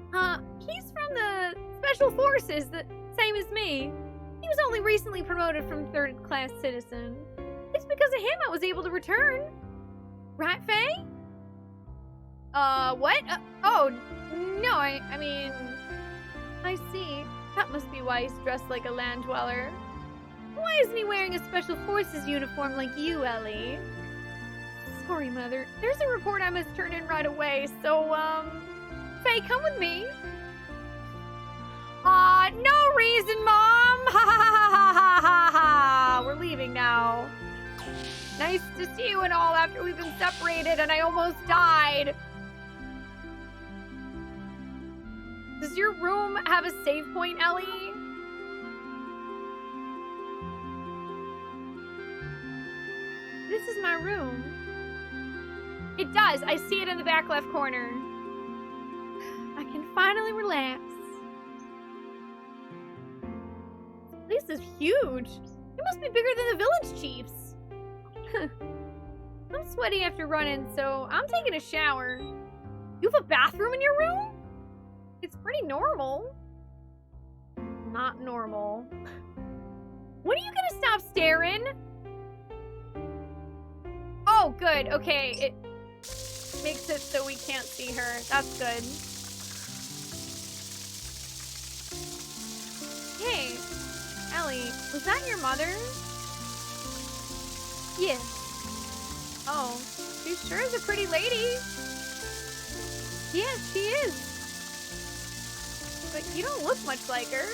He's from the Special Forces, the same as me. He was only recently promoted from third-class citizen. It's because of him I was able to return. Right, Faye? What? Oh, no, I mean... I see. That must be why he's dressed like a land dweller. Why isn't he wearing a Special Forces uniform like you, Ellie? Sorry, Mother. There's a report I must turn in right away, so, Faye, come with me. No reason, Mom! Ha ha ha ha ha ha ha! We're leaving now. Nice to see you and all after we've been separated and I almost died. Does your room have a save point, Ellie? This is my room. It does. I see it in the back left corner. I can finally relax. This is huge. It must be bigger than the village chief's. I'm sweaty after running, so I'm taking a shower. You have a bathroom in your room? It's pretty normal. Not normal. When are you gonna stop staring? Oh, good. Okay, it makes it so we can't see her. That's good. Hey, Ellie, was that your mother? Yes. Oh, she sure is a pretty lady. Yeah, she is. But you don't look much like her.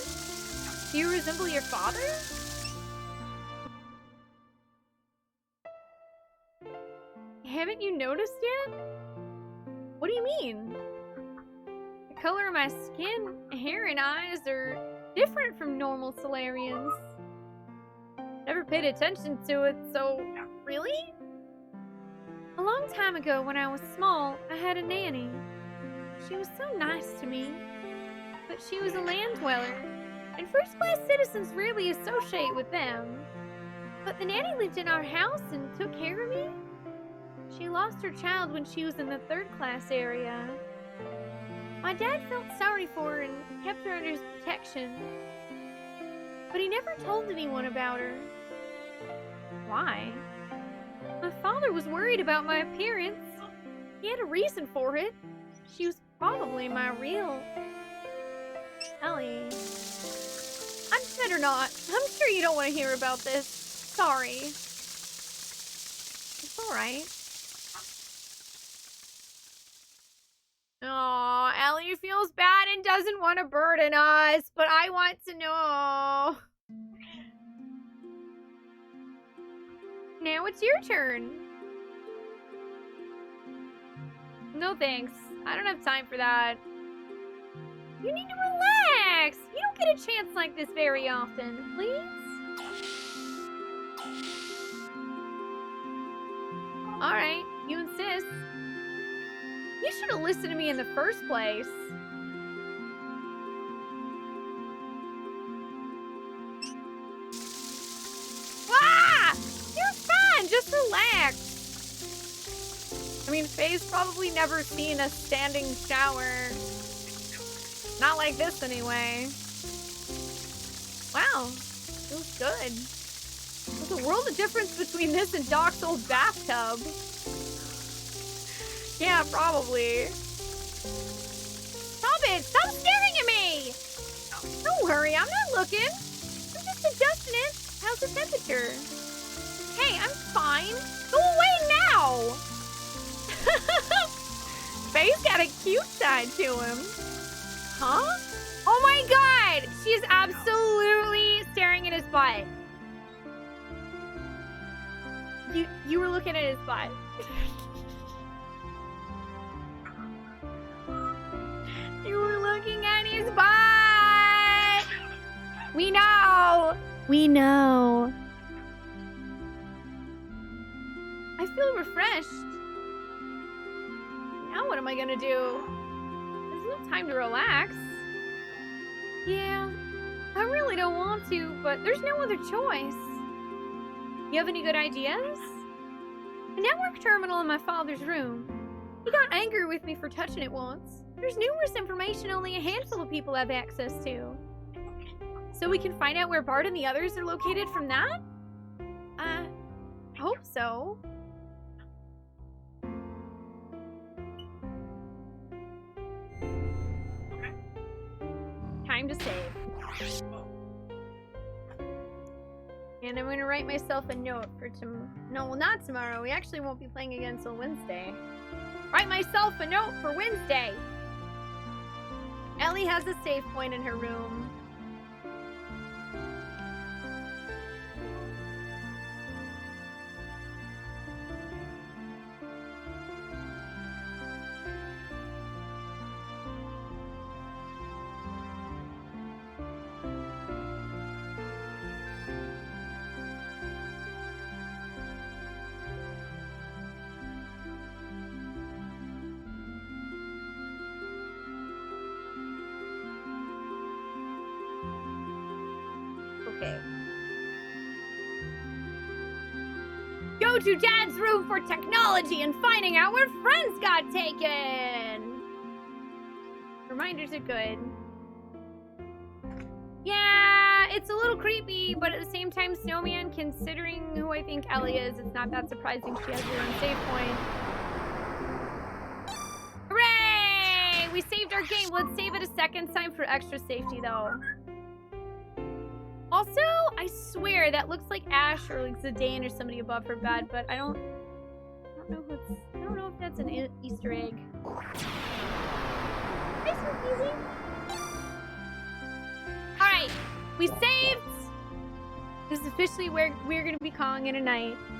Do you resemble your father? Haven't you noticed yet? What do you mean? The color of my skin, hair, and eyes are different from normal Solarians. Never paid attention to it, so... Really? A long time ago, when I was small, I had a nanny. She was so nice to me. But she was a land dweller, and first-class citizens rarely associate with them. But the nanny lived in our house and took care of me. She lost her child when she was in the third-class area. My dad felt sorry for her and kept her under his protection. But he never told anyone about her. Why? My father was worried about my appearance. He had a reason for it. She was probably my real... Ellie. I'd better not. I'm sure you don't want to hear about this. Sorry. It's alright. Aw, Ellie feels bad and doesn't want to burden us, but I want to know. Now it's your turn. No thanks. I don't have time for that. You need to relax. You don't get a chance like this very often, please. Alright, you insist. You should have listened to me in the first place. Ah! You're fine, just relax. I mean, Faye's probably never seen a standing shower. Not like this, anyway. Wow, feels good. There's a world of difference between this and Doc's old bathtub. Yeah, probably. Stop it! Stop staring at me! Don't worry, I'm not looking. I'm just adjusting it. How's the temperature? Hey, I'm fine. Go away now. Faye's got a cute side to him. Huh? Oh my god! She's absolutely staring at his butt. You were looking at his butt. You were looking at his butt! We know! We know. I feel refreshed. Now what am I gonna do? There's no time to relax. Yeah, I really don't want to, but there's no other choice. You have any good ideas? A network terminal in my father's room. He got angry with me for touching it once. There's numerous information only a handful of people have access to. So we can find out where Bart and the others are located from that? I hope so. Time to save. And I'm gonna write myself a note for no, not tomorrow. We actually won't be playing again until Wednesday. Write myself a note for Wednesday. Ellie has a save point in her room. Okay. Go to Dad's room for technology and finding out where friends got taken. Reminders are good. Yeah, it's a little creepy, but at the same time, Snowman, considering who I think Ellie is, it's not that surprising she has her own save point. Hooray! We saved our game. Let's save it a second time for extra safety, though. Also, I swear that looks like Ash or like Zidane or somebody above her bed, but I don't know if that's an Easter egg. Hi, Sweet Alright, we saved! This is officially where we're gonna be calling it a night.